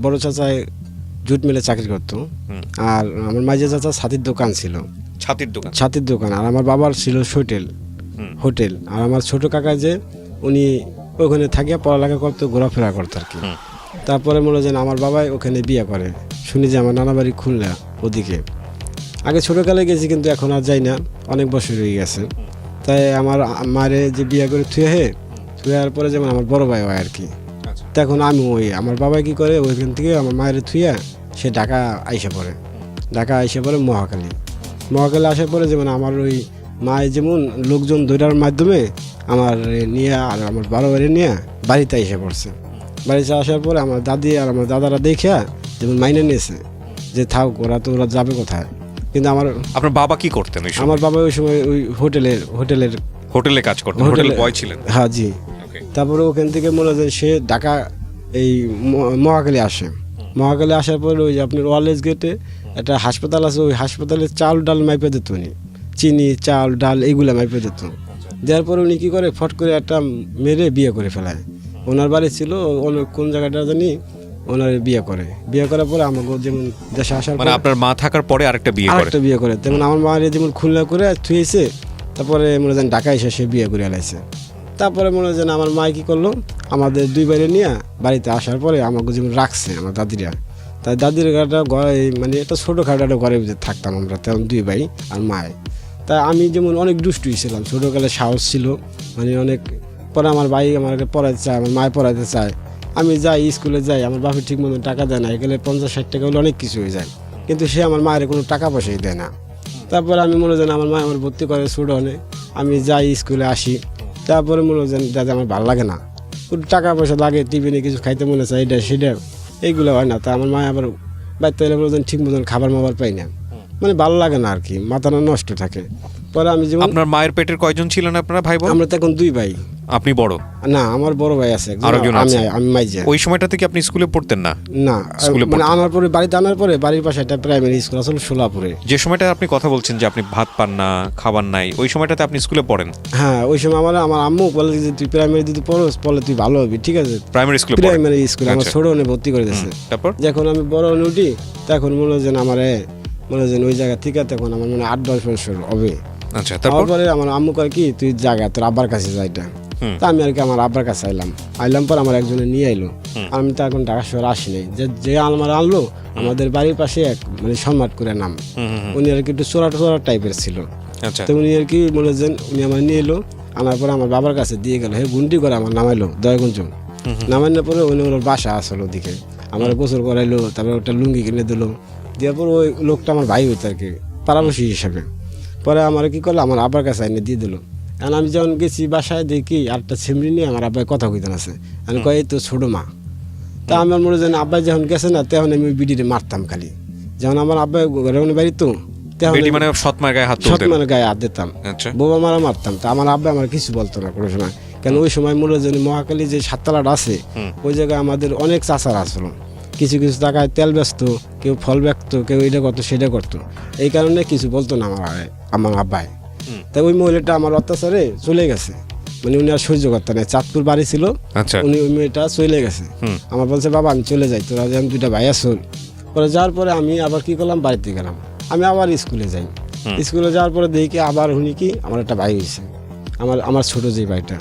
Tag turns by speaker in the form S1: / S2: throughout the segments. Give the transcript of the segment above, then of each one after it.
S1: বড় চাচায় জুট মিলে চাকরি করতো, আর আমার মাঝে চাচা ছাতির দোকান ছিল। ছাতির দোকান। আর আমার বাবার ছিল হোটেল। আর আমার ছোট কাকা যে উনি ওখানে থাকিয়া পড়ালেখা করতো, ঘোরাফেরা করতো আর কি। তারপরে মনে যেন আমার বাবাই ওখানে বিয়ে করে। শুনি যে আমার নানা বাড়ি খুলনা ওদিকে। আগে ছোটোকালে গেছি, কিন্তু এখন আর যাই না, অনেক বছর হয়ে গেছে। তাই আমার মারে যে বিয়ে করে থুয়ার পরে যেমন আমার বড় ভাই হয় আর কি। তখন আমি আমার বাবা কি করে, ওইখান থেকে আমার মায়ের থুইয়া সে ঢাকা আইসা পড়ে মহাকালী আসার পরে যেমন আমার ওই মায়ের যেমন লোকজন ধরার মাধ্যমে আমার নিয়ে আর আমার বড় ভাইরে নিয়ে বাড়িতে এসে পড়ছে। বাড়িতে আসার পরে আমার দাদি আর আমার দাদারা দেখিয়া যেমন মাইনে নিয়েছে যে থাক, ওরা যাবে কোথায়। কিন্তু
S2: আপনার বাবা কি করতেন?
S1: আমার বাবা ওই সময় ওই হোটেলে
S2: কাজ করতেন, হোটেল বয় ছিলেন।
S1: হ্যাঁ জি। তারপরে ওখান থেকে মনে হয় সে ঢাকা এই মহাকালী আসার পরে ওই যে আপনার ওয়ালেজ গেটে একটা হাসপাতাল আছে, ওই হাসপাতালে চাল ডাল মাইপে দিত উনি, চিনি চাল ডাল এইগুলা মাইপে দিত। দেওয়ার পরে উনি কী করে, ফট করে একটা মেরে বিয়ে করে ফেলায়। ওনার বাড়ি ছিল কোন জায়গাটা জানি, ওনার বিয়ে করার পরে আমাকে যেমন দেশে আসার পরে
S2: আপনার মা থাকার পরে আরেকটা বিয়ে করে
S1: তেমন আমার মায়ের যেমন খুলনা করে থুয়েছে, তারপরে মনে হয় ঢাকা এসে সে বিয়ে করে আলাইছে। তারপরে মনে হয় আমার মা কী করলো, আমাদের দুই বাইরে নিয়ে বাড়িতে আসার পরে আমাকে যেমন রাখছে আমার দাদিরা। তাই দাদির ঘরটা মানে একটা ছোটোখাটো একটা ঘরের ভিতরে থাকতাম আমরা, তেমন দুই ভাই আর মায়। তাই আমি যেমন অনেক দুষ্টুই ছিলাম, ছোটোকালে সাহস ছিল, মানে অনেক। পরে আমার ভাই আমাকে পড়াইতে চায়, আমার মায় পড়াইতে চায়, আমি যাই স্কুলে যাই, আমার বাপের ঠিক মতো টাকা দেয় না, এখানে 50-60 টাকা হলে অনেক কিছু হয়ে যায়, কিন্তু সে আমার মায়ের কোনো টাকা পয়সাই দেয় না। তারপরে আমি মনে হয় আমার মা আমার ভর্তি করে ছোটো হলে, আমি যাই স্কুলে আসি। তারপরে মনে হয় দাদা আমার ভালো লাগে না, টাকা পয়সা লাগে, টিফিনে কিছু খাইতে মনে চায়, এটা সেটা এইগুলো হয় না। তা আমার মা আবার বাড়িতে এলে মনে ঠিক মতন খাবার পাই না, মানে ভালো লাগে না আর কি, মাথাটা নষ্ট থাকে। পরে আমি যেমন
S2: আপনার মায়ের পেটের কয়জন ছিলেন আপনারা ভাই বোন?
S1: আমরা তো এখন দুই ভাই।
S2: আপনি বড়? না,
S1: আমার বড় ভাই আছে, আমি মাইজা।
S2: ওই সময়টা থেকে আপনি স্কুলে পড়তেন না?
S1: না, মানে আনার পরে বাড়িতে আনার পরে বাড়ির পাশে একটা প্রাইমারি স্কুল আসলে সোলাপুরে।
S2: যে সময়টা আপনি কথা বলছেন যে আপনি ভাত পান না, খাবার নাই, ওই সময়টাতে আপনি স্কুলে পড়েন?
S1: হ্যাঁ, ওই সময় আমার আম্মু বলে যে তুই প্রাইমারি দিতে পড়োস, বলে তুই ভালো হবি, ঠিক আছে।
S2: প্রাইমারি স্কুলে
S1: আমার ছোট হনে ভর্তি করে দিয়েছে।
S2: তারপর
S1: যখন আমি বড় হনে উঠি, তখন মনে হয় ওই জায়গা থেকে তখন আমার 8-10 বছর হবে।
S2: আচ্ছা, তারপরে
S1: আমার আম্মু কয় কি তুই জায়গা তোর আব্বার কাছে যাইটা। তা আমি আর কি আমার আব্বার কাছে আইলাম পর আমার একজনে নিয়ে আইলো। আমি তো এখন ঢাকা শহরে আসি নাই, যে আমার আনলো আমাদের বাড়ির পাশে এক মানে সম্রাট করে নাম, উনি আর কি একটু চোরা টাইপের ছিল। তো উনি আর কি বলে যে উনি আমার নিয়ে এলো, আনার পরে আমার বাবার কাছে দিয়ে গেল, গুনটি করে আমার নামাইলো দয়গুঞ্জ। নামানোর পরে উনি ওর বাসা আসলো ওদিকে, আমার গোসল করাইলো, তারপরে একটা লুঙ্গি কিনে দিলো। দেওয়ার পর ওই লোকটা আমার ভাই হইতো আর কি, পাড়াবসী হিসাবে। পরে আমার কি করলো, আমার আব্বার কাছে এনে দিয়ে দিল। কারণ আমি যখন গেছি বাসায় দেখি আরেকটা ছিমড়ি নিয়ে আমার আব্বাই কথা কইতেন আছে, আমি কয় এই তো ছোটো মা। তা আমার মনে হয় আব্বাই যখন গেছে না, তখন আমি বিডিরে মারতাম খালি। যখন আমার আব্বাই ঘরে বাড়ি তো
S2: গায়ে
S1: হাত দিতাম, বৌমা মারতাম। তা আমার আব্বাই আমার কিছু বলতো না কোনো সময়, কেন ওই সময় মনে হয় মহাকালী যে সাততলাটা আছে, ওই জায়গায় আমাদের অনেক চাচারা আসলো, কিছু টাকায় তেল ব্যস্ত, কেউ ফল ব্যক্ত, কেউ এটা করতো সেটা করতো, এই কারণে কিছু বলতো না আমার আব্বাই। তাই ওই মহিলাটা আমার অত্যাচারে চলে গেছে, মানে উনি আর সহ্য করতেন না। চাঁদপুর বাড়ি ছিল, উনি ওই মেয়েটা চলে গেছে। আমার বলছে বাবা আমি চলে যাই, তোরা যেন 2টা ভাই আসল। পরে যাওয়ার পরে আমি আবার কি করলাম, বাড়িতে গেলাম, আমি আবার স্কুলে যাই। স্কুলে যাওয়ার পরে দেখি আবার শুনি কি আমার একটা ভাই হয়েছে, আমার ছোট যে ভাইটা।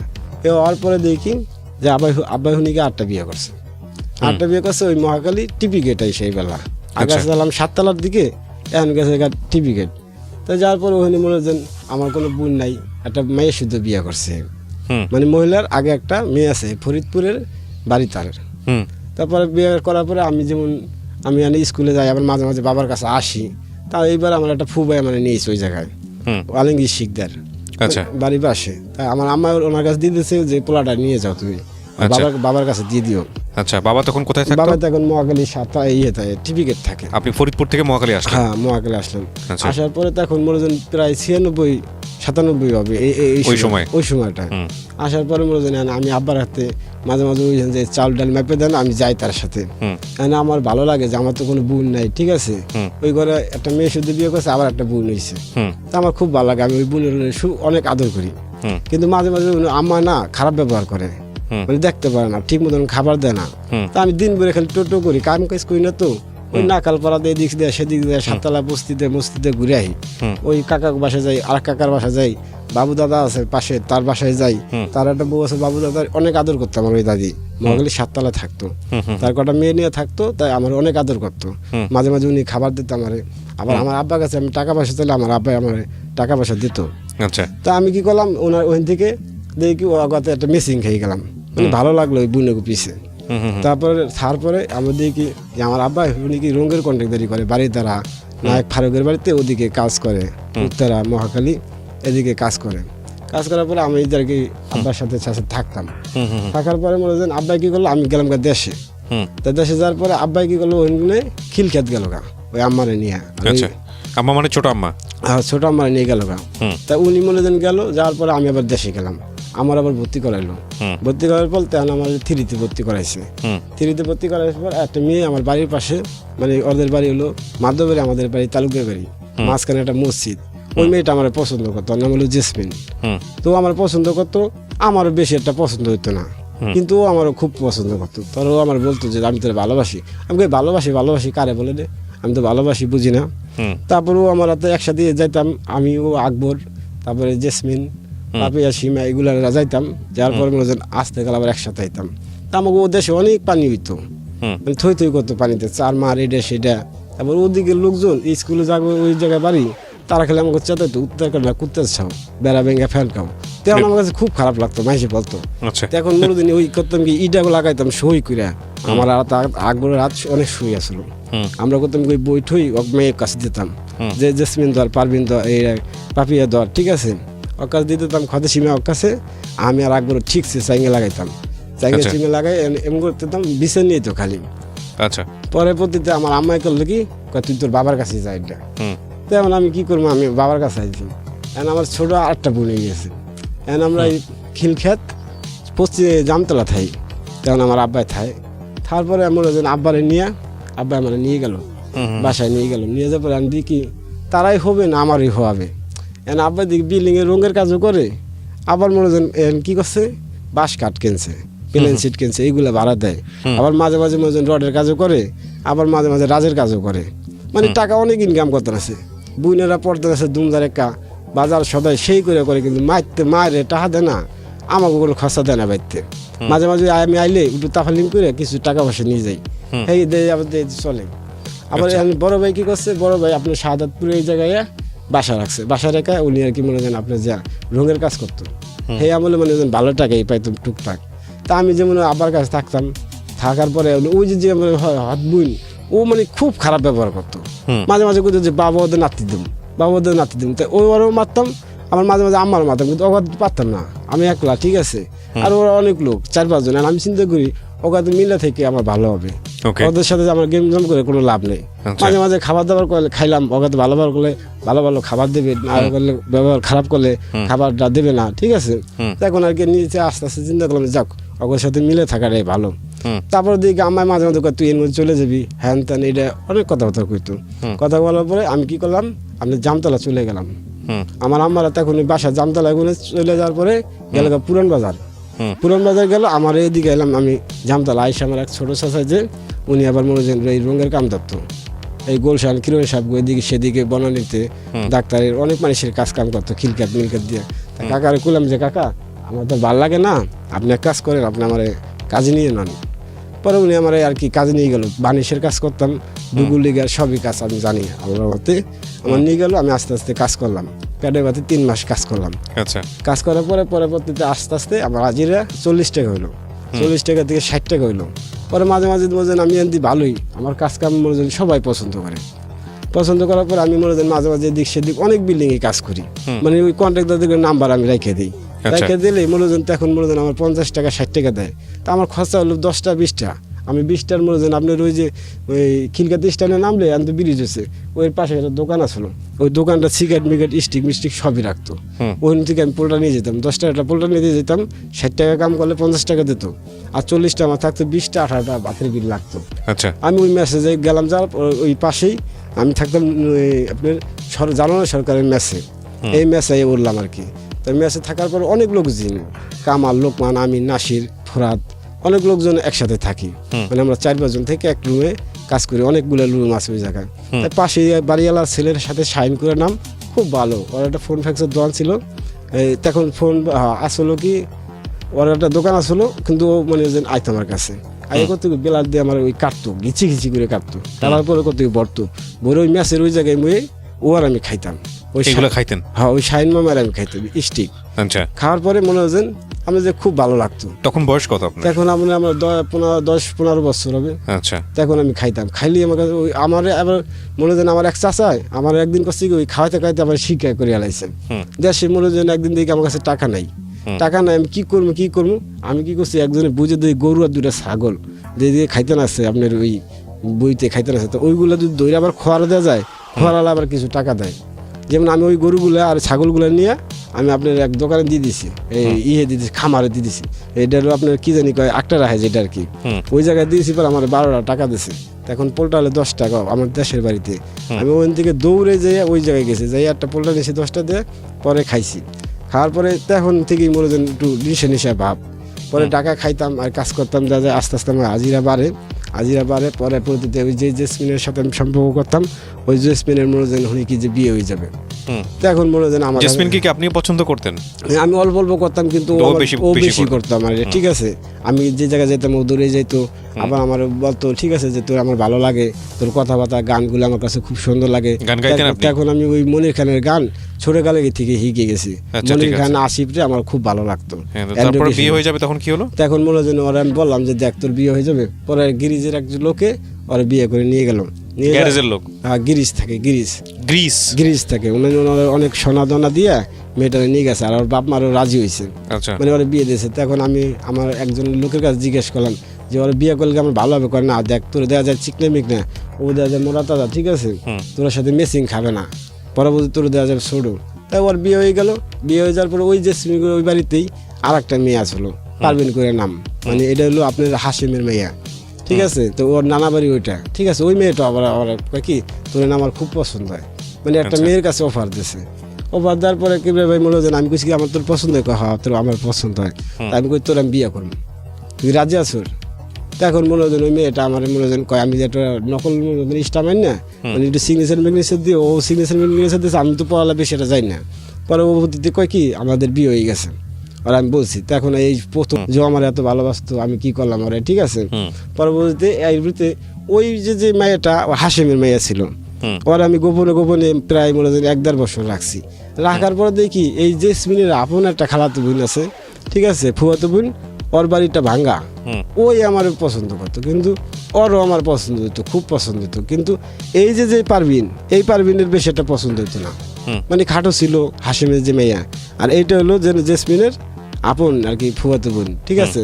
S1: এ হওয়ার পরে দেখি যে আব্বাই শুনিকে 8টা বিয়ে করছে। 8টা বিয়ে করছে ওই মহাকালী টিপি গেটাই সেই বেলা। আগে আসলাম 7তলার দিকে, এখন গেছে টিপি গেট। তো যাওয়ার পর ওখানে মনে হয় আমার কোনো বোন নাই, একটা মেয়ে শুদ্ধ বিয়ে করছে, মানে মহিলার আগে একটা মেয়ে আছে ফরিদপুরের বাড়ি তার। তারপরে বিয়ে করার পরে আমি স্কুলে যাই, আবার মাঝে মাঝে বাবার কাছে আসি। তা এইবার আমার একটা ফুবাই মানে নিয়েছে ওই জায়গায়, আলমগীর শিকদার বাড়ির পাশে। তাই আমার আম্মা ওনার কাছে দিয়ে দিয়েছে যে পোলাটা নিয়ে যাও তুমি, বাবার কাছে দিয়ে দিও।
S2: আচ্ছা, বাবা তখন কোথায় থাকতো?
S1: বাবা তখন মহাকালী টিপিকেট থাকে।
S2: আপনি ফরিদপুর থেকে মহাকালী আসলেন?
S1: হ্যাঁ, মহাকালী আসলাম। আসার পরে তখন মনে হয় প্রায় 96-97 হবে ওই সময়টা। আসার পরে মনে হয় আমি আব্বার হাতে মাঝে মাঝে ওই যে চাল ডাল মেপে দেন, আমি যাই তার সাথে। আমার ভালো লাগে যে আমার তো কোনো বোন নাই, ঠিক আছে। ওই ঘরে একটা মেয়ে শুধু বিয়ে করছে, আবার একটা বোন হয়েছে। তা আমার খুব ভালো লাগে, আমি ওই বোনের অনেক আদর করি। কিন্তু মাঝে মাঝে আম্মা না খারাপ ব্যবহার করে, মানে দেখতে পারে না, ঠিক মতন খাবার দেয় না। তা আমি দিন ভরে খালি টোটো করি, কাম কাজ করি না তো, ওই নাকাল পাড়াতে এদিক দিয়ে সেদিক দিয়ে সাততলা বস্তিতে মস্তিতে ঘুরে আই। ওই কাকার বাসায় যাই, আর কাকার বাসায় যাই, বাবু দাদা আছে পাশে, তার বাসায় যাই। তার একটা বউ আছে, বাবু দাদার অনেক আদর করতো আমার ওই দাদি। মহাখালী সাততলা থাকতো, তার কটা মেয়ে নিয়ে থাকতো, তাই আমার অনেক আদর করতো। মাঝে মাঝে উনি খাবার দিত আমারে। আবার আমার আব্বার কাছে আমি টাকা পয়সা চাইলে আমার আব্বাই আমার টাকা পয়সা দিত।
S2: আচ্ছা,
S1: তা আমি কি করলাম, ওনার ওখান থেকে দেখি ও আগাতে একটা মেশিন খেয়ে গেলাম, মানে ভালো লাগলো ওই বুনেগু পিছে। তারপরে আমি দেখি যে আমার আব্বা উনি কি রঙের কন্ট্রাক্টারি করে বাড়ির দ্বারা, নায়ক ফারুকের বাড়িতে ওদিকে কাজ করে, উত্তরা মহাখালী এদিকে কাজ করার পরে আমি এদেরকে আব্বার সাথে থাকতাম। থাকার পরে মনে হয় আব্বাই কি করলো, আমি গেলাম দেশে। তা দেশে যাওয়ার পরে আব্বাই কি করলো, ওইখানে খিলখ্যাত গেল গা ওই আম্মারে নিয়ে।
S2: আম্মা মানে ছোট আম্মা?
S1: ছোট আম্মারে নিয়ে গেল গা। তা উনি মনে গেল, যাওয়ার পরে আমি আবার দেশে গেলাম, আমার আবার ভর্তি করাইলো। ভর্তি করার পর তখন আমার থ্রিতে ভর্তি করাইছে। থ্রিতে ভর্তি করার পর একটা মেয়ে আমার বাড়ির পাশে, মানে ওদের বাড়ি হলো মাধববাড়ি, আমাদের বাড়ি তালুকের বাড়ি, মাঝখানে একটা মসজিদ। ওই মেয়েটা আমার পছন্দ করতো, নাম হলো জেসমিন। তো আমার পছন্দ করতো, আমারও বেশি একটা পছন্দ হইতো না, কিন্তু ও আমারও খুব পছন্দ করতো। তোর ও আমার বলতো যে আমি তোর ভালোবাসি। আমি ভালোবাসি কারে বলে দে, আমি তো ভালোবাসি বুঝি না। তারপরেও আমার হাতে একসাথে যাইতাম, আমি ও আকবর, তারপরে জেসমিন, পাপিয়া, সীমা, এগুলা যাইতাম। যার পরে মনে হয় আসতে গেলে আবার একসাথে আইতাম। তা আমাকে ও দেশে অনেক পানি হইতো, মানে থই থই করতো পানিতে, চার মার এটা সেটা। তারপর ওদিকে লোকজন স্কুলে যাবো, ওই জায়গায় বাড়ি, তারা খেলে আমাকে চেতাইতো, উত্তর কুত্তে ছাও, বেড়া ভেঙে ফ্যান খাও। তখন আমার কাছে খুব খারাপ লাগতো, মাইসে বলতো। এখন মনোদিন ওই করতাম কি, ইটাকে লাগাইতাম সই করে। আমার আকবরের হাত অনেক সই আসলো, আমরা করতাম ওই বই ঠই মেয়ের কাছে দিতাম, যে জেসমিন ধর, পারবিন ধর, এই পাপিয়া ধর, ঠিক আছে, ওর কাছে দিয়ে দিতাম খদে সীমা ওর কাছে। আমি আর আকবর ঠিকছে চাইঙে লাগাইতাম, চিঙে লাগাই এমন করতাম, বিছে নিয়ে তো খালি।
S2: আচ্ছা,
S1: পরবর্তীতে আমার আম্মাই করলো কি, তুই তোর বাবার কাছে যা, এটা তেমন আমি কি করবো, আমি বাবার কাছে আইছি। এখন আমার ছোট আরেকটা বোন গিয়েছে। এখন আমরা এই খিলখ্যাত পশ্চিমে জামতলা থাই, তখন আমার আব্বাই থাই। তারপরে আমার আব্বারে নিয়ে, আব্বাই আমার নিয়ে গেল বাসায়, নিয়ে যাওয়ার পরে আমি দেখি তারাই হবে না আমারই হওয়াবে। এখন আব্বাই দেখি বিল্ডিংয়ের রঙের কাজও করে, আবার মনে হয় কি করছে, বাঁশ কাঠ কিনছে, প্লেন সিট কিনছে, এইগুলো ভাড়া দেয়। আবার মাঝে মাঝে রডের কাজও করে, আবার মাঝে মাঝে রাজের কাজও করে, মানে টাকা অনেক ইনকাম করতে আছে। বুইনেরা পড়তে আছে দুমদার একা, বাজার সদাই সেই করে, কিন্তু মায়ের টাকা দেয় না, আমাকে কোনো খরচা দেয় না বাড়িতে। মাঝে মাঝে আমি আইলে একটু তাফালিম করে কিছু টাকা পয়সা নিয়ে যাই, এই আবার চলে। আবার বড় ভাই কি করছে, বড় ভাই আপনার শাহাদাতপুরে এই জায়গায় বাসা রাখছে, বাসা রেখা উনি আর কি মনে হয় আপনার যা রঙের কাজ করতো, সেই আমলে মানে ভালো টাকাই পাইতাম টুকটাক। তা আমি যেমন আব্বার কাছে থাকতাম, থাকার পরে ওই যে হাত বুন, ও মানে খুব খারাপ ব্যবহার করতো। মাঝে মাঝে করতো যে বাবা ওদের নাতি দিম, তাই ওরও মারতাম, আমার মাঝে মাঝে আমার মারতাম, কিন্তু ওকে পারতাম না, আমি একলা, ঠিক আছে। আর ওরা অনেক লোক, 4-5 জন, আর আমি চিন্তা করি ওকে মিলে থেকে আমার ভালো হবে, ওদের সাথে আমার গেম জম করে কোনো লাভ নেই। মাঝে মাঝে খাবার দাবার করলে খাইলাম, ওকে ভালো ব্যবহার করলে ভালো খাবার দেবে, আর করলে ব্যবহার খারাপ করলে খাবারটা দেবে না, ঠিক আছে। এখন আর কি নিচে আস্তে আস্তে চিন্তা করলাম, যাক ওদের সাথে মিলে থাকাটাই ভালো। তারপর দেখি আমার মাঝে মাঝে তুই এর মধ্যে চলে যাবি, হ্যান ত্যান, এটা অনেক কথাবার্তা কইতো। কথা বলার পরে আমি কি করলাম, আমি জামতলা চলে গেলাম। আমার আম্মারা তখন বাসা জামতলা চলে যাওয়ার পরে গেল পুরান বাজার গেল, আমার এদিকে এলাম আমি জামতলা আইসা, আমার এক ছোট চাচা যে উনি আবার মনে হয় এই রঙের কাম ধরতো, এই গোলশান কিরণ সাহেব এদিকে সেদিকে বনানীতে ডাক্তারের অনেক মানুষের কাজ কাম করতো, খিলকাত মিলকাত দিয়ে। কাকারে কইলাম যে কাকা আমার তো ভাল লাগে না, আপনি এক কাজ করেন, আপনি আমার কাজে নিয়ে নেন। পরে উনি আমার আর কি কাজে নিয়ে গেল, বানিশের কাজ করতাম, ডুগুর লিগার সবই কাজ আমি জানি, আল্লাহর মতে আমার নিয়ে গেল। আমি আস্তে আস্তে কাজ করলাম, পেটের বাতে 3 মাস কাজ করলাম। কাজ করার পরে পরবর্তীতে আস্তে আস্তে আমার হাজিরা 40 টাকা হইলো, 40 টাকা থেকে 60 টাকা হইলো। পরে মাঝে মাঝে আমি এমনি ভালোই, আমার কাজ কাম মনে সবাই পছন্দ করার পর আমি মনে মাঝে মাঝে এদিক সেদিক অনেক বিল্ডিং এ কাজ করি, মানে ওই কন্ট্রাক্টরদের নাম্বার আমি রেখে দিই, রেখে দিলে মনে এখন মনে আমার 50 টাকা 60 টাকা দেয়। তা আমার খরচা হলো 10টা 20টা, আমি 20টার মনে আপনার ওই যে ওই খিলকাতি স্ট্যান্ডে নামলে আমি তো ব্রিজ হচ্ছে, ওই পাশে একটা দোকান আসলো, ওই দোকানটা সিগারেট মিগারেট স্টিক মিস্টিক সবই রাখতো। ওখান থেকে আমি পোলটা নিয়ে যেতাম, 10 টাকা পোলটা নিয়ে যেতাম, 60 টাকা কাম করলে 50 টাকা দিত, আর 40টা আমার থাকতো, 20টা 18টা ভাতের বিল লাগতো। আমি ওই মেসেজে গেলাম, যার ওই পাশেই আমি থাকতাম আপনার জানানো সরকারের মেসে, এই মেসে উঠলাম আর কি। তাই মেসে থাকার পর অনেক লোক চিনি, কামাল, লোকমান, আমি, নাসির, ফোরাত অনেক লোকজন একসাথে থাকি, মানে আমরা 4-5 জন থেকে এক রুমে কাজ করি, অনেকগুলো রুম আছে ওই জায়গায়। তাই পাশে বাড়িওয়ালা ছেলের সাথে সাইন করে নাম, খুব ভালো। ওর একটা ফোন ফ্যাক্সের দোকান ছিল, তখন ফোন আসলো কি ওর একটা দোকান আসলো, কিন্তু ও মানে যেন আইতো আমার কাছে, আগে কত বেলার দিয়ে আমার ওই কাটতো, ঘিচি ঘিচি করে কাটতো, তারপর পরে কত বরতো বলে ওই ম্যাচের ওই জায়গায় মুয়ে ও আর আমি খাইতাম, ওই
S2: এগুলো খাইতেন?
S1: হ্যাঁ, ওই শাইন মামার আমি খাইতাম স্টিক।
S2: আচ্ছা,
S1: খাওয়ার পরে মনে হয় আমি যে খুব ভালো লাগতো।
S2: তখন বয়স কত আপনার?
S1: তখন আমার 10-15 বছর হবে।
S2: আচ্ছা,
S1: তখন আমি খাইতাম, খাইলে আমার কাছে ওই আমার আবার মনে হয় আমার এক চাচায় আমার একদিন কাছে ওই খাওয়াতে খাইতে আমার শিক্ষা করে আলাইছে। দেশে মনে হয় একদিন দেখি আমার কাছে টাকা নাই, আমি কি করবো আমি কি করছি, একজনে বুঝে দিই গরু আর 2টা ছাগল দিয়ে খাইতে আছে আপনার ওই বইতে খাইতে আছে, তো ওইগুলো যদি দইরে আবার খোয়ার দেওয়া যায়, খোয়ারালে আবার কিছু টাকা দেয়। যেমন আমি ওই গরুগুলো আর ছাগলগুলো নিয়ে আমি আপনার এক দোকানে দিয়ে দিছি, এই দিয়ে দিছি, খামারে দিয়ে দিছি। এটারও আপনার কি জানি কয় আটটা রাখে যেটা আর কি, ওই জায়গায় দিয়েছি পর আমার 12টা টাকা দিছে। এখন পোলটা হলে 10 টাকা আমার দেশের বাড়িতে। আমি ওখান থেকে দৌড়ে যাই ওই জায়গায় গেছি, যাই একটা পোলটা নিয়েছি 10টা দিয়ে, পরে খাইছি। খাওয়ার পরে তখন থেকেই মনে হয় একটু নিশা ভাব, পরে টাকা খাইতাম আর কাজ করতাম, যা যায় আস্তে আস্তে আমার হাজিরা বাড়ে। পরে পরবর্তীতে ওই যে জেসমিনের সাথে আমি সম্পর্ক করতাম, ওই জেসমিনের মনে হয় কি যে বিয়ে হয়ে যাবে। এখন মনে হয় আমার
S2: জেসমিনকে কি আপনি পছন্দ করতেন?
S1: আমি অল্প অল্প করতাম, কিন্তু ও বেশি করতাম আর ঠিক আছে। আমি যে জায়গায় যেতাম ও দূরে যাইতো, আবার আমার বলতো ঠিক আছে যে তোর আমার ভালো লাগে, তোর কথাবার্তা গানগুলো আমার কাছে খুব সুন্দর লাগে। তখন আমি ওই মনির খানের গান ছোটকালে থেকে শিখে গেছি। মনির খান আসিফরে আমার খুব ভালো লাগতো।
S2: তারপর বিয়ে হয়ে যাবে, তখন কি হলো?
S1: তখন মনে হয় ওরা আমি বললাম যে দেখ তোর বিয়ে হয়ে যাবে। পরে গিরিজের একজন লোকে ওরা বিয়ে করে নিয়ে গেল।
S2: গ্যারেজের লোক?
S1: গিরিজ থাকে, গ্রিস থাকে, অনেক সোনা দানা দিয়ে মেয়েটা নিয়ে গেছে, আর ওর বাপ মারও রাজি হয়েছে, মানে ওরা বিয়ে দিয়েছে। তখন আমি আমার একজন লোকের কাছে জিজ্ঞেস করলাম যে ওরা বিয়ে করলে আমার ভালো হবে, করে না দেখ তোর দেওয়া যায় চিকনে মিকনা, ও দেওয়া যায় মোড়া তাজা, ঠিক আছে, তোর সাথে মেসিং খাবে না, পরবর্তী তোর দেওয়া যাবে ছোটো। তাই ওর বিয়ে হয়ে গেল। বিয়ে হয়ে যাওয়ার পরে ওই যে ওই বাড়িতেই আর একটা মেয়ে আসলো, পারভিন করে নাম, মানে এটা হলো আপনার হাসিমের মেয়া, ঠিক আছে। তো ওর নানা বাড়ি ওইটা, ঠিক আছে। ওই মেয়েটা আবার কি তোর আমার খুব পছন্দ হয়, মানে একটা মেয়ের কাছে অফার দিয়েছে। অফার দেওয়ার পরে কি ভাই মনে হয় আমি কইছি কি আমার তোর পছন্দ হয়, হ্যাঁ তোর আমার পছন্দ হয়, আমি কই তোর আমি বিয়ে করবো, তুই রাজি আছোর? তখন মনে হয় ওই মেয়েটা আমার মনে হয় কয় আমি যে একটা নকল স্টামেন না, মানে একটু সিগনেচার দিয়ে, ও সিগনেচার দিয়েছে, আমি তো পড়ালা বেশি এটা যাই না। পরবর্তীতে কয় কি আমাদের বিয়ে হয়ে গেছে, আর আমি বলছি তখন এই প্রথম যে আমার এত ভালোবাসতো, আমি কি করলাম ওরা, ঠিক আছে। পরবর্তীতে এইতে ওই যে মেয়েটা হাসিমের মেয়ে ছিল, ওর আমি গোপনে প্রায় মনে হয় 1-1.5 বছর রাখছি। রাখার পর দেখি এই জেসমিনের আপন একটা খালাতো বোন আছে, ঠিক আছে, ফুয়াতো বোন, ওর বাড়িটা ভাঙ্গা, ওই আমার পছন্দ করতো, কিন্তু ওরও আমার পছন্দ হতো, খুব পছন্দ হতো। কিন্তু এই যে পারভিনের বেশি একটা পছন্দ হতো না, মানে খাটো ছিল হাসিমের যে মেয়া, আর এইটা হলো যে জেসমিনের আপন আর কি ফুয়াতো বোন, ঠিক আছে,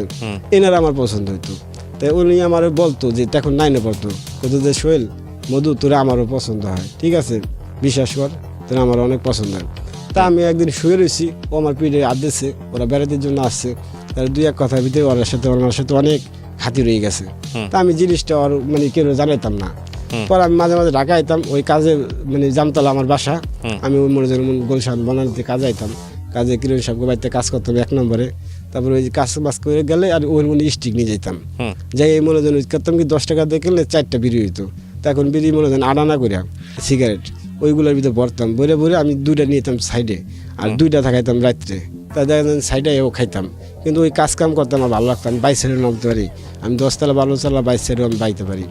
S1: এনার আমার পছন্দ হতো। তাই উনি আমার বলতো যে তখন 9-এ পড়তো, কত যে সোহেল মধু তোরা আমারও পছন্দ হয়, ঠিক আছে, বিশ্বাস কর তোরা আমার অনেক পছন্দ হয়। তা আমি একদিন শুয়ে রয়েছি, ও আমার পিঠে হাত দিচ্ছে, ওরা বেড়াতে জন্য আসছে, তার 2-1 কথার ভিতরে ওর সাথে অনেক খাতির হয়ে গেছে। তা আমি জিনিসটা ওর মানে কেউ জানাইতাম না। পর আমি মাঝে মাঝে ঢাকা আইতাম, ওই কাজে মানে জামতলা আমার বাসা, আমি ওই মনে গুলশান বানানিতে কাজ আইতাম, কাজে কিরণ সব বাড়িতে কাজ করতাম 1 নম্বরে। তারপরে ওই কাজ বাজ করে গেলে আর ওর মনে স্টিক নিয়ে যেতাম, যাই এই মনে করতাম কি 10 টাকা দিয়ে কিনলে 4টা বিড়ি হইতো। তখন বিড়ি মনে আনা করে সিগারেট ওইগুলোর ভিতরে ভরতাম, ভরে আমি 2টা নিয়ে যেতাম সাইডে, আর 2টা থাকাইতাম রাত্রে, তা দেখেন সাইডে এও খাইতাম। কিন্তু ওই কাজ কাম করতাম আমার ভালো লাগতাম, 22 সাইডে নামতে পারি আমি, 10 তলা 12 তলা 22 সাইডে আমি বাইতে পারি।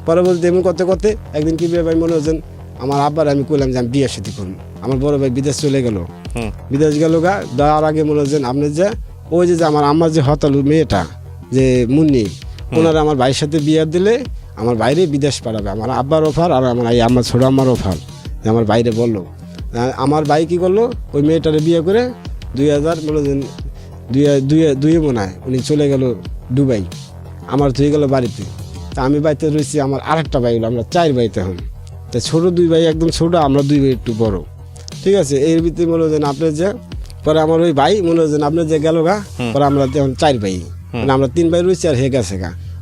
S1: পরবর্তী এমন করতে একদিন কি ভাই মনে হচ্ছেন আমার আব্বার আমি কইলাম যে আমি বিয়ে সাথে করবো। আমার বড় ভাই বিদেশ চলে গেল, বিদেশ গেল দেওয়ার আগে মনে হচ্ছেন আপনি যে ওই যে আমার আমার যে হতালু মেয়েটা যে মুন্নি, ওনারা আমার ভাইয়ের সাথে বিয়ে দিলে আমার বাইরে বিদেশ পাঠাবে, আমার আব্বার অফার আর আমার ছোট আমার অফার, আমার বাইরে বললো। আমার ভাই কী করলো, ওই মেয়েটারে বিয়ে করে 2000 মনে হয় 2 মনে হয় উনি চলে গেল দুবাই, আমার থুয়ে গেল বাড়িতে। তা আমি বাড়িতে রয়েছি, আমার আরেকটা ভাই হলো, আমরা 4 ভাই তখন। তা ছোটো 2 ভাই একদম ছোটো, আমরা 2 ভাই একটু বড়, ঠিক আছে। এর ভিতরে মনে হয় আপনার যে পরে আমার ওই ভাই মনে হয় আপনার যে গেল পরে আমরা তখন 4 ভাই, মানে আমরা 3 ভাই রয়েছি আর হে গেছে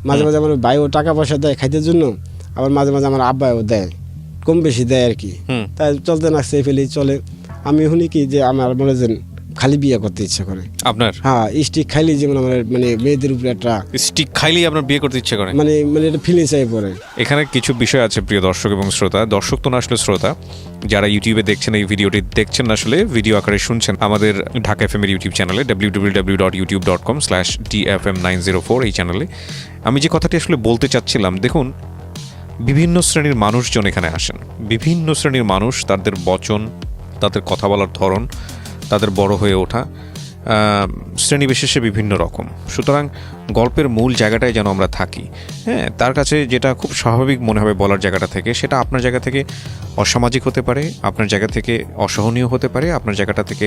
S1: মাঝে মাঝে আমার ভাইও টাকা পয়সা দেয় খাইতে জন্য, আবার মাঝে মাঝে আমার আব্বাও দেয়, কম বেশি দেয় আর কি। তাই চলতে না সেই ফেলেই চলে। আমি শুনি কি যে আমার মনে হয় খালি বিয়ে করতে ইচ্ছা করে।
S2: আপনার
S1: হ্যাঁ, স্টিক খাইলে যেমন আমার মানে মেয়েদের উপরে একটা
S2: স্টিক খাইলেই আপনার বিয়ে করতে ইচ্ছে করে?
S1: মানে মানে একটা ফিলিংস আই পড়ে।
S2: এখানে কিছু বিষয় আছে প্রিয় দর্শক এবং শ্রোতা, দর্শক তো না আসলে শ্রোতা, যারা ইউটিউবে দেখছেন এই ভিডিওটি দেখছেন না আসলে ভিডিও আকারে শুনছেন আমাদের ঢাকা এফএম এর ইউটিউব চ্যানেলে www.youtube.com/dfm904 এই চ্যানেলে। আমি যে কথাটি আসলে বলতে চাচ্ছিলাম, দেখুন বিভিন্ন শ্রেণীর মানুষজন এখানে আসেন, বিভিন্ন শ্রেণীর মানুষ, তাদের বচন, তাদের কথা বলার ধরন, তাদের বড় হয়ে ওঠা শ্রেণী বিশেষে বিভিন্ন রকম। সুতরাং গল্পের মূল জায়গাটায় যেন আমরা থাকি, হ্যাঁ, তার কাছে যেটা খুব স্বাভাবিক মনে হবে বলার জায়গাটা থেকে, সেটা আপনার জায়গা থেকে অসামাজিক হতে পারে, আপনার জায়গা থেকে অসহনীয় হতে পারে, আপনার জায়গাটা থেকে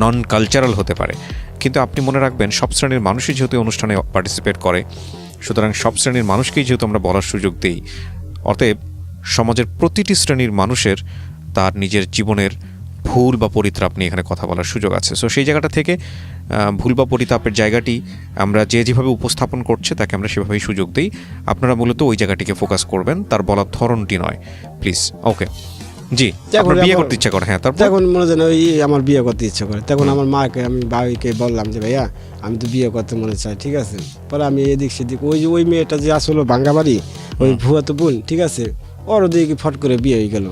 S2: নন কালচারাল হতে পারে। কিন্তু আপনি মনে রাখবেন সব শ্রেণীর মানুষই যেহেতু অনুষ্ঠানে পার্টিসিপেট করে, সুতরাং সব শ্রেণীর মানুষকেই যেহেতু আমরা বলার সুযোগ দিই, অতএব সমাজের প্রতিটি শ্রেণীর মানুষের তার নিজের জীবনের ভুল বা পরিতাপ নিয়ে এখানে কথা বলার সুযোগ আছে। সো সেই জায়গাটা থেকে ভুল বা পরিতাপের জায়গাটি আমরা যেভাবে উপস্থাপন করছে তাকে আমরা সেভাবেই সুযোগ দিই। আপনারা মূলত ওই জায়গাটিকে ফোকাস করবেন, তার বলার ধরনটি নয়, প্লিজ। ওকে, জি। আপনার বিয়ে করতে ইচ্ছা করে? হ্যাঁ, তারপর?
S1: তখন মনে হয় ওই আমার বিয়ে করতে ইচ্ছা করে। তখন আমার মাকে আমি ভাইকে বললাম যে ভাইয়া আমি তো বিয়ে করতে মনে চাই, ঠিক আছে। পরে আমি এদিক সেদিক ওই মেয়েটা যে আসলো বাঙ্গাবাড়ি, ওই ভুয়া তো বোন, ঠিক আছে, ওর ওদিকে ফট করে বিয়ে হয়ে গেল,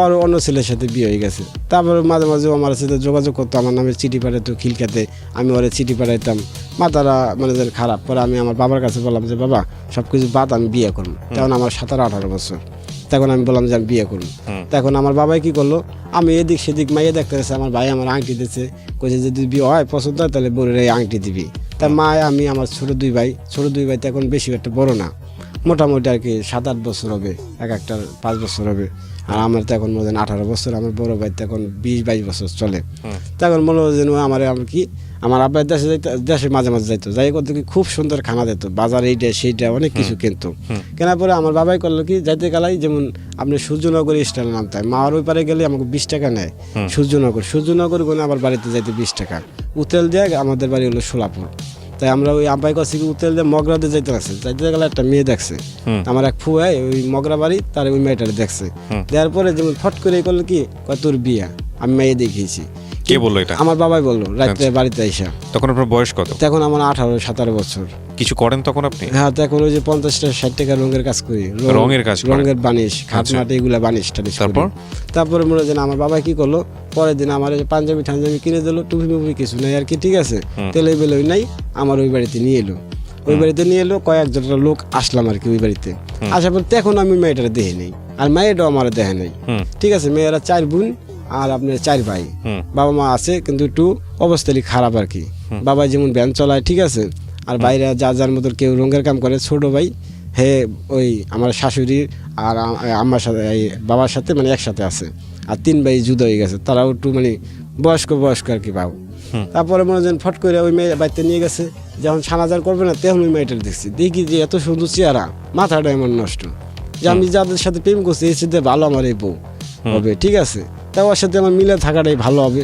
S1: আর অন্য ছেলের সাথে বিয়ে হয়ে গেছে। তারপরে মাঝে মাঝে আমার সাথে যোগাযোগ করতো, আমার নামে চিঠি পাঠাতো খিলকাতে, আমি ওরা চিঠি পাঠাইতাম, মাথারা মানে যেন খারাপ। পরে আমি আমার বাবার কাছে বললাম যে বাবা সব কিছু বাদ, আমি বিয়ে করবো। তখন আমার 17-18 বছর, তখন আমি বললাম যে আমি বিয়ে করবো। তখন আমার বাবাই কি করলো, আমি এদিক সেদিক মাইয়ে দেখতে গেছে, আমার ভাই আমার আংটি দিচ্ছে, কইছে যদি বিয়ে হয় পছন্দ হয় তাহলে বোনের এই আংটি দিবি। তার মা আমি আমার ছোট দুই ভাই তো এখন বেশি একটা বড় না, মোটামুটি আর কি 7-8 বছর হবে, এক একটার 5 বছর হবে। আর আমার তো এখন মনে হয় 18 বছর, আমার বড় ভাই তো এখন 20-22 বছর চলে। তখন মনে হয় যেন আমার কি আমার আব্বাই দেশে মাঝে মাঝে যাইতো, যাই করতো কি খুব সুন্দর খানা দিত, বাজার এইটা সেইটা অনেক কিছু কিনতো। কেনার পরে আমার বাবাই করলো কি, যাইতে গেলাই যেমন আপনি সূর্যনগর স্টাইল নামতে হয়, মার ওই পারে গেলে আমাকে 20 টাকা নেয়। সূর্যনগর কোনো আবার বাড়িতে যাইতে 20 টাকা। উতেল দিয়ে আমাদের বাড়ি হলো সোলাপুর। তাই আমরা ওই আব্বাই কাছে কি উতেল দিয়ে মগরাতে যাইতে গেলে একটা মেয়ে দেখছে, আমার এক ফুয়াই ওই মগরা বাড়ি, তার ওই মেয়েটারে দেখছে। দেওয়ার পরে যেমন ফট করে করলো কি, তোর বিয়া। আমি মেয়ে দেখিয়েছি।
S2: কে বললো এটা?
S1: আমার বাবাই বললো রাত্রে বাড়িতে আইসা।
S2: তখন আপনার বয়স কত? তখন
S1: আমার 18-17 বছর।
S2: কিছু করেন তখন আপনি?
S1: হ্যাঁ, তখন ওই যে 50-60 টাকা রঙের কাজ করি, রঙের বানিশ, খাট মাটি এগুলা বানিশ টানিশ। তারপরে মনে হয় আমার বাবা কি করলো, পরের দিন আমার পাঞ্জাবি ঠাঞ্জাবি কিনে দিল, টুপি মুপি কিছু নাই আর কি, ঠিক আছে, তেলে বেলোই নাই, আমার ওই বাড়িতে নিয়ে এলো। কয়েকজন লোক আসলাম আর কি ওই বাড়িতে। আসার পর তখন আমি মেয়েটারে দেখে নেই, আর মেয়েটাও আমার দেখে নাই, ঠিক আছে। মেয়েরা 4 বোন আর আপনার 4 ভাই, বাবা মা আছে কিন্তু একটু অবস্থালি খারাপ আর কি। বাবা যেমন ভ্যান চলায়, ঠিক আছে, আর বাইরে যার মতো কেউ রঙের কাম করে। ছোট ভাই হে ওই আমার শাশুড়ি আর আমার সাথে বাবার সাথে মানে একসাথে আছে। আর 3 ভাই জুদা হয়ে গেছে, তারাও একটু মানে বয়স্ক আর কি বাবু। তারপরে মনে হয় ফট করে ওই মেয়ে বাড়িতে নিয়ে গেছে, যখন সানাজার করবে না তখন ওই মেয়েটার দেখি যে এত সুন্দর চেহারা, মাথাটা এমন নষ্ট, যে আমি যাদের সাথে প্রেম করছি এর সাথে ভালো আমার এই বউ হবে, ঠিক আছে, তা ওর সাথে আমার মিলে থাকাটাই ভালো হবে।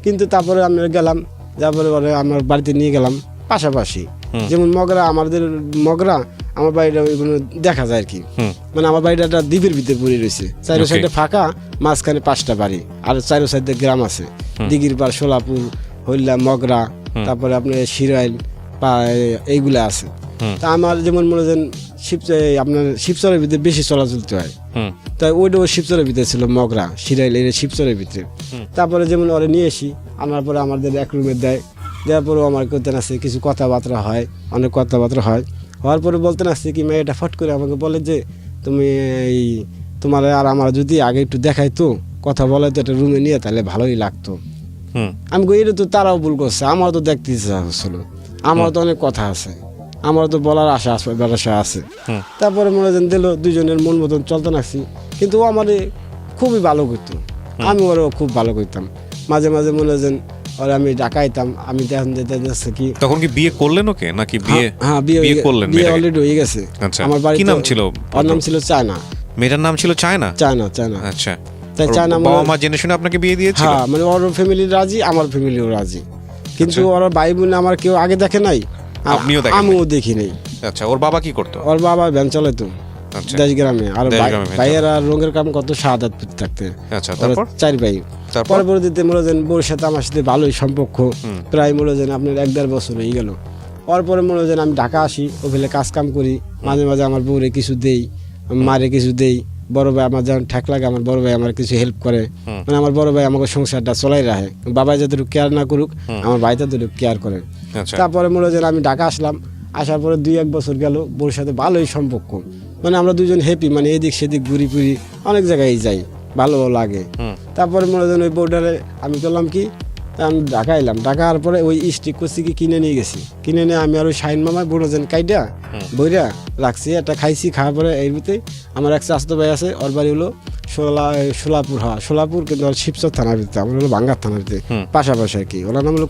S1: কিন্তু তারপরে আমরা গেলাম, তারপরে আমার বাড়িতে নিয়ে গেলাম পাশাপাশি, যেমন আমাদের আমার বাড়িটা ওইগুলো দেখা যায় আর কি। মানে আমার বাড়িটা একটা দ্বীপের ভিতরে পড়ে রয়েছে, 4 সাইডে ফাঁকা, মাঝখানে 5টা বাড়ি, আর 4 সাইডে গ্রাম আছে, দিঘির পাড়, সোলাপুর, হইলা, মগরা, তারপরে আপনার শিরাইল এইগুলা আছে। তা আমার যেমন মনে হয় আপনার শিবচরের ভিতরে বেশি চলাচলতে হয়, তাই ওইটাও শিবচরের ভিতরে ছিল, মগরা শিরাইল এর শিবচরের ভিতরে। তারপরে যেমন ওরা নিয়ে আসি, আনার পরে আমাদের এক রুমে দেওয়ার পরেও আমার করতে আসছে, কিছু কথাবার্তা হয়, অনেক কথাবার্তা হওয়ার পরে বলতে আসছে কি, মেয়েটা ফট করে আমাকে বলে যে তুমি তোমার আর আমার যদি আগে একটু দেখাইতো, কথা বলে তো একটা রুমে নিয়ে, তাহলে ভালোই লাগতো। আমি এটা তো তারাও ভুল করছে, আমার তো দেখতে ইচ্ছা হচ্ছিল, আমার তো অনেক কথা আছে, আমার তো বলার আশা আছে। তারপরে মনে হয় দিল, দুজনের মন মতন চলতে নাকছি। কিন্তু ও আমার খুবই ভালো করতো, আমি ওরও খুব ভালো করতাম। মাঝে মাঝে মনে হয় আর আমি ডাকাইতাম, আমি দেখুন যাচ্ছে কি।
S2: তখন কি বিয়ে করলেন ওকে নাকি?
S1: হ্যাঁ, বিয়ে করলেন, বিয়ে অলরেডি হয়ে গেছে।
S2: আমার বাড়ি কি নাম ছিল?
S1: ওর নাম ছিল চায়না।
S2: মেয়েটার নাম ছিল চায়না? আচ্ছা, তাই চায়না বাবা মা জেনে শুনে আপনাকে বিয়ে দিয়েছিল?
S1: হ্যাঁ, মানে ওর ফ্যামিলি রাজি, আমার ফ্যামিলিও রাজি, কিন্তু ওর ভাই বোন আমার কেউ আগে দেখে নাই, আমিও দেখি নাই।
S2: আচ্ছা, ওর বাবা কি করতো?
S1: ওর বাবা ভ্যান চালাতো দেশ গ্রামে, আর ভাইয়েরা রঙের কাম করতো শাহাদাতপুর থাকতে।
S2: আচ্ছা, তারপর
S1: 4 ভাই।
S2: তারপর?
S1: পরবর্তীতে মনে করেন বউর সাথে আমার সাথে ভালোই সম্পর্ক, প্রায় মনে করেন আপনার 1-1.5 বছর হয়ে গেল। পরে মনে করেন আমি ঢাকা আসি, ওখানে কাজ কাম করি, মাঝে মাঝে আমার বউরে কিছু দেই, মারে কিছু দেই, বড় ভাই আমার যখন ঠেক লাগে আমার বড় ভাই আমার কিছু হেল্প করে, মানে আমার বড় ভাই আমাকে সংসারটা চলাই রাখে, বাবা যতটুকু কেয়ার না করুক আমার ভাই ততটুকু কেয়ার করে।
S2: আচ্ছা
S1: তারপরে মনে করেন আমি ঢাকা আসলাম, আসার পরে 2-1 বছর গেল, বউর সাথে ভালোই সম্পর্ক, মানে আমরা দুজন হ্যাপি, মানে এদিক সেদিক ঘুরি ফুরি, অনেক জায়গায় যাই, ভালো লাগে। তারপরে মনে করেন ওই বউটারে আমি করলাম কি, আমি ঢাকা এলাম, ঢাকা আসার পরে ওই স্টিক করছি কি কিনে নিয়ে গেছি, কিনে নিয়ে আমি আর ওই শাইন মামার বড় যেন কাইডা বইরা রাখছি, একটা খাইছি, খাওয়ার পরে এর ভিতরে আমার এক চাচাতো ভাই আছে, ওর বাড়ি হলো সোলাপুর, সোলাপুর, কিন্তু ওর শিবচর থানার ভিতরে, আমার হলো বাঙ্গার থানার ভিতরে পাশাপাশি আর কি, ওনার নাম হলো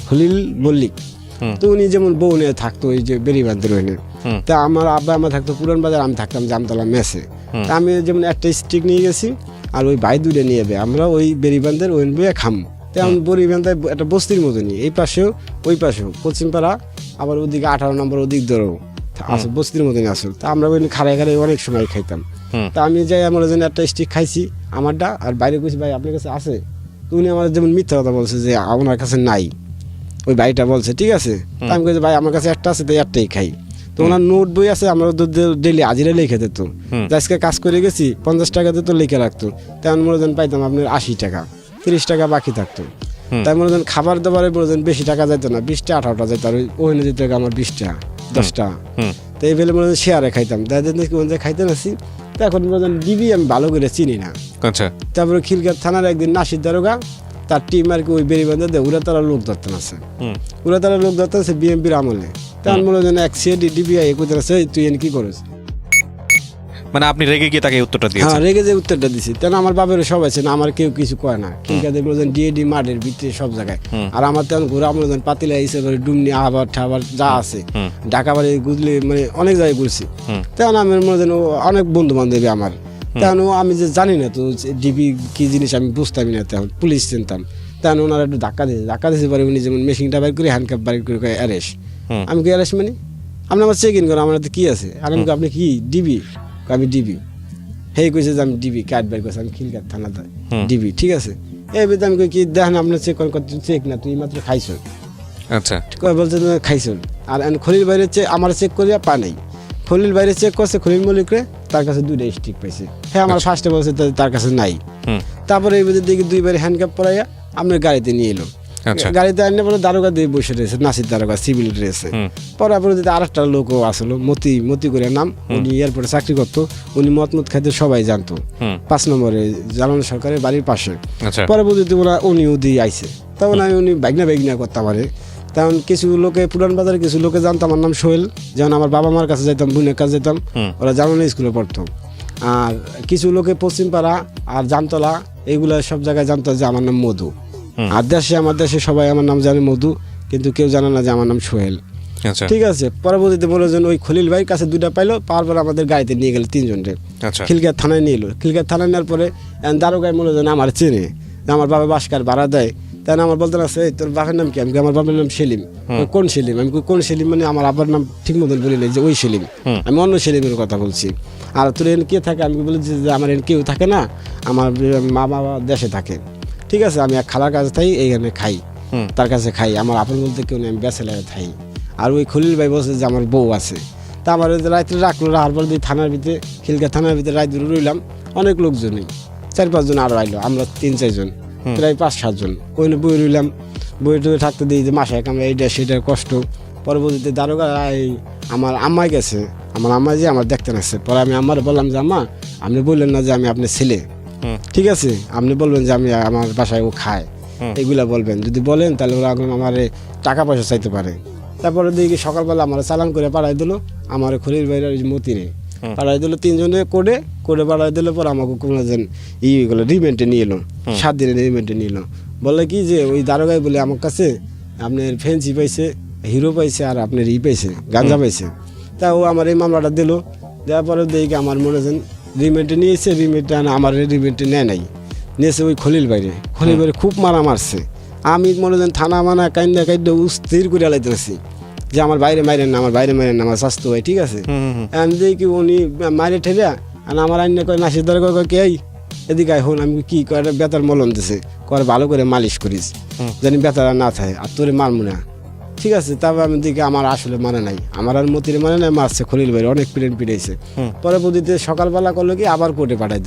S1: খলিল মল্লিক। তো উনি যেমন বউ নিয়ে থাকতো ওই যে বেরিবান্ধের ওইনে, তা আমার আব্বা আমার থাকতো পুরান বাজার, আমি থাকতাম জামতলা মেসে। তা আমি যেমন একটা স্টিক নিয়ে গেছি আর ওই ভাই দুটো নিয়ে যাবে, আমরা ওই বেরিবান্ধের ওই বইয়ে খাম, তেমন বেরিবান্ধায় একটা বস্তির মতো নিয়ে, এই পাশেও ওই পাশেও পশ্চিমপাড়া, আবার ওদিকে 18 নম্বর ওদিক ধরেও আছে বস্তির মতনই আসল। তা আমরা ওই খাড়ায় খাড়ায় অনেক সময় খাইতাম। তা আমি যাই আমার জন্য একটা স্টিক খাইছি আমারটা, আর বাইরে কইছি ভাই আপনার কাছে আছে, তো উনি আমার যেমন মিথ্যা কথা বলছে যে ওনার কাছে নাই, ওই ভাইটা বলছে ঠিক আছে। তা আমি কইছি ভাই আমার কাছে একটা আছে, তো একটাই খাই। তো ওনার নোট বই আছে, আমরা ডেলি হাজিরা লিখে দিত, আজকে কাজ করে গেছি 50 টাকা দিত লিখে রাখতো, তেমন মনে পাইতাম আপনার 80 টাকা, 30 টাকা বাকি থাকতো। তাই মনে করেন খাবার দাবারে মনে বেশি টাকা যাইতো না, 20টা 18টা যাইতো, আর ওখানে যেত আমার 20 টাকা 10 টাকা। তো এই বেলে মনে হয় শেয়ারে খাইতাম, খাইতে নাছি। তো এখন মনে ডিবি আমি ভালো করে চিনি না।
S2: আচ্ছা
S1: তারপরে খিলগাঁও থানার একদিন নাসির দারোগা তার টিম আর কি ওই বেরিবান্ধে দেয়, ওরা তারা লোক ধরতেন আছে, ওরা তারা লোক ধরতেন আছে বিএমপির আমলে। তখন মনে হয় এক সিএডি ডিবিআই কইতে আছে তুই এনে কি করিস,
S2: মানে আপনি রেগে গিয়ে তাকে উত্তরটা
S1: হ্যাঁ
S2: দিয়েছেন?
S1: রেগে যে উত্তরটা দিছি, তেন আমার বাপের সব আছে না, আমার কেউ কিছু কয় না, খিলগাঁও বলছেন ডিএডি মাঠের ভিতরে সব জায়গায়। আর আমার তেমন ঘোরা মনে পাতিলা হিসেবে ডুমনি আবার ঠাবার যা আছে, ঢাকা বাড়ি গুজলি, মানে অনেক জায়গায় ঘুরছি। তেমন আমার মনে হয় অনেক বন্ধু বান্ধবী আমার, তেমন আমি যে জানি না তো ডিবি কি জিনিস আমি বুঝতামই না, তেমন পুলিশ চিনতাম। তেমন ওনারা একটু ধাক্কা দিয়েছে পরে উনি যেমন মেশিনটা বাইর করে হ্যান্ডকাপ বাইর করে অ্যারেস্ট। আমি কি অ্যারেস্ট মানে আপনি আমার চেক ইন করো, আমার কি আছে, আর আমি আপনি কি ডিবি, আমি ডিবি, হেই কইছে যে আমি ডিবি কার্ড বের করছি, আমি খিলগাঁও থানাতে ডিবি, ঠিক আছে। এই বেতে আমি কই কি দেখেন আপনার চেক করতে, চেক না তুই মাত্র খাইছো।
S2: আচ্ছা
S1: বলছে খাইছো, আর খলিল বাইরে আমার চেক করিয়া পা নাই, খলিল বাইরে চেক করছে খলিল মল্লিকরে, তার কাছে 2টা স্টিক পাইছে, হ্যাঁ আমার ফার্স্টে বলছে তার কাছে নাই। তারপরে এই বেতে দেখি 2বার হ্যান্ডকাপ পরাইয়া আপনার গাড়িতে নিয়ে এলো, গাড়িতে আনলে পরে দারোগা দিয়ে বসে রয়েছে, নাসির দারোগা সিভিল ড্রেসে। পরে আরেকটা লোকও আসলো, মতি করে নাম, উনি এয়ারপোর্টে চাকরি করতো, উনি মত খাইতে সবাই জানতো, 5 নম্বরে জালান সরকারের বাড়ির পাশে। পরবর্তীতে উনিও দিয়ে আইছে, তখন আমি উনি বাইগনা করতাম পারে। তখন কিছু লোকে পুরান বাজারে কিছু লোকে জানতো আমার নাম সোহেল, যেমন আমার বাবা মার কাছে যেতাম, বোনের কাছে যেতাম, ওরা জানানো স্কুলে পড়তো। আর কিছু লোকে পশ্চিমপাড়া আর জামতলা এইগুলা সব জায়গায় জানতো যে আমার নাম মধু। আর আমার দেশে সবাই আমার নাম জানে মধু, কিন্তু কেউ জানে না যে আমার নাম সোহেল। ঠিক আছে। পরবর্তীতে বলেছেন ওই খলিল ভাইয়ের কাছে 2টা পাইলো, পাওয়ার পর আমাদের গাড়িতে নিয়ে গেল 3 জনকে, খিলগাঁও থানায় নিয়ে এলো। খিলগাঁও থানায় নেওয়ার পরে দারোগায় মনে হয় আমার চেনে, আমার বাবা বাসকার ভাড়া দেয়, তাই আমার বলতে আছে তোর বাপের নাম কি, আমি আমার বাবার নাম সেলিম। কোন সেলিম? আমি কোন সেলিম মানে আমার আব্বার নাম ঠিক মতন বলি নাই যে ওই সেলিম, আমি অন্য সেলিমের কথা বলছি। আর তোর এন কে থাকে? আমি বলি যে আমার এন কেউ থাকে না, আমার মা বাবা দেশে থাকে। ঠিক আছে, আমি এক খালার কাছে থাই, এইখানে খাই, তার কাছে খাই, আমার আপন বলতে কেউ নেই, আমি ব্যাচেলারে থাই। আর ওই খলিল ভাই বলছে যে আমার বউ আছে। তা আমার রাত্রে রাখলো, রাখার পর থানার ভিতরে, খিলগাঁও থানার ভিতরে রাত ধরে রইলাম, অনেক লোকজনই, 4-5 জন আরো আইলো, আমরা 3-4 জন, প্রায় 5-7 জন। ওইখানে বই রইলাম, বই টয়ে থাকতে দিই যে মাসে আমরা এইটা সেটার কষ্ট। পরবর্তীতে দারোগা আমার আম্মাই গেছে, আমার আম্মা যে আমার দেখতে আসছে। পরে আমি আমার বললাম যে আম্মা আপনি বললেন না যে আমি আপনার ছেলে, ঠিক আছে, আপনি বলবেন যে আমি আমার বাসায় ও খায়, এগুলা বলবেন, যদি বলেন তাহলে ওরা আমার টাকা পয়সা চাইতে পারে। তারপরে দেখি সকালবেলা আমার চালান করে পাঠাই দিল, আমার খলিল ভাইয়ের মতিরে পাঠাই দিল, 3 জনে কোডে পাঠাই দিল। পরে আমাকে কোনো যেন ইগুলো রিমেন্টে নিয়ে এলো, 7 দিনের রিমেন্টে নিয়ে এলো। বলে কি যে ওই দারোগাই বলে আমার কাছে আপনার ফেন্সি পাইছে, হিরো পাইছে, আর আপনার পাইছে, গাঞ্জা পাইছে। তা ও আমার এই মামলাটা দিল, দেওয়ার পরে দেখি আমার মনে হয় রিমেন্টে নিয়েছে, রিমেন্টে আমার রিমেন্টে নেয় নাই, নিয়েছে ওই খলিল বাইরে। খলিল বাইরে খুব মারা মারছে, আমি মনে হয় থানা মানা কাইন্দা স্থির করে আলাইতেছি যে আমার বাইরে মাইরেন না, আমার বাইরে মাইরেন না, আমার স্বাস্থ্য হয়, ঠিক আছে। আমি দেখি উনি মারে ঠেলে, আর আমার আইনে কয় নাসির দ্বারা কয় কে এদিকে আয় হন আমি কি করে বেতার মলম দিছে করে ভালো করে মালিশ করিস জানি বেতার আর না থাকে আর তোরে মারমু না ঠিক আছে। তারপর আমি দিকে আমার আসলে মানে নাই আমার আর মতির মানে নাই মারছে খলিল ভাই অনেক প্লেন পিটাইছে পরবর্তীতে সকালবেলা করলো কি আবার কোর্টে পাঠাই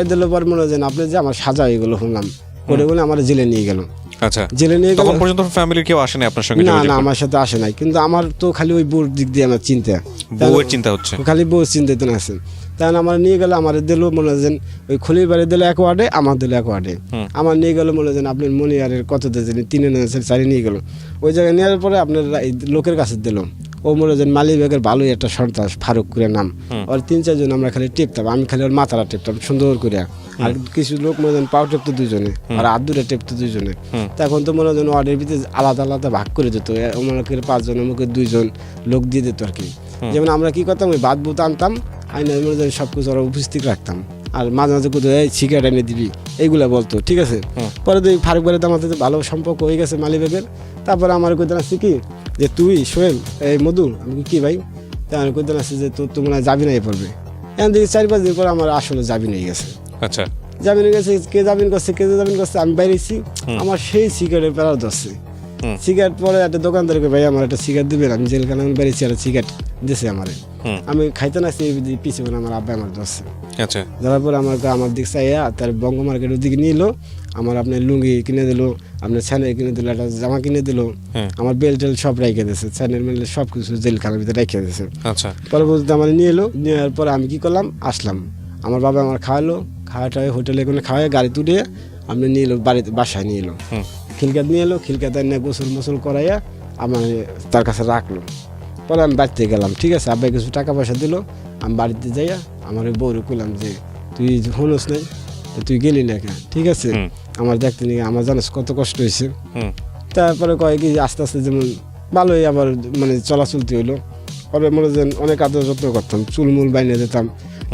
S1: দিল পর মনে হয় আপনি যে আমার সাজা হয়ে গেলো শুনলাম কোর্টে বলে আমার জেলে নিয়ে গেল।
S2: আচ্ছা
S1: জেলে নিয়ে গেল
S2: তখন পর্যন্ত ফ্যামিলির কেউ আসেনি আপনার সঙ্গে
S1: না
S2: যোগাযোগ
S1: না
S2: করতে?
S1: আমার সাথে আসে নাই কিন্তু আমার তো খালি ওই বউর দিক দিয়ে আমার চিন্তা
S2: বউয়ের চিন্তা হচ্ছে
S1: খালি বউ চিন্তাতে না আছে তাই আমার নিয়ে গেল আমার দিল মনে হয় ওই খলির বাড়ি দিল এক ওয়ার্ডে আমার দিল এক ওয়ার্ডে আমার নিয়ে গেল মনে হয় আপনার মনিয়ারের কত দিয়েছেন 3 নিয়ে গেল ওই জায়গায় নেওয়ার পরে আপনার এই লোকের কাছে দিল ও মনে হয় মালিবাগের ভালোই একটা সন্ত্রাস ফারুক করে নাম ওর 3-4 জন আমরা খালি টেপতাম আমি খালি ওর মাথাটা টেপতাম সুন্দর করে আর কিছু লোক মনে হয় পাও টেপতো 2 জনে আর হাত দুটো টেপতো 2 জনে তখন তো মনে হয় ওয়ার্ডের ভিতরে আলাদা আলাদা ভাগ করে দিত আমাকে 5 জন আমাকে 2 জন লোক দিয়ে দিত আর কি যেমন আমরা কি করতাম ওই ভাত বুত আনতাম আইনা মনে হয় সব কিছু ওরা উপস্থিত রাখতাম আর মাঝে মাঝে কোথাও এই সিগারেট এনে দিবি এইগুলা বলতো ঠিক আছে। পরে তো ফারুক বাড়িতে আমার সাথে ভালো সম্পর্ক হয়ে গেছে মালিবাগের। তারপরে আমার কোথাও আসছে কি যে তুই সোহেল এই মধু আমি কি ভাই তা আমি কোথাও আসছে যে তোর মনে হয় যাবি নাই পড়বে এখান থেকে 4-5 দিন পরে আমার আসলে যাবি নিয়ে গেছে।
S2: আচ্ছা
S1: জামিন গেছে কে জামিন করছে আমি বাইরেছি আমার সেই সিগারেটের প্যারাও ধরছে সিগারেট পরে একটা দোকানদারকে ভাই আমার একটা সিগারেট দিবেন আমি জেলখানা বেরিয়েছি একটা সিগারেট দিয়েছে আমারে আমি খাইতে না পিছিয়ে আমার আব্বা আমার ধরছে।
S2: আচ্ছা
S1: ধরার পরে আমার দিক চাইয়া তার বঙ্গ মার্কেটের দিকে নিয়ে এলো আমার আপনার লুঙ্গি কিনে দিল আপনার স্যানের কিনে দিল একটা জামা কিনে দিল আমার বেল টেল সব রেখে দিয়েছে স্যানের মেলে সব কিছু জেলখানার ভিতরে রেখে দিয়েছে।
S2: আচ্ছা
S1: পরবর্তীতে আমার নিয়ে এলো নেওয়ার পরে আমি কি করলাম আসলাম আমার বাবা আমার খাওয়ালো খাওয়াটা হোটেলে কোনো খাওয়াই গাড়ি তুলে আপনি নিয়ে এলো বাড়িতে বাসায় নিয়ে এলো খিলকাত নিয়ে এলো খিলকাত এনে গোসল করাইয়া আমার তার কাছে রাখলো। পরে আমি বাড়িতে গেলাম ঠিক আছে আব্বাই কিছু টাকা পয়সা দিল আমি বাড়িতে যাইয়া আমার ওই বউরে কইলাম যে তুই শুনোস নাই তুই গেলি না কেন ঠিক আছে আমার দেখতে নিয়ে আমার জানোস কত কষ্ট হয়েছে। তারপরে কয় কি আস্তে আস্তে যেমন ভালোই আবার মানে চলাচলতি হইলো পরে মনে যেন অনেক আদর যত্ন করতাম চুলমুল বাইনে যেতাম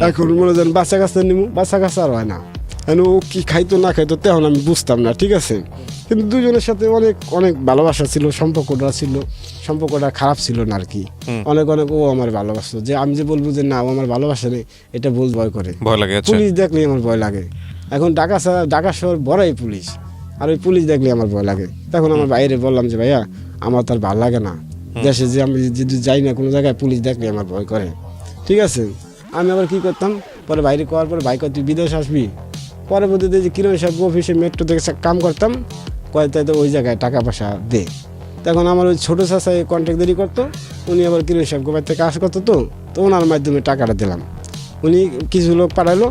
S1: এখন মনে যেন বাচ্চা কাচ্চা নিমু বাচ্চা কাচ্চা আর হয় না এখন ও কি খাইতো না খাইতো তেমন আমি বুঝতাম না ঠিক আছে। কিন্তু দুজনের সাথে অনেক অনেক ভালোবাসা ছিল সম্পর্কটা খারাপ ছিল না আর কি অনেক ও আমার ভালোবাসতো যে আমি যে বলবো যে না ও আমার ভালোবাসা নেই এটা বল ভয় করে
S2: ভয় লাগে
S1: পুলিশ দেখলে আমার ভয় লাগে এখন ঢাকা শহর বড়াই পুলিশ আর ওই পুলিশ দেখলে আমার ভয় লাগে তখন আমার বাইরে বললাম যে ভাইয়া আমার তার ভালো লাগে না দেশে যে আমি যদি যাই না কোনো জায়গায় পুলিশ দেখলে আমার ভয় করে ঠিক আছে। আমি আবার কি করতাম পরে বাইরে করার পরে ভাই তুই বিদেশ আসবি পরবর্তীতে যে কিরণ সাহেব অফিসে মেট্রো থেকে কাম করতাম কয় তাই তো ওই জায়গায় টাকা পয়সা দে তখন আমার ওই ছোটো চাষায় কন্ট্যাক্ট দেরি করতো উনি আবার কিরণ সাহেব গোবার থেকে কাজ করতো তো ওনার মাধ্যমে টাকাটা দিলাম উনি কিছু লোক পাঠাইলো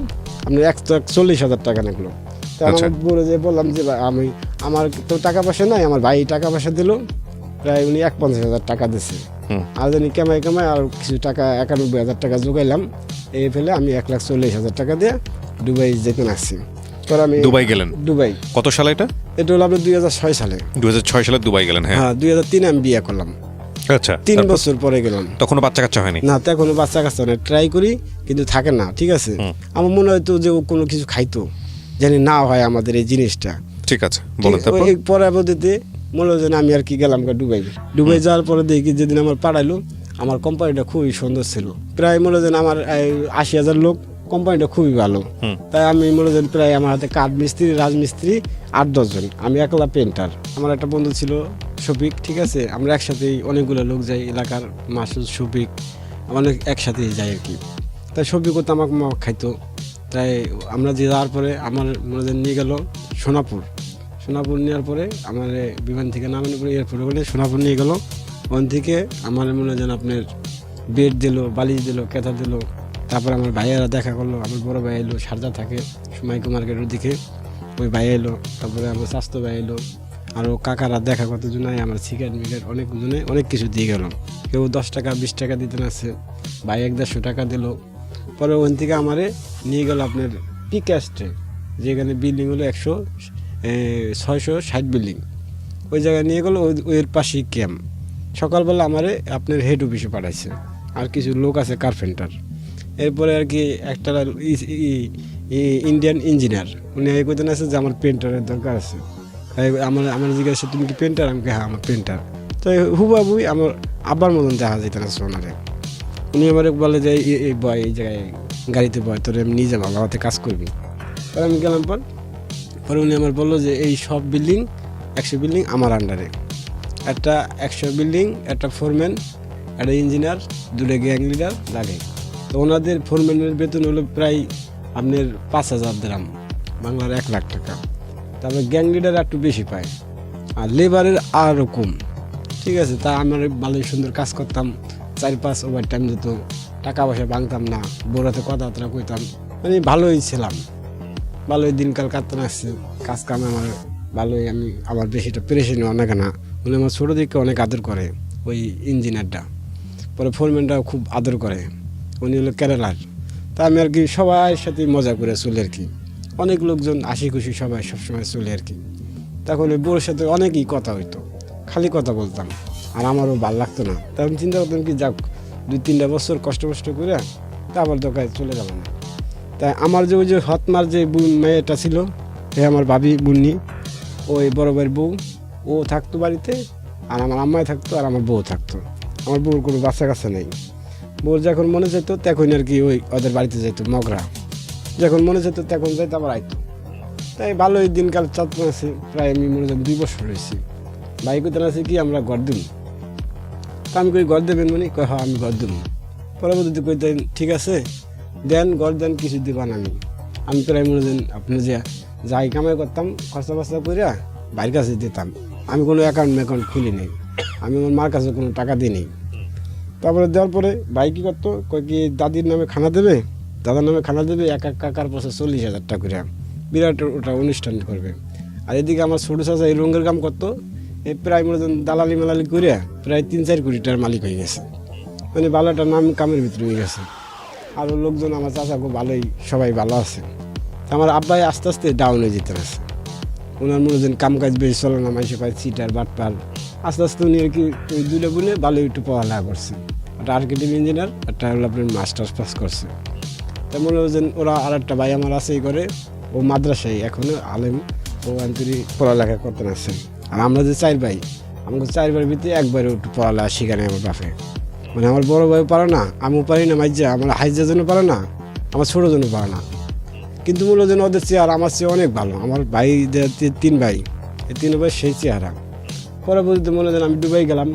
S1: আপনার 140,000 টাকা নিলো। তো আমার বলে যে বললাম যে আমার তো টাকা পয়সা নাই আমার ভাই টাকা পয়সা দিল প্রায় উনি 51,000 টাকা দিচ্ছে আর জানি কামাই আর কিছু টাকা 91,000 টাকা জোগাইলাম এই ফেলে আমি 1,40,000 টাকা দিয়ে দুবাই যেতে আসছি। পরে আমি
S2: দুবাই গেলেন
S1: দুবাই
S2: কত সালে এটা
S1: হলো আপনার 2006 সালে
S2: 2006 সালে দুবাই গেলেন হ্যাঁ
S1: 2003 আমি বিয়ে করলাম
S2: আচ্ছা
S1: 3 বছর পরে গেলাম
S2: তখনও বাচ্চা কাচ্চা হয়নি
S1: না তখনও বাচ্চা কাচ্চা না ট্রাই করি কিন্তু থাকে না ঠিক আছে। আমার মনে হয়তো যে ও কোনো কিছু খাইতো জানি না হয় আমাদের এই জিনিসটা
S2: ঠিক আছে বলেন তারপর
S1: পরবর্তীতে মনে হয় আমি আর কি গেলাম দুবাই যাওয়ার পরে দেখি যেদিন আমার পাঠাইলো আমার কোম্পানিটা খুবই সুন্দর ছিল প্রায় মনে হয় আমার 80,000 লোক কোম্পানিটা খুবই ভালো তাই আমি মনে হয় প্রায় আমার হাতে কাঠ মিস্ত্রি রাজমিস্ত্রি 8-10 জন আমি একলা পেন্টার আমার একটা বন্ধু ছিল শফিক ঠিক আছে আমরা একসাথেই অনেকগুলো লোক যাই এলাকার মাসুদ শফিক অনেক একসাথেই যাই আর কি তাই শফিকও তো আমাকে খাইতো তাই আমরা যে যাওয়ার পরে আমার মনে হয় নিয়ে গেল সোনাপুর নেওয়ার পরে আমার বিমান থেকে নামানোর পরে এয়ারপোর্টে বলে সোনাপুর নিয়ে গেল ওখান থেকে আমার মনে হয় আপনার বেড দিল বালিশ দিল কেথা দিল তারপর আমার ভাইয়েরা দেখা করলো আমার বড় ভাই এলো সারজা থাকে সুমাইকো মার্কেটের দিকে ওই ভাই এলো তারপরে আমার স্বাস্থ্য ভাই এলো আরও কাকারা দেখা কত জনায় আমার সিগারেট অনেক জনে অনেক কিছু দিয়ে গেল কেউ 10 টাকা 20 টাকা দিতে আসছে ভাই 150 টাকা দিল পরে ওখান থেকে আমারে নিয়ে গেল আপনার পিকাস্টে যেখানে বিল্ডিং হলো 660 বিল্ডিং ওই জায়গায় নিয়ে গেলো ওর পাশেই ক্যাম্প সকালবেলা আমারে আপনার হেড অফিসে পাঠাইছে আর কিছু লোক আছে কার্পেন্টার এরপরে আর কি একটা ইন্ডিয়ান ইঞ্জিনিয়ার উনি এই কথা আছে যে আমার পেন্টারের দরকার আছে আমার জিজ্ঞাসা তুমি কি পেন্টার আমি হ্যাঁ আমার পেন্টার তো হুবাবুই আমার আব্বার মতন দেখা যেতে না ওনারে উনি আমার বলে যে এই বয় এই জায়গায় গাড়িতে বয় তোর আমি নিয়ে যাবো আমার হাতে কাজ করবি পরে আমি গেলাম পরে উনি আমার বললো যে এই সব বিল্ডিং 100 বিল্ডিং আমার আন্ডারে, একটা 100 বিল্ডিং, একটা ফোরম্যান, একটা ইঞ্জিনিয়ার, 2টা গ্যাং লিডার লাগে। তো ওনাদের ফোরম্যানের বেতন হলো প্রায় আপনার 5,000 দিরহাম, বাংলার 1 লাখ টাকা। তারপরে গ্যাং লিডার একটু বেশি পায়, আর লেবারের আরও কম। ঠিক আছে, তা আমার ভালোই সুন্দর কাজ করতাম, 4-5 ওভার টাইম যেত, টাকা পয়সা ভাঙতাম না, বোরাতে কথাবার্তা কইতাম, মানে ভালোই ছিলাম, ভালোই দিনকাল কাটতে আসছে। কাজ কাম আমার ভালোই, আমি আমার বেশিটা পেরেশানি অনেক না। উনি আমার ছোটো দিকে অনেক আদর করে, ওই ইঞ্জিনিয়ারটা। পরে ফোরম্যানটাও খুব আদর করে, উনি হলো কেরালার। তা আমি আর কি সবার সাথে মজা করে চলি আর কি, অনেক লোকজন হাসি খুশি সবাই সবসময় চলে আর কি। তখন ওই বউর সাথে অনেকই কথা হইতো, খালি কথা বলতাম, আর আমারও ভালো লাগতো না। তখন চিন্তা করতাম কি যাক 2-3টা বছর কষ্ট করে তারপর দোকানে চলে গেল না। তাই আমার যে ওই যে হতমার যে মেয়েটা ছিল, সে আমার ভাবি বুন্নি, ওই বড় ভাইয়ের বউ, ও থাকতো বাড়িতে, আর আমার আম্মাই থাকতো, আর আমার বউ থাকতো। আমার বউর কোনো বাচ্চা কাচ্চা নেই। বউর যখন মনে যেত তখন আর কি ওই ওদের বাড়িতে যেত, মগরা যখন মনে যেত তখন যাইতো, আবার আইতো। তাই ভালোই দিনকাল চালাতে আছে। প্রায় আমি মনে হয় 2 বছর রয়েছি। ভাই কোথায় আছে কি আমরা ঘর দিব, তা আমি কই ঘর দেবেন মানে, কয় হ্যাঁ আমি ঘর দেবো। পরবর্তীতে কইতেন ঠিক আছে দেন, ঘর দেন, কিছু দিবান। আমি প্রায় মনে দেন আপনি যে যাই কামাই করতাম খরচা বস্তা করিয়া ভাইয়ের কাছে দিতাম। আমি কোনো অ্যাকাউন্ট খুলি নেই, আমি আমার মার কাছে কোনো টাকা দিই নেই। তারপরে দেওয়ার পরে ভাই কী করতো, কয় কি দাদির নামে খানা দেবে, দাদার নামে খানা দেবে, এক কাকার পাশে 40,000 টাকা করে বিরাট ওটা অনুষ্ঠান করবে। আর এদিকে আমার ছোটো চাচা এই রঙের কাম করতো, এই প্রায় মনে হয় দালালি মালালি করে প্রায় 3-4 কোটি টাকার মালিক হয়ে গেছে, মানে ভালো একটা নাম কামের ভিতরে হয়ে গেছে। আরও লোকজন আমার চাচাকে ভালোই, সবাই ভালো আছে। আমার আব্বাই আস্তে আস্তে ডাউন হয়ে যেতে আছে, ওনার মনে হয় কাম কাজ বেশি চলে না, মাইসে পায় সিটার বাটপাল। আস্তে আস্তে উনি আর কি ওই 2টা বলে ভালোই একটু পড়ালেখা করছে, একটা আর্কিটেক্ট ইঞ্জিনিয়ার, একটা হলো আপনার মাস্টার্স পাস করছে। তা মনে হয় ওরা আর একটা ভাই আমার আছেই করে, ও মাদ্রাসায় এখনও আলেম, ও আন্তরিক পড়ালেখা করতে আসছে। আর আমরা যে 4 ভাই, আমাকে 4 ভাইয়ের ভিতরে একবারও একটু পড়ালেখা শিখানে আমার বাপে, মানে আমার বড় ভাইও পারে না, আমিও পারি না, মাইজা আমার হাইজার জন্য পারে না, আমার ছোটোর জন্য পারে না। কিন্তু মূল যেন ওদের চেহারা আমার চেয়ে অনেক ভালো। আমার ভাই 3 ভাই, এই 3 ভাই সেই চেহারা। পরবর্তীতে মনে হয় আমি দুবাই গেলাম,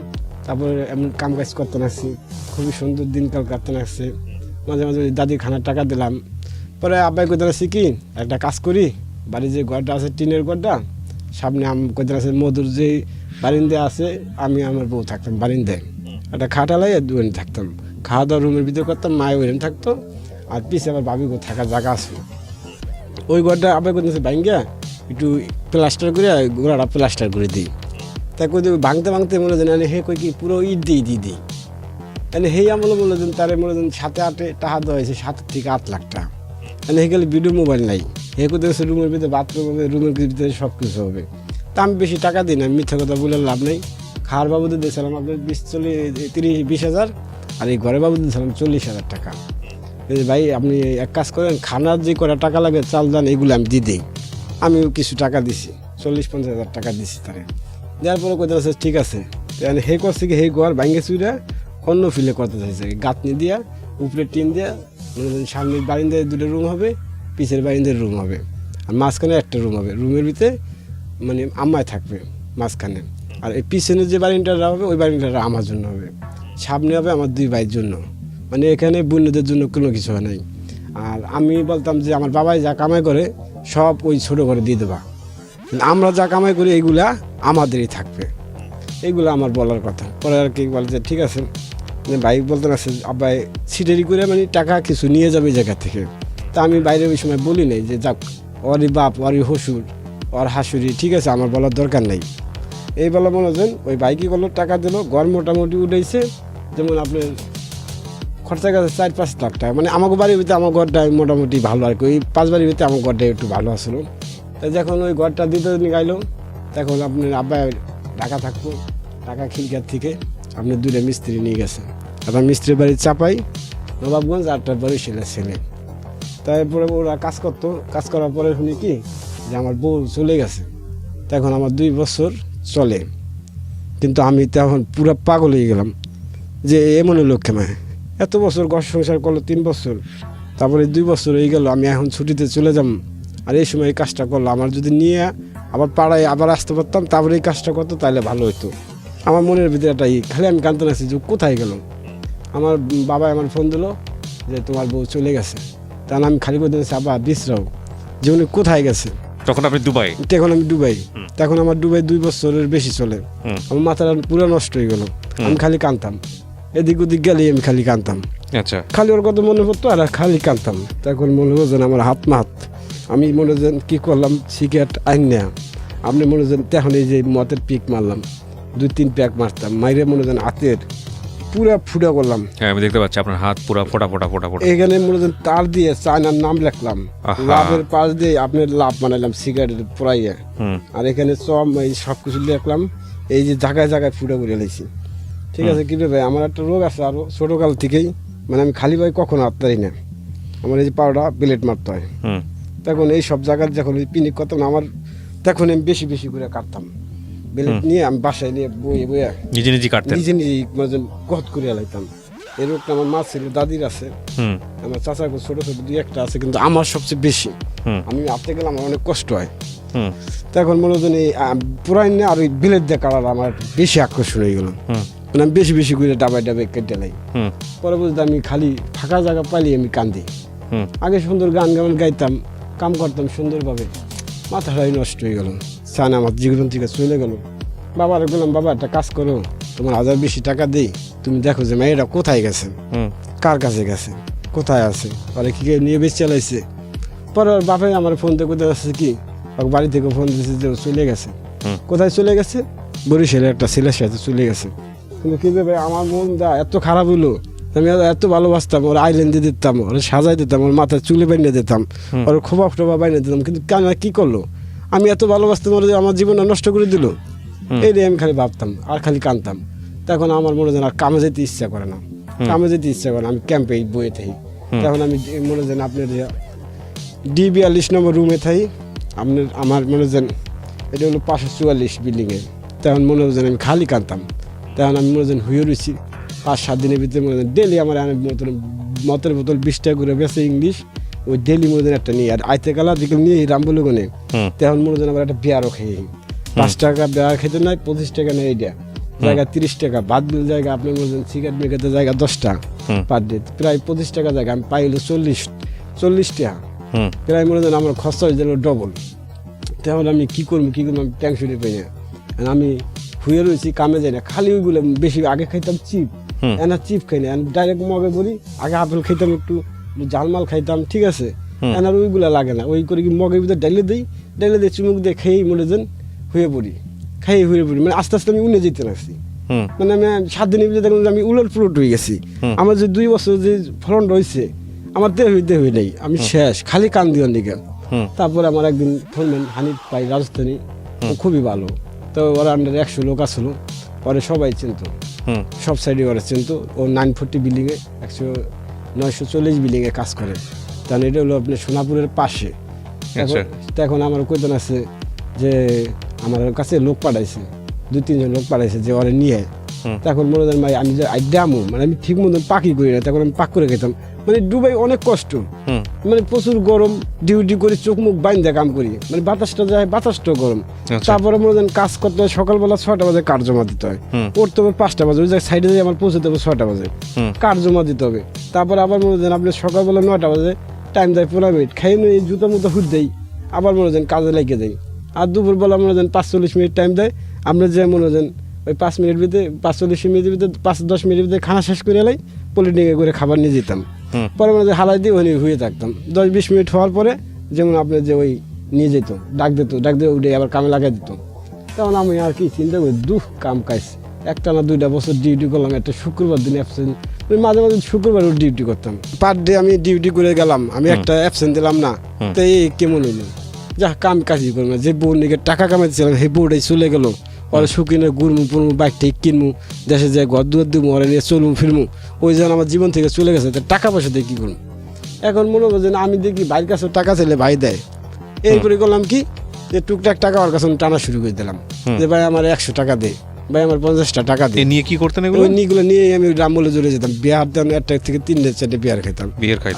S1: তারপরে এমন কাম কাজ করতে আসছি, খুবই সুন্দর দিনকাল কাটতে আসছে। মাঝে মাঝে দাদির খানার টাকা দিলাম। পরে আব্বাই কোথায় আসছি কি একটা কাজ করি, বাড়ির যে ঘরটা আছে টিনের ঘরটা, সামনে কোথায় আছে মধুর যে বারিন্দে আছে, আমি আমার বউ থাকতাম বারিন্দায়, একটা খাটালাই আর 2 থাকতাম, খাওয়া দাওয়া রুমের ভিতরে করতাম, মায়ে ওইরকম থাকতো, আর পিছিয়ে আবার ভাবি থাকার জায়গা আছে। ওই ঘরটা আবার করতেছে ভাঙ্গা একটু প্লাস্টার করে, গোড়াটা প্লাস্টার করে দিই। তাই কই ভাঙতে মনে হয় হে কই কি পুরো ইট দিই মানে হেই আমলে মনে হয় তারে মনে হয় 7-8 টাকা দেওয়া হয়েছে, 7 থেকে 8 লাখ টাকা। মানে হে গেলে ভিডিও মোবাইল নাই, হে কোথায় রুমের ভিতরে বাথরুম হবে, রুমের ভিতরে সব কিছু হবে। তা আমি বেশি টাকা দিই না, মিথ্যা কথা বলে লাভ নেই। খাওয়ার বাবুদের দিয়েছিলাম আপনার 20,000, আর এই ঘরের বাবুদের দিয়েছিলাম 40,000 টাকা। ভাই আপনি এক কাজ করেন, খানার যে কটা টাকা লাগে চাল দান এগুলো আমি দিয়ে দিই। আমিও কিছু টাকা দিছি, 40-50,000 টাকা দিছি তারে। দেওয়ার পরে কোথাও আছে ঠিক আছে, হে করছে কি হে ঘর ভাঙ্গে চুইরা অন্য ফিলে করতে চাইছে, গাঁথনি দিয়া উপরে টিন দিয়া, সামনের বারিন্দায় 2টা রুম হবে, পিছের বারিন্দার রুম হবে, আর মাঝখানে একটা রুম হবে। রুমের ভিতরে মানে আম্মায় থাকবে মাঝখানে, আর এই পিছনে যে বারিন্দাটা হবে ওই বারিন্দাটা আমার জন্য হবে, সামনে হবে আমার 2 ভাইয়ের জন্য। মানে এখানে বোনদের জন্য কোনো কিছু হয় নাই। আর আমি বলতাম যে আমার বাবাই যা কামাই করে সব ওই ছোটো করে দিয়ে দেবা, আমরা যা কামাই করি এইগুলা আমাদেরই থাকবে, এইগুলো আমার বলার কথা। পরে আর কি বলে যে ঠিক আছে, ভাই বলতে আছে আব্বাই সিটারি করে মানে টাকা কিছু নিয়ে যাবে এই জায়গা থেকে। তা আমি বাইরে ওই সময় বলি নাই যে যাক ওরই বাপ, ওরই হসুর, ওর হাসুরি, ঠিক আছে আমার বলার দরকার নেই। এই বলা মনে হচ্ছেন ওই ভাই কি করলো, টাকা দিল, ঘর মোটামুটি উঠেছে, যেমন আপনার খরচা গেছে 4-5 লাখ টাকা। মানে আমাকে বাড়ির ভিতরে আমার ঘরটা মোটামুটি ভালো আর কি, ওই 5 বাড়ির ভিতরে আমার ঘরটা একটু ভালো আসলো। যখন ওই ঘরটা দিতে নিগাইলো, তখন আপনার আব্বাই ঢাকা থাকবো, ঢাকা খিলকার থেকে আপনি 2টা মিস্ত্রি নিয়ে গেছে। আবার মিস্ত্রির বাড়ির চাপাই নবাবগঞ্জ, আরটা বরিশালের ছেলে। তারপরে ওরা কাজ করতো, কাজ করার পরে শুনি কি যে আমার বউ চলে গেছে। তখন আমার 2 বছর চলে, কিন্তু আমি তখন পুরো পাগল হয়ে গেলাম যে এমন লক্ষ্যে মায় এত বছর ঘর সংসার করলো 3 বছর, তারপরে 2 বছর হয়ে গেল, আমি এখন ছুটিতে চলে যাব, আর এই সময় এই কাজটা করলাম, আমার যদি নিয়ে আবার পাড়ায় আবার আসতে পারতাম, তারপরে এই কাজটা করতো, তাহলে ভালো হতো। আমার মনের ভিতরে এটাই, খালি আমি কানতে লাগছি যে কোথায় গেল। আমার বাবা আমার ফোন দিল যে তোমার বউ চলে গেছে। তখন আমি খালি করে দিয়েছি আবার বিশ্রাও, যে উনি কোথায় গেছে।
S2: তখন আপনি দুবাই?
S1: তখন আমি দুবাই। তখন আমার দুবাই 2 বছরের বেশি চলে। আমার মাথাটা পুরো নষ্ট হয়ে গেল। আমি খালি কানতাম, এদিক ওদিক গেলেই আমি খালি কানতাম।
S2: আচ্ছা,
S1: খালি ওর কথা মনে পড়তো আর খালি কানতাম। তখন মনে হলো যেন আমার হাত মাত, আমি মনে যেন কী করলাম, সিগারেট আইন না আপনি মনে যেন তখন এই যে মতের পিক মারলাম, 2-3 প্যাক মারতাম, মাইরে মনে যেন হাতের পুরা ফুটা করলাম।
S2: হ্যাঁ আমি দেখতে পাচ্ছি আপনার হাত পুরা ফোটা ফোটা ফোটা ফোটা।
S1: এখানে মনে যেন তার দিয়ে চায়নার নাম লিখলাম,
S2: আহা।
S1: লাভের পাশ দিয়ে আপনার লাভ বানাইলাম সিগারেটের পুরাইয়া। আর এখানে সব এই সব কিছু লিখলাম, এই যে জায়গায় জায়গায় ফুটা করে লাইছি। ঠিক আছে, কি ভাই আমার একটা রোগ আছে আরো ছোটকাল থেকেই, মানে আমি খালি ভাই কখনো হাততারি না, আমার এই যে পাউডার প্লেট মারতে হয়। তখন এই সব জায়গার যখন পিনিক করতাম না আমার, তখন আমি বেশি বেশি করে কাটতাম বেলেট নিয়ে, আমি বাসায় নিয়ে বয়ে বয়ে
S2: নিজে নিজে কাটতেন?
S1: নিজে নিজে গত করে লাইতাম। এই রোগটা আমার মা ছিল, দাদির আছে, আমার চাচার ছোট ছোট 2-1টা আছে, কিন্তু আমার সবচেয়ে বেশি। আমি আপতে গেলে আমার অনেক কষ্ট হয়। তখন মনে হচ্ছে এই পুরাই না আর ওই বিলেট দিয়ে কাটার আমার বেশি আকর্ষণ হয়ে গেল, মানে আমি বেশি বেশি করে ডাবাই ডাবাই কেটে লাই। পরে বুঝতে আমি খালি ফাঁকা জায়গা পাইলে আমি কান্দি। আগে সুন্দর গান গান গাইতাম, কাম করতাম সুন্দরভাবে, মাথাটাই নষ্ট হয়ে গেল, চান আমার জীবন থেকে চলে গেল। বাবার বললাম, বাবা একটা কাজ করো, তোমার 1000 বেশি টাকা দিই, তুমি দেখো যে মেয়েটা কোথায় গেছে, কার কাছে গেছে, কোথায় আছে, পরে কি নিয়ে বেশ চালাইছে। পরে ওর বাপে আমার ফোন থেকে কোথায় আসছে কি, বাড়ি থেকে ফোন দিয়েছে যে চলে গেছে। কোথায় চলে গেছে? বরিশালে একটা ছেলের সাথে চলে গেছে। কিন্তু কি ভাই আমার মনটা এত খারাপ হলো, আমি এত ভালোবাসতাম, ওর আইল্যান্ড দিয়ে দিতাম, ওর সাজাই দিতাম, ওর মাথায় চুলে বাইনে দিতাম, ওর খোপা ফোপা বাইনে দিতাম, কিন্তু কেন কি করলো, আমি এত ভালোবাসতাম, ওর আমার জীবনটা নষ্ট করে দিল। এইটাই আমি খালি ভাবতাম আর খালি কানতাম। তখন আমার মনে যেন আর কামে যেতে ইচ্ছা করে না, কামে যেতে ইচ্ছা করে না, আমি ক্যাম্পে বয়ে থাকি। তখন আমি মনে যেন আপনার D42 নম্বর রুমে থাকি, আপনার আমার মনে যেন এটা হলো 544 বিল্ডিংয়ে। তখন মনে যেন আমি খালি কানতাম। তখন আমি মনে যেন হুয়ে রয়েছি 5-7 দিনের ভিতরে, মনে ডেলি আমার মতের বোতল 20 টাকা করে বেছে ইংলিশ, ওই ডেলি মনে যেন একটা নিয়ে, আর আইতে কালা দিকে নিয়ে রামবলগনে। তখন মনে যেন আবার একটা বিয়ারও খেয়ে 5 টাকা বিয়ার খেতে নাই, 25 টাকা নেই, এইটা জায়গা 30 টাকা, বাদ দিল জায়গা আপনার মনে সিগারেট মেঘাতে জায়গা 10টা পার ডে, প্রায় 25 টাকা জায়গা আমি পাইলো 40 টাকা, প্রায় মনে যেন আমার খরচা হয়ে গেল ডবল। তখন আমি কি করবো আমি টেনশনে পাই না, আমি হুয়ে রয়েছি, কামে যাই না, খালি ওইগুলো বেশি। আগে খাইতাম চিপ, এনা চিপ খাই না, ডাইরেক্ট মগে বলি, আগে আপেল খাইতাম, একটু ঝালমাল খাইতাম, ঠিক আছে, এনার ওইগুলো লাগে না, ওই করে কি মগের ভিতরে ডাইলে দিই চুমুক দিয়ে খেয়েই মনে যেন হয়ে পড়ি, খাইয়ে হয়ে পড়ি, মানে আস্তে আস্তে আমি উনে যেতে লাগছি। মানে আমি 7 দিনের ভিতরে দেখলাম আমি উলট পুলট হয়ে গেছি। আমার যে 2 বছর যে ফলন রয়েছে আমার দেহ নেই, আমি শেষ, খালি কান দিওয়ার দিকে। তারপরে আমার একদিন ফোনম্যান হানিফ পাই রাজধানী, খুবই ভালো, তো ওরা আন্ডারে 100 লোক আসলো, পরে সবাই চিনতো, সব সাইডে ওরা চিনতো। ও 940 বিল্ডিংয়ে 940 বিল্ডিংয়ে কাজ করে। তাহলে এটা হলো আপনার সোনাপুরের পাশে। তখন আমার কইতন আছে যে আমার কাছে লোক পাঠাইছে, 2-3 জন লোক পাঠাইছে যে ওরা নিয়ে। তখন মনে হয় ভাই আমি যে আইডামো, মানে আমি ঠিক মতন পাকি করি না, তখন আমি পাক করে খেতাম। মানে দুবাই অনেক কষ্ট, মানে প্রচুর গরম, ডিউটি করে চোখ মুখ বাইন্দা কাম করি, মানে বাতাসটা যায়, বাতাসটাও গরম। তারপরে মনে হয় কাজ করতে হয়, সকালবেলা 6টা বাজে কাঠ জমা দিতে হয়, পড়তে হবে 5টা বাজে, ওই জায়গায় সাইডে যাই আমার পৌঁছতে হবে 6টা বাজে, কাঠ জমা দিতে হবে। তারপরে আবার মনে হয় আপনি সকালবেলা 9টা বাজে টাইম দেয় 15 মিনিট, খাই নিয়ে জুতো মুতো হুট দেই, আবার মনে হয় কাজে লেগে যাই। আর দুপুরবেলা মনে হয় 45 মিনিট টাইম দেয়, আমরা যে মনে হয় ওই 5 মিনিট ভিতরে 45 মিনিটের ভিতরে 5-10 মিনিটের ভিতরে খানা শেষ করে এলাই পলিটিকে করে খাবার নিয়ে যেতাম। পরে মানে হালাই দিয়ে ওই হয়ে থাকতাম। 10-20 মিনিট হওয়ার পরে যেমন আপনার যে ওই নিয়ে যেত, ডাক দিয়ে উঠে আবার কামে লাগাই দিত। তখন আমি আর কি চিন্তা করি, কাম কাজ একটা না 2টা বছর ডিউটি করলাম, একটা শুক্রবার দিন অ্যাবসেন্ট, মাঝে মাঝে শুক্রবার ডিউটি করতাম, পার ডে আমি ডিউটি করে গেলাম, আমি একটা অ্যাবসেন্ট দিলাম না, তো এই কেমন হইলো, যা কাম কাজই করবো, যে বউর নিকে টাকা কামাইতেছিলাম সেই বউটাই চলে গেল। ওরা শুকিয়ে ঘুরমু পুরমু, বাইক ঠিক কিনবো, দেশে যাই ঘর দুয়ার দিব, ওরা নিয়ে চলমু ফিরমু, ওই যেন আমার জীবন থেকে চলে গেছে, টাকা পয়সা দিয়ে কী করবো। এখন মনে হবো যে আমি দেখি ভাইয়ের কাছে টাকা চাইলে ভাই দেয়, এরপরে করলাম কি যে টুকটাক টাকা আমার কাছে টানা শুরু করে দিলাম, যে ভাই আমার 100 টাকা দে, ভাই আমার 50টা টাকা দে।
S2: নিয়ে কি করতেন?
S1: ওইগুলো নিয়ে আমি রামবলে চলে যেতাম, বিয়ার দাম 1 থেকে 3-4 বিয়ার খেতাম,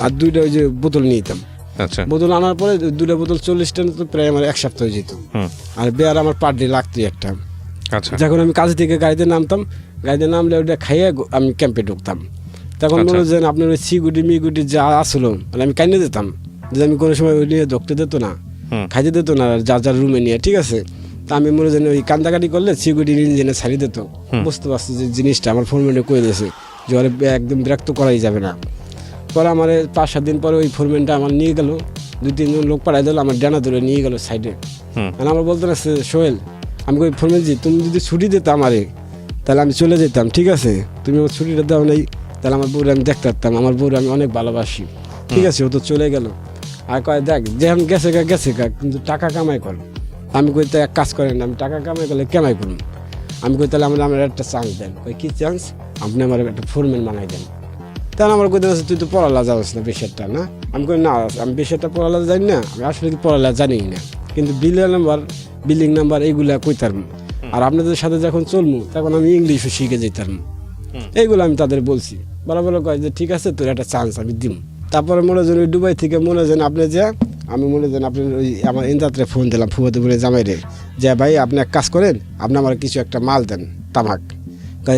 S1: আর 2টা ওই যে বোতল নিয়ে যেতাম।
S2: আচ্ছা
S1: বোতল আনার পরে 2টা বোতল 40 টাকা তো প্রায় আমার 1 সপ্তাহ হয়ে যেত। আর বেয়ার আমার পার ডে লাগতোই একটা।
S2: আচ্ছা
S1: যখন আমি কাজ থেকে গাড়িতে নামতাম, গাড়িতে নামলে ওটা খাইয়ে আমি ক্যাম্পে ঢুকতাম। তখন
S2: আচ্ছা।
S1: মনে যেন আপনার ওই সিগুটি মিগুটি যা আসলো মানে আমি কাইনে দিতাম, যে আমি কোনো সময় ওই নিয়ে ঢুকতে দিত না, খাইতে দিত না যার যার রুমে নিয়ে, ঠিক আছে। তা আমি মনে যেন ওই কান্দাকাটি করলে সিগুটি ইঞ্জিনে ছাড়িয়ে দিত। বুঝতে পারছি যে জিনিসটা আমার ফোরম্যানে করে দিয়েছে যে ওরা একদম বিরক্ত করাই যাবে না। পরে আমার 5-7 দিন পরে ওই ফোরম্যানটা আমার নিয়ে গেল, 2-3 জন লোক পাঠাই দিল, আমার ডানা ধরে নিয়ে গেল সাইডে। মানে আমার বলতে না সোহেল, আমি ওই ফোরম্যান জি তুমি যদি ছুটি দিত আমারে তাহলে আমি চলে যেতাম, ঠিক আছে। তুমি আমার ছুটিটা দাও নাই, তাহলে আমার বউরে আমি দেখতে পারতাম, আমার বউরে আমি অনেক ভালোবাসি, ঠিক আছে। ও তো চলে গেল। আর কয় দেখ যেমন গেছে গা কিন্তু টাকা কামাই কর। আমি কই তো এক কাজ করেন, আমি টাকা কামাই করলে কামাই করুন। আমি কই তাহলে আমার একটা চান্স দেন। কই কি চান্স? আপনি আমার একটা ফোরম্যান বানাই দেন। তাহলে আমার কইতে আছে তুই তো পড়ালা যাস না বেশিরটা না। আমি কই না আমি বেশিরটা পড়ালা জানি না, আমি আসলে কি পড়ালা জানি না, কিন্তু বিল্ডিং নাম্বার এইগুলা কইতাম। আর আপনাদের সাথে যখন চলমু তখন আমি ইংলিশও শিখে যেতাম। এইগুলো আমি তাদের বলছি। বরাবর কয় যে ঠিক আছে তোর একটা চান্স আমি দিম। তারপরে মনে যেন ওই দুবাই থেকে মনে যেন আপনি যে আমি মনে যেন আপনি ওই আমার ইন্দাত্রে ফোন দিলাম ফুয়াতে বলে জামাইরে যে ভাই আপনি এক কাজ করেন, আপনি আমার কিছু একটা মাল দেন তামাক।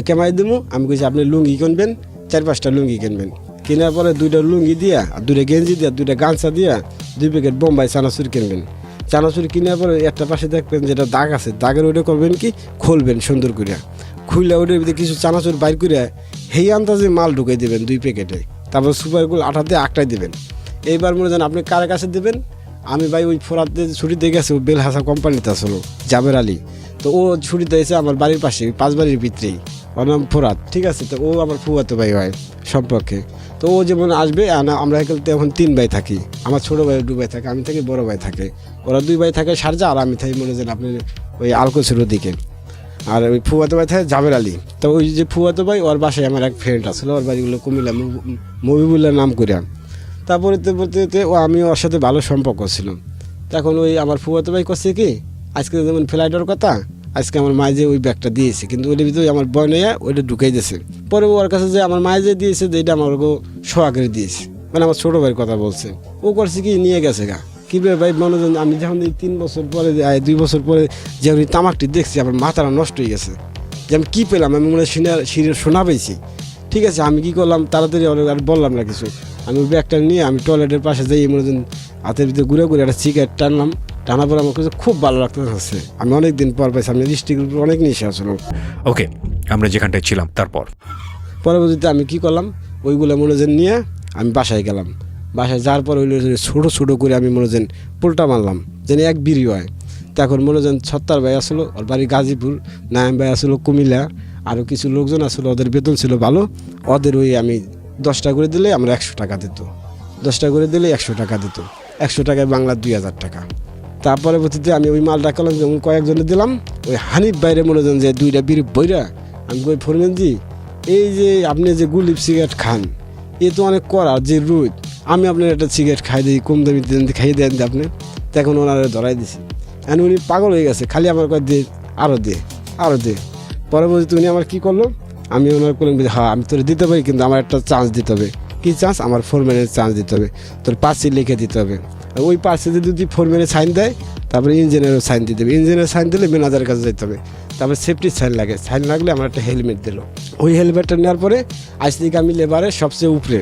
S1: কেমাই দিমু। আমি কইছি আপনি লুঙ্গি কিনবেন, 4-5টা লুঙ্গি কিনবেন। কেনার পরে 2টা লুঙ্গি দিয়া, 2টা গেঞ্জি দিয়া, 2টা গামছা দিয়া 2 প্যাকেট বোম্বাই চানাচুর কিনবেন। চানাচুর কেনার পরে একটা পাশে দেখবেন যেটা দাগ আছে, দাগের ওইটা করবেন কি খুলবেন সুন্দর করে, খুললে ওইটার ভিতরে কিছু চানাচুর বাইর করে সেই আন্দাজে মাল ঢুকাই দেবেন 2 প্যাকেটে। তারপর সুপারগুলো আটাতে আঁকটাই দেবেন। এইবার মনে যান আপনি কার কাছে দেবেন। আমি ভাই ওই ফোরাতে ছুটিতে গেছে, ও বেলহাসা কোম্পানিতে আসলো জাবের আলী। তো ও ছুটিতে এসে আমার বাড়ির পাশে 5 বাড়ির ভিতরেই, ওর নাম ফোরাত, ঠিক আছে। তো ও আমার ফুয়াতো ভাই হয় সম্পর্কে। তো ও যেমন আসবে, আমরা এখন 3 ভাই থাকি। আমার ছোটো ভাই 2 ভাই থাকে, আমি থাকি, বড় ভাই থাকে। ওরা 2 ভাই থাকে শারজা, আর আমি থাকি মনে যেন আপনি ওই আলকোছের দিকে। আর ওই ফুয়াতো ভাই থাকে জাবের আলী। তো ওই যে ফুয়াতো ভাই ওর বাসায় আমার এক ফ্রেন্ড আসলো, ওর বাড়িগুলো কুমিল্লা, মবিবুল্লাহ নাম করে। তারপরে বলতে ও আমি ওর সাথে ভালো সম্পর্ক ছিল। তখন ওই আমার ফুয়াতো ভাই করছে কি, আজকে যেমন ফ্লাইটের কথা, আজকে আমার মায়ে যে ওই ব্যাগটা দিয়েছে, কিন্তু ওইটার ভিতরে আমার বয় নয়া ওইটা ঢুকাই দিয়েছে। পরে ওর কাছে যে আমার মায়ে যে দিয়েছে যে এটা আমার সোহাগের দিয়েছে, মানে আমার ছোটো ভাইয়ের কথা বলছে। ও করছে কি নিয়ে গেছে গা। কীভাবে ভাই মনোজন, আমি যখন 3 বছর পরে 2 বছর পরে যে আমি তামাকটি দেখছি আমার মাথাটা নষ্ট হয়ে গেছে যে আমি কী পেলাম। আমি মনে শোনা পেয়েছি, ঠিক আছে। আমি কি করলাম তাড়াতাড়ি আর বললাম না কিছু। আমি ব্যাগটা নিয়ে আমি টয়লেটের পাশে যাই মনোজন হাতের ভিতরে ঘুরে একটা সিগারেট টানলাম। টানার পরে আমার কাছে খুব ভালো লাগতে হচ্ছে। আমি অনেক দিন পর পাইছি, আমি ডিস্ট্রিক্টের উপর অনেক নিশে আসলো।
S2: ওকে, আমরা যেখানটায় ছিলাম তারপর
S1: পরবর্তীতে আমি কি করলাম, ওইগুলো মনোজন নিয়ে আমি বাসায় গেলাম। বাসায় যাওয়ার পর ওইগুলো ছোটো ছোটো করে আমি মনোজন পোলটা মারলাম যেন এক বিড়ি হয়। তখন মনোজন ছত্তার ভাই আসলো, ওর বাড়ি গাজীপুর, নায়াম ভাই আসলো কুমিল্লা, আরও কিছু লোকজন আসলো, ওদের বেতন ছিল ভালো। ওদের ওই আমি 10টা করে দিলে আমরা 100 টাকা দিত, 10টা করে দিলে 100 টাকা দিত। 100 টাকায় বাংলা 2000 টাকা। তার পরবর্তীতে আমি ওই মালটা করলাম, যেমন কয়েকজনে দিলাম। ওই হানিফ বাইরে মনোজন যে 2টা বিড়ি বইরা আমি কই ফোরম্যানজি এই যে আপনি যে গুলিপ সিগারেট খান এ তো অনেক করা যে রোদ, আমি আপনার একটা সিগারেট খাই দিই, কম দামি খাইয়ে দেন আপনি। তখন ওনারা ধরাই দিছি। এখন উনি পাগল হয়ে গেছে, খালি আমার কয় দে আরও দে আরও দে। পরবর্তীতে উনি আমার কী করলো, আমি ওনার করলাম হ্যাঁ আমি তোর দিতে পারি, কিন্তু আমার একটা চান্স দিতে হবে। কী চান্স? আমার ফোরম্যানের চান্স দিতে হবে, তোর পার্সি লিখে দিতে হবে। ওই পার্সিতে যদি ফোরম্যানের সাইন দেয় তারপরে ইঞ্জিনিয়ারও সাইন দিতে হবে। ইঞ্জিনিয়ার সাইন দিলে ম্যানেজারের কাছে যেতে হবে। তারপরে সেফটির সাইন লাগে, সাইন লাগলে আমার একটা হেলমেট দিল। ওই হেলমেটটা নেওয়ার পরে আজ থেকে আমি লেবারের সবচেয়ে উপরে,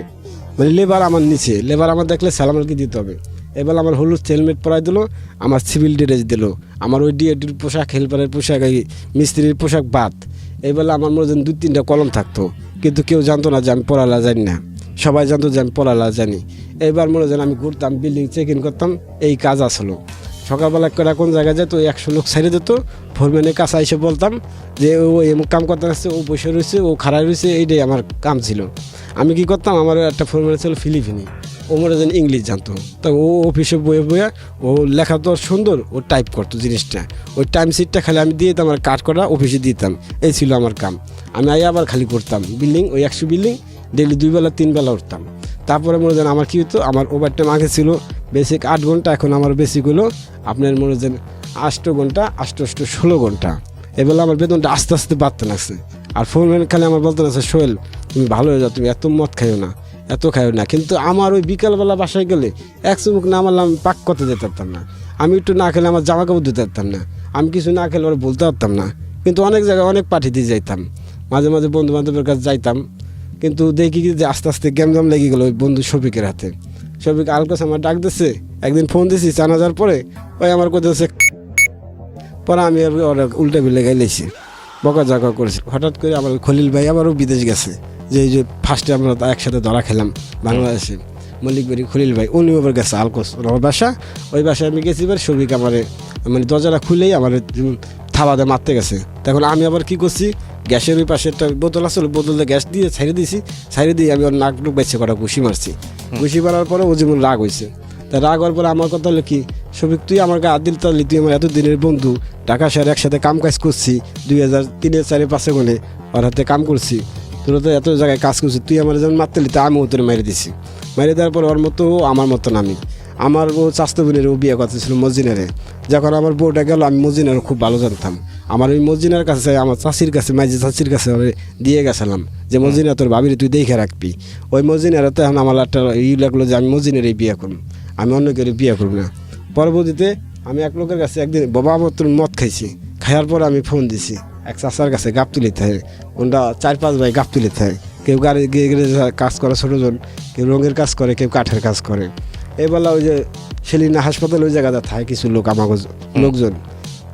S1: মানে লেবার আমার নিচে, লেবার আমার দেখলে সালামালকে দিতে হবে। এবার আমার হলুদ হেলমেট পরাই দিল, আমার সিভিল ড্রেস দিল, আমার ওই ডিএডির পোশাক, হেল্পারের পোশাক, এই মিস্ত্রির পোশাক বাদ। এবার আমার মনে হয় 2-3টা কলম থাকতো, কিন্তু কেউ জানতো না যে আমি পড়ালা জানি না, সবাই জানতো যে আমি পড়ালা জানি। এবার মনে হয় আমি ঘুরতাম, বিল্ডিং চেক ইন করতাম, এই কাজ আসলো। সকালবেলা করে কোন জায়গায় যেত, 100 লোক ছেড়ে দিত, ফোরম্যানের কাছে এসে বলতাম যে ও এমন কাম করতে আসছে, ও বসে রয়েছে, ও খাড়াই রয়েছে, এইটাই আমার কাম ছিল। আমি কি করতাম, আমার একটা ফোরম্যান ছিল ফিলিপিনি, ও মনে যেন ইংলিশ জানতো। তা ও অফিসে বয়ে বয়ে ও লেখা তো সুন্দর, ও টাইপ করতো জিনিসটা, ওই টাইম শিটটা খালি আমি দিয়ে দিতাম আর কাট করা অফিসে দিতাম। এই ছিল আমার কাম। আমি আবার খালি করতাম বিল্ডিং, ওই 100 বিল্ডিং ডেলি 2 বেলা 3 বেলা উঠতাম। তারপরে মনে যেন আমার কী হতো, আমার ওভার টাইম আগে ছিল বেসিক 8 ঘন্টা, এখন আমার বেসিক হলো আপনার মনে যেন 8 ঘন্টা, 8 16 ঘন্টা। এবেলা আমার বেতনটা আস্তে আস্তে বাড়তে লাগছে। আর ফোরম্যান খালি আমার বলতে লাগছে সোহেল তুমি ভালো হয়ে যাও, তুমি এত মদ খাইও না, এত খাই না। কিন্তু আমার ওই বিকালবেলা বাসায় গেলে এক চুমুক না মারলে আমি পাক করতে যেতে পারতাম না, আমি একটু না খেলে আমার জামা কাপড় ধুতে পারতাম না, আমি কিছু না খেলে ওরা বলতে পারতাম না। কিন্তু অনেক জায়গায় অনেক পার্টি দিয়ে যাইতাম, মাঝে মাঝে বন্ধু বান্ধবের কাছে যাইতাম। কিন্তু দেখি কি যে আস্তে আস্তে গ্যামজাম লেগে গেলো ওই বন্ধু শফিকের হাতে। শফিক আলকাস আমার ডাক দিচ্ছে, একদিন ফোন দিছি চানাজার পরে, ওই আমার কোথাও পরে আমি ওরা উল্টা বিলে গাইলেছি, বকা ঝকা করেছি। হঠাৎ করে আমার খলিল ভাই আবারও বিদেশ গেছে, যে এই যে ফার্স্টে আমরা একসাথে ধরা খেলাম বাংলাদেশে, মল্লিক বাড়ি খলিল ভাই, উনি আবার গেছে আলকোস আমার বাসা। ওই বাসায় আমি গেছি, এবার শফিক আমার মানে দরজাটা খুলেই আমার থাবাতে মারতে গেছে। তখন আমি আবার কি করছি, গ্যাসের ওই পাশে একটা বোতল আসলে, বোতলে গ্যাস দিয়ে ছাইড়ে দিয়েছি, ছাইড়ে দিয়ে আমি ওর নাক টুক বেছে কটা ঘুষি মারছি। ঘুষি মারার পরে ও যেমন রাগ হয়েছে, তা রাগ হওয়ার পরে আমার কথা হলো কি, শফিক তুই আমার গায়ে হাত দিল, তাহলে তুই আমার এতদিনের বন্ধু, ঢাকা শহরে একসাথে কাম কাজ করছি, 2003, 4, 5 গনে ওর হাতে কাম করছি, তোর তো এত জায়গায় কাজ করছি, তুই আমার যেমন মারতে লি, তা আমিও তোর মেরে দিছি। মেরে দেওয়ার পর ওর মতো আমার মতন আমি, আমার ও চাস্তো বোনের ও বিয়ে কথা ছিল মসজিনারে। যখন আমার বউটা গেল, আমি মসজিনার খুব ভালো জানতাম, আমার ওই মসজিনার কাছে আমার চাষির কাছে, মাঝি চাষির কাছে দিয়ে গেছিলাম যে মসজিনা তোর ভাবিরে তুই দেখে রাখবি। ওই মসজিনারে তো এখন আমার একটা লাগলো যে আমি মসজিনারই বিয়ে করব, আমি অন্য কেউ বিয়ে করব না। পরবর্তীতে আমি এক লোকের কাছে একদিন বাবা মতন মদ খাইছি, খাওয়ার পর আমি ফোন দিছি এক চাষার কাছে, গাবতুলি থাকে, ওনরা 4-5 ভাই গাবতুলি থাকে, কেউ গাড়ি কাজ করে ছোটোজন, কেউ রঙের কাজ করে, কেউ কাঠের কাজ করে। এবেলা ওই যে সেলিনা হাসপাতাল ওই জায়গাটা থাকে কিছু লোক, আমাকে লোকজন।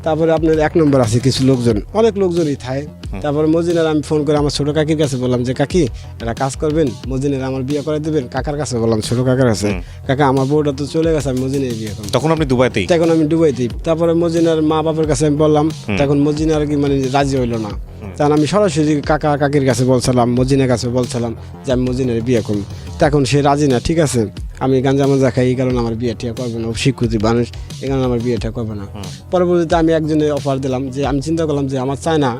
S1: তারপরে আপনার 1 নম্বর আছে কিছু লোকজন, অনেক লোকজনই থাকে। তারপরে মসজিদের আমি ফোন করে আমার ছোটো কাকির কাছে বললাম যে কাকি এটা কাজ করবেন, মসজিদের আমার বিয়ে করে দেবেন। কাকার কাছে বললাম, ছোটো কাকার কাছে, কাকা আমার বউটা তো চলে গেছে, আমি মসজিদের বিয়ে করব।
S2: তখন আপনি দুবাইতেই?
S1: তখন আমি দুবাইতেই। তারপরে মসজিদের মা বাবার কাছে আমি বললাম, তখন মসজিদ আর কি মানে রাজি হইলো না। তখন আমি সরাসরি কাকা কাকির কাছে বলছিলাম, মসজিদের কাছে বলছিলাম যে আমি মসজিদের বিয়ে করব। তখন সে রাজি না, ঠিক আছে আমি গাঞ্জা মাজা খাই, এই কারণে আমার বিয়ে ঠিক করবে না, শিক্ষিত মানুষ, এই কারণে আমার বিয়েটা করবে না। পরবর্তীতে আমি একজনের অফার দিলাম, যে আমি চিন্তা করলাম যে আমার চায়না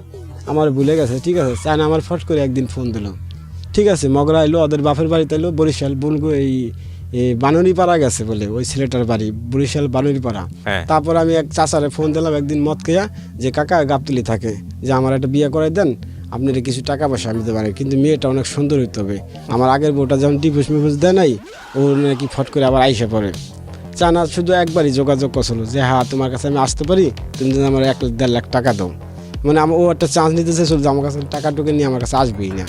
S1: আমার ভুলে গেছে, ঠিক আছে চায়না আমার ফট করে একদিন ফোন দিল, ঠিক আছে মগরা এলো, ওদের বাপের বাড়িতে এলো বরিশাল, বনগো এই বানুরিপাড়া গেছে বলে ওই ছেলেটার বাড়ি বরিশাল বানুরিপাড়া। তারপর আমি এক চাচারে ফোন দিলাম একদিন মদ খেয়া, যে কাকা গাবতলি থাকে, যে আমার একটা বিয়ে করে দেন, আপনার কিছু টাকা পয়সা আমি দিতে পারি, কিন্তু মেয়েটা অনেক সুন্দর হইতে হবে। আমার আগের বউটা যেমন টিপুস মিপুস দেয় নাই, ও নাকি ফট করে আবার আইসে পড়ে। চানা শুধু একবারই যোগাযোগ করছিল যে হ্যাঁ তোমার কাছে আমি আসতে পারি, তুমি যদি আমার 1-1.5 লাখ টাকা দাও, মানে ও একটা চান্স নিতে চাইছিল যে আমার কাছে টাকা টুকে নিয়ে আমার কাছে আসবেই না,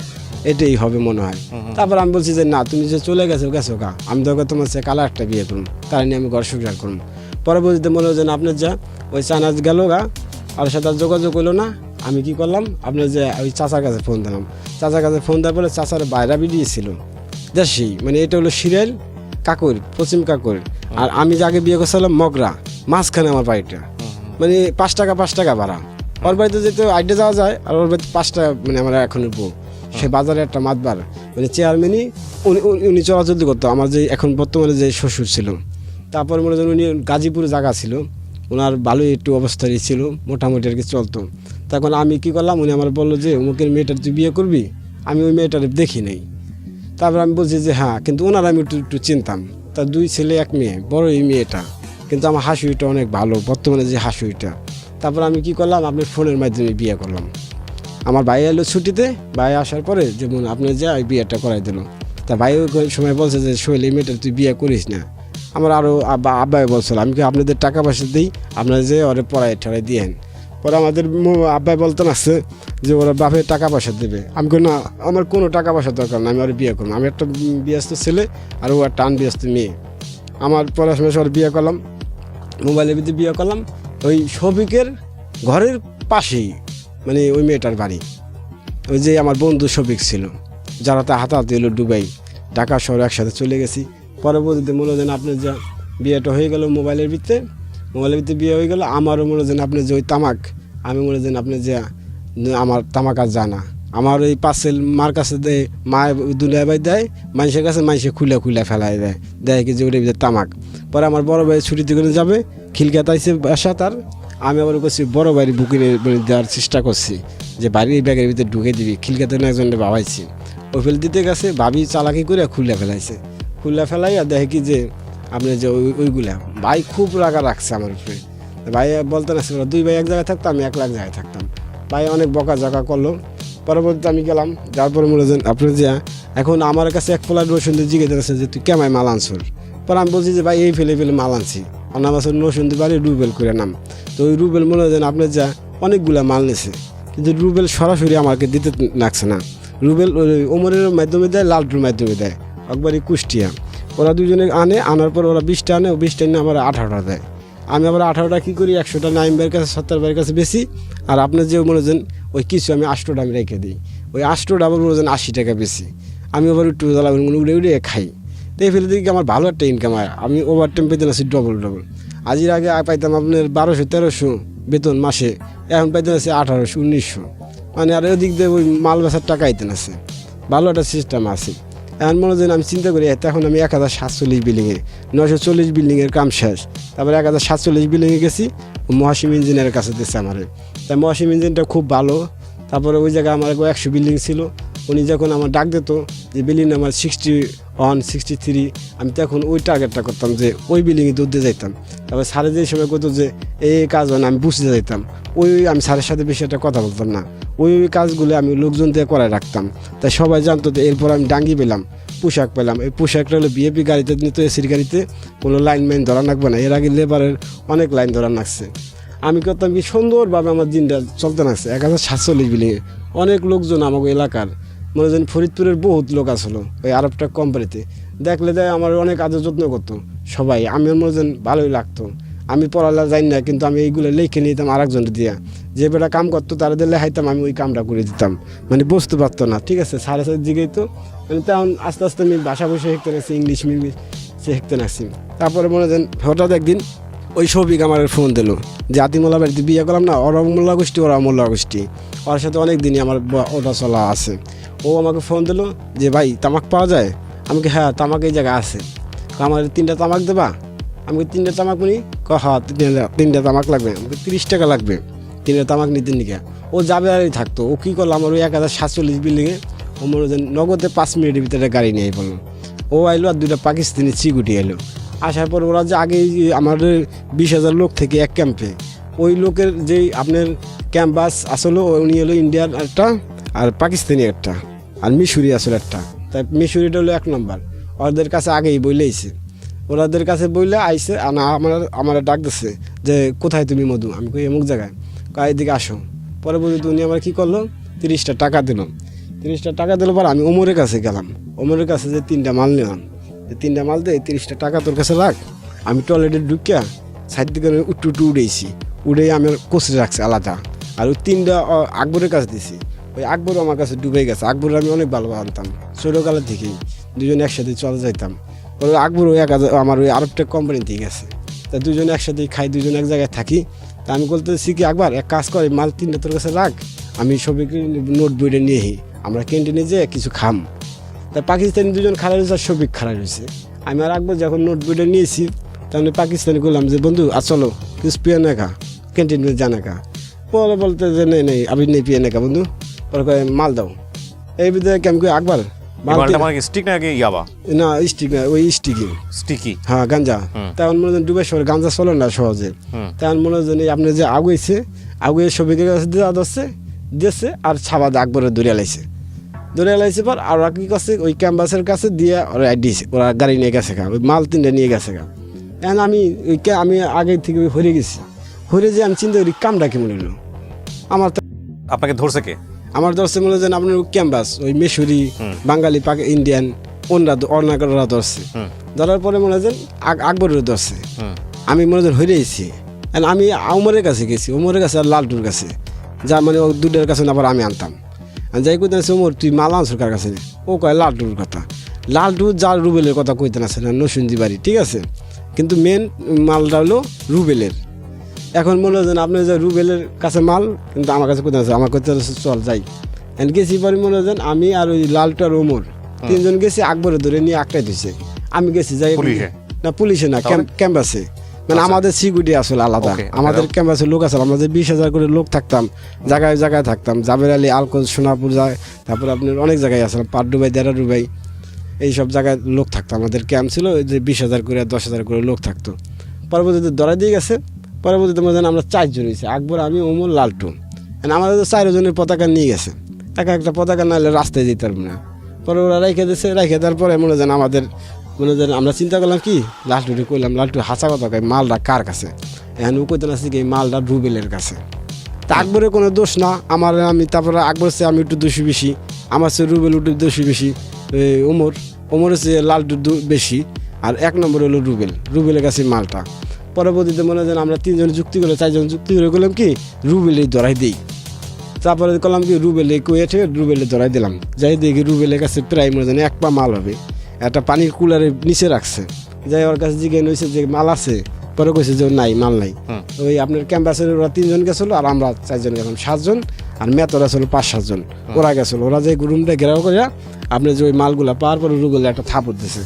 S1: এটাই হবে মনে হয়। তারপর আমি বলছি যে না তুমি যে চলে গেছো কা, আমি তো তোমার সে কালা একটা বিয়ে করুন, তাই নিয়ে আমি ঘর সংসার করুন। পরবর্তীতে মনে হয় যে আপনার যা ওই চানা গেল গা, আর সাথে যোগাযোগ হলো না। আমি কি করলাম, আপনার যে ওই চাচার কাছে ফোন দিলাম, চাচার কাছে ফোন দেওয়ার পরে চাচার বাইরা বিডিয়ে ছিল দেশি, মানে এটা হলো সিরিয়াল কাকুর, পশ্চিম কাকুর। আর আমি যাকে বিয়ে করছিলাম মগরা, মাঝখানে আমার বাড়িটা, মানে 5 টাকা ভাড়া। ওর বাড়িতে যেতে আইডে যাওয়া যায়, আর ওর বাড়িতে 5 টাকা, মানে আমার এখনের বউ, সে বাজারে একটা মাতবার, মানে চেয়ারম্যানই উনি চলাচল করতো, আমার যে এখন বর্তমানে যে শ্বশুর ছিল। তারপরে মনে করেন উনি গাজীপুরে জায়গা ছিল, ওনার ভালোই একটু অবস্থায় ছিল, মোটামুটি আর কি চলতো। তখন আমি কি করলাম, উনি আমার বললো যে অমুকের মেয়েটার তুই বিয়ে করবি, আমি ওই মেয়েটার দেখি নেই। তারপর আমি বলছি যে হ্যাঁ, কিন্তু ওনার আমি একটু চিনতাম, তার 2 ছেলে 1 মেয়ে, বড় এই মেয়েটা, কিন্তু আমার হাসুইটা অনেক ভালো, বর্তমানে যে হাসুইটা। তারপর আমি কি করলাম, আপনার ফোনের মাধ্যমে বিয়ে করলাম। আমার ভাই এলো ছুটিতে, ভাই আসার পরে যেমন আপনার যে বিয়েটা করাই দিল। তা ভাই ওই সময় বলছে যে শৈল এই মেয়েটা তুই বিয়ে করিস না। আমার আরও আব্বাই বলছিল, আমি কি আপনাদের টাকা পয়সা দিই, আপনারা যে ওরে পড়াই ঠড়াই দিয়েন। পরে আমাদের আব্বাই বলতেন আসছে যে ওরা বাপের টাকা পয়সা দেবে। আমি কই না, আমার কোনো টাকা পয়সা দরকার না, আমি ওর বিয়ে করলাম, আমি একটা ব্যস্ত ছেলে আর ও একটা আনব্যস্ত মেয়ে। আমার পড়াশোনা ওর বিয়ে করলাম, মোবাইলের ভিতরে বিয়ে করলাম, ওই শফিকের ঘরের পাশেই, মানে ওই মেয়েটার বাড়ি। ওই যে আমার বন্ধু শফিক ছিল, যারা তা হাতাহাতি হলো দুবাই, ঢাকা শহরে একসাথে চলে গেছি। পরবর্তীতে মনে হয় আপনার যা বিয়েটা হয়ে গেল মোবাইলের ভিতরে বিয়ে হয়ে গেল। আমারও মনে হয় আপনার যে ওই তামাক, আমি মনে হয় আপনার যে আমার তামাক আর জানা, আমার ওই পার্সেল মার কাছে দেয়, মায়ের দুলিয়া ভাই দেয়, মানুষের কাছে মানুষে খুলে ফেলাই দেয় কি যে ওটার ভিতরে তামাক। পরে আমার বড় ভাই ছুটিতে করে যাবে, খিলকাত আইসে বাসা তার, আমি আবার করছি বড় বাড়ি বুকিনে দেওয়ার চেষ্টা করছি যে বাড়ির ব্যাগের ভিতরে ঢুকে দিবি, খিলকাতে একজনকে ভাবাইছি, ওই ফেল দিতে গেছে, ভাবি চালাকি করে খুলে ফেলাই আর দেখে কি যে আপনার যে ওইগুলা ভাই খুব রাগা রাখছে আমার উপরে। ভাই বলতে না 2 ভাই এক জায়গায় থাকতো, আমি 1 লাখ জায়গায় থাকতাম। ভাই অনেক বকা করলো। পরবর্তীতে আমি গেলাম, যার পরে মনে করেন আপনার যে এখন আমার কাছে এক প্লাট রসুন দিয়ে জিজ্ঞেস আছে যে তুই কেমায় মাল আনছর। পরে আমি বলছি যে ভাই এই ফেলে মাল আনছি, আর নাম আছে রসুন দিয়ে বাড়ি রুবেল করে নাম। তো ওই রুবেল মনে করেন আপনার যা অনেকগুলা মাল নিছে, কিন্তু রুবেল সরাসরি আমাকে দিতে লাগছে না। রুবেল ওমরের মাধ্যমে দেয়, লালটুর মাধ্যমে দেয়, একবারই কুষ্টিয়া। ওরা দুজনে আনার পর ওরা 20টা আনে, 20টা নিয়ে আমার 18টা দেয়। আমি আবার 18টা কী করি, 100টা নাইম ভাইয়ের কাছে, 70 ভাইয়ের কাছে বেশি। আর আপনার যে মনে করেন ওই কিছু আমি 8টা আমি রেখে দিই, ওই 8টা আবার মনে করেন 80 টাকা বেশি। আমি আবার একটু উড়ে উড়ে খাই। তো এই ফেলে দেখি আমার ভালো একটা ইনকাম হয়, আমি ওভার টাইম পেতে আছি ডবল। আজির আগে পাইতাম আপনার 1200-1300 বেতন মাসে, এখন পাইতে আছে 1800-1900, মানে আর ওদিক দিয়ে ওই মাল বেচার টাকা আইতেন আছে, ভালো একটা সিস্টেম আছে। এখন মনে হয় আমি চিন্তা করি এখন আমি 1047 বিল্ডিংয়ে, 940 বিল্ডিংয়ের কাম শেষ, তারপরে 1047 বিল্ডিংয়ে গেছি, মহাসিম ইঞ্জিনিয়ারের কাছে দিচ্ছে আমারে। তাই মহাসিম ইঞ্জিনটা খুব ভালো। তারপরে ওই জায়গায় আমার 100 বিল্ডিং ছিল, উনি যখন আমার ডাক দিত যে বিল্ডিং নাম্বার 61, 63, আমি তখন ওই টার্গেটটা করতাম যে ওই বিল্ডিংয়ে দৌড়তে যাইতাম। তারপরে স্যারের যে সময় করতো যে এই কাজ হয় না, আমি বুঝতে যাইতাম, আমি স্যারের সাথে বেশি একটা কথা বলতাম না, ওই কাজগুলো আমি লোকজন দিয়ে করায় রাখতাম। তাই সবাই জানতো। যে এরপর আমি ডাঙ্গি পেলাম, পোশাক পেলাম। এই পোশাকটা হলো বিএপি গাড়িতে নিত, এসির গাড়িতে কোনো লাইন মাইন ধরা রাখবে না। এর আগে লেবারের অনেক লাইন ধরা রাখছে। আমি করতাম কি সুন্দরভাবে আমার দিনটা চলতে লাগছে। 1047 বিল্ডিংয়ে অনেক লোকজন আমাকে এলাকার, মনে হয় ফরিদপুরের বহুত লোক আসলো ওই আরবটা কোম্পানিতে, দেখলে দেয় আমার অনেক আদর যত্ন করতো সবাই। আমি মনে হয় ভালোই লাগতো। আমি পড়ালে যাই না, কিন্তু আমি এইগুলো লিখে নিতাম আরেকজনের দিয়া, যে বেটা কাম করতো তাদের লেখাইতাম, আমি ওই কামটা করে দিতাম। মানে বুঝতে পারতো না, ঠিক আছে, সাড়ে সাথে জিগেই তো। মানে তখন আস্তে আস্তে আমি ভাষা বসে শিখতে নাকছি, ইংলিশ শিখতে নাকছি। তারপরে মনে হয় হঠাৎ একদিন ওই শফিক আমার ফোন দিল যে আতিমোল্লা বাড়িতে বিয়ে করলাম না, ওরা মোল্লা গোষ্ঠী, ওরা মোল্লা গোষ্ঠী, ওর সাথে অনেক দিনই আমার ওটা চলা আছে। ও আমাকে ফোন দিল যে ভাই তামাক পাওয়া যায়? আমাকে হ্যাঁ তামাক এই জায়গায় আছে, আমার 3টা তামাক দেবা? আমাকে 3টা তামাক নিই, হ্যাঁ 3টা তামাক লাগবে, আমাকে 30 টাকা লাগবে 3টা তামাক নিতে নিকে। ও যাবে আরই থাকতো। ও কী করলো, আমার ওই 1047 বিল্ডিংয়ে ও মনে হয় নগদে 5 মিনিটের ভিতরে গাড়ি নিয়ে বললো। ও আইলো আর 2টা পাকিস্তানি চিকুটি এলো। আসার পর ওরা যে আগে আমাদের 20,000 লোক থেকে এক ক্যাম্পে, ওই লোকের যেই আপনার ক্যাম্পাস আসলে উনি হলো ইন্ডিয়ার একটা, আর পাকিস্তানি একটা, আর মিশরি আসলে একটা। তাই মিশরিটা হলো 1 নম্বর। ওদের কাছে আগেই বইলেইছে, ওনাদের কাছে বইলে আইসে আমার ডাক দিচ্ছে যে কোথায় তুমি মধু? আমি কই অমুক জায়গায়। এদিকে আসো। পরবর্তীতে উনি আমার কী করলো, 30টা টাকা দিল। 30টা টাকা দিল পর আমি ওমরের কাছে গেলাম। ওমরের কাছে যে 3টা মাল নিলাম, 3টা মাল দিয়ে 30টা টাকা তোর কাছে রাখ। আমি টয়লেটে ঢুকিয়া সাইড দিকে উঠু উঠেছি, উঠে আমার কোচে রাখছে আলাদা। আর ওই 3টা আকবরের কাছে দিছি। ওই আকবরও আমার কাছে ডুবে গেছে। আকবর আমি অনেক ভালো আনতাম ছোটোকালের থেকেই, দুজনে একসাথে চলে যাইতাম। ওই আকবর ওই আমার ওই আরবটা কোম্পানিতেই গেছে। তা দুজনে একসাথেই খাই, দুজনে এক জায়গায় থাকি। তা আমি বলতেছি কি আকবর এক কাজ করে, মাল 3টা তোর কাছে রাখ, আমি সবাইকে নোট বইটা নিয়ে আমরা ক্যান্টিনে যেয়ে কিছু খাম। তা পাকিস্তানি 2জন খারাপ হয়েছে আর শফিক খারাপ হয়েছে। আমি আর আকবর যখন নোট বইটা নিয়েছি, তাহলে পাকিস্তানি করলাম যে বন্ধু চলো কিছু পিয়ে না খা, ক্যান্টিনে জানা খা। পরে বলতে যে নেই আমি নেই পিয়ে না খা বন্ধু, পরে মাল দাও। এই বিধে আমি কই আকবর
S2: স্টিক নাকি ইয়াবা?
S1: না স্টিক না, ওই স্টিকি, হ্যাঁ গাঞ্জা। তেমন মনে হয় ডুবে শহরে গাঞ্জা চলে না সহজে। তেমন মনে হয় আপনি যে আগুয়েছে শফিকের কাছে দিয়েছে আর ছাবাদ আকবরের দৌড়ে লাইছে পর আর ওরা কি করছে, ওই ক্যাম্পাসের কাছে দিয়ে ওরা দিয়েছে, ওরা গাড়ি নিয়ে গেছে গা, ওই মাল 3টা নিয়ে গেছে গা। এখন আমি আগে থেকে হরে গেছি, হরে যে আমি চিন্তা করি কামটা কেমন হলো আমার।
S2: আপনাকে ধরছে কে?
S1: আমার ধরছে মনে হয় আপনার ক্যাম্পাস, ওই মিশরি, বাঙালি, ইন্ডিয়ান, ওরা ধরছে। ধরার পরে মনে হয় আকবরের ধরছে। আমি মনে হয় হইরেছি। আমি ওমরের কাছে গেছি, ওমরের কাছে আর লালটুর কাছে, যা মানে ও 2টার কাছে আবার আমি আনতাম। যাই কইতে আছে ওমর তুই মাল আনছর কার কাছে? ও কয় লালটুর কথা। লালটু যার রুবেলের কথা কইতে আছে না, নসুন্দি বাড়ি, ঠিক আছে, কিন্তু মেন মালটা হলো রুবেলের। এখন মনে হয় আপনি যে রুবেলের কাছে মাল, কিন্তু আমার কাছে কোথায় আছে, আমার কোথায় চল যাই। গেছি পরে মনে হয় আমি আর ওই লালটু আর ওমর 3জন গেছি, আকবরে ধরে নিয়ে আটকাই দিছে। আমি গেছি যাই না, পুলিশে না, ক্যাম্পাসে, মানে আমাদের সিকিউরিটি আসলে আলাদা। আমাদের ক্যাম্পাসে লোক আছে, আমাদের 20,000 করে লোক থাকতাম, জায়গায় জায়গায় থাকতাম, জাবের আলী, আলকোজ, সোনাপুর যায়, তারপরে আপনার অনেক জায়গায় আসলাম, পাটডুবাই, দেড়াডুবাই, এইসব জায়গায় লোক থাকতো। আমাদের ক্যাম্প ছিল যে 20,000 করে 10,000 করে লোক থাকতো। পরবর্তীতে ধরা দিয়ে গেছে। পরবর্তীতে মনে আমরা 4 জন হয়েছে, আকবর, আমি, ওমর, লালটু। আমাদের তো 4 জনের পতাকা নিয়ে গেছে। একটা পতাকা নাহলে রাস্তায় যেতে পারবো না। পরে ওরা রেখে দিয়েছে, রেখে দেওয়ার পরে মনে যেন আমাদের মনে যেন আমরা চিন্তা করলাম কি লালটুটি করলাম, লালটু হাসা কথা কয় মালটা কার কাছে, এখন ও কইতে আসছি কি এই মালটা রুবেলের কাছে। তা আকবরের কোনো দোষ না আমার, আমি তারপরে আকবর চেয়ে আমি একটু দোষী বেশি, আমার চেয়ে রুবেল একটু দোষী বেশি, ওমরের চেয়ে লালটু বেশি, আর 1 নম্বর হলো রুবেলের কাছে মালটা। পরবর্তীতে মনে হয় আমরা 3 জন যুক্তি করে 4 জন যুক্তি করে করলাম কি রুবেলেই ধরাই দিই। তারপরে করলাম কি রুবেলে কুয়েটে রুবেলে ধরাই দিলাম, যাই দেখি রুবেলের কাছে প্রায় মনে হয় 1 পা মাল হবে, একটা পানির কুলারের নিচে রাখছে। যাই ওর কাছে জিজ্ঞেস হয়েছে যে মাল আছে, পরে কইছে যে নাই, মাল নাই। ওই আপনার ক্যাম্পাসের ওরা 3 জন গেছিলো আর আমরা 4 জন গেলাম, 7 জন, আর মেতরা ছিল 5-7 জন। ওরা গেছিলো, ওরা যে রুমটা ঘেরাও করে আপনার যে ওই মালগুলা পাওয়ার পরে রুবেলে একটা থাপড় দিছে,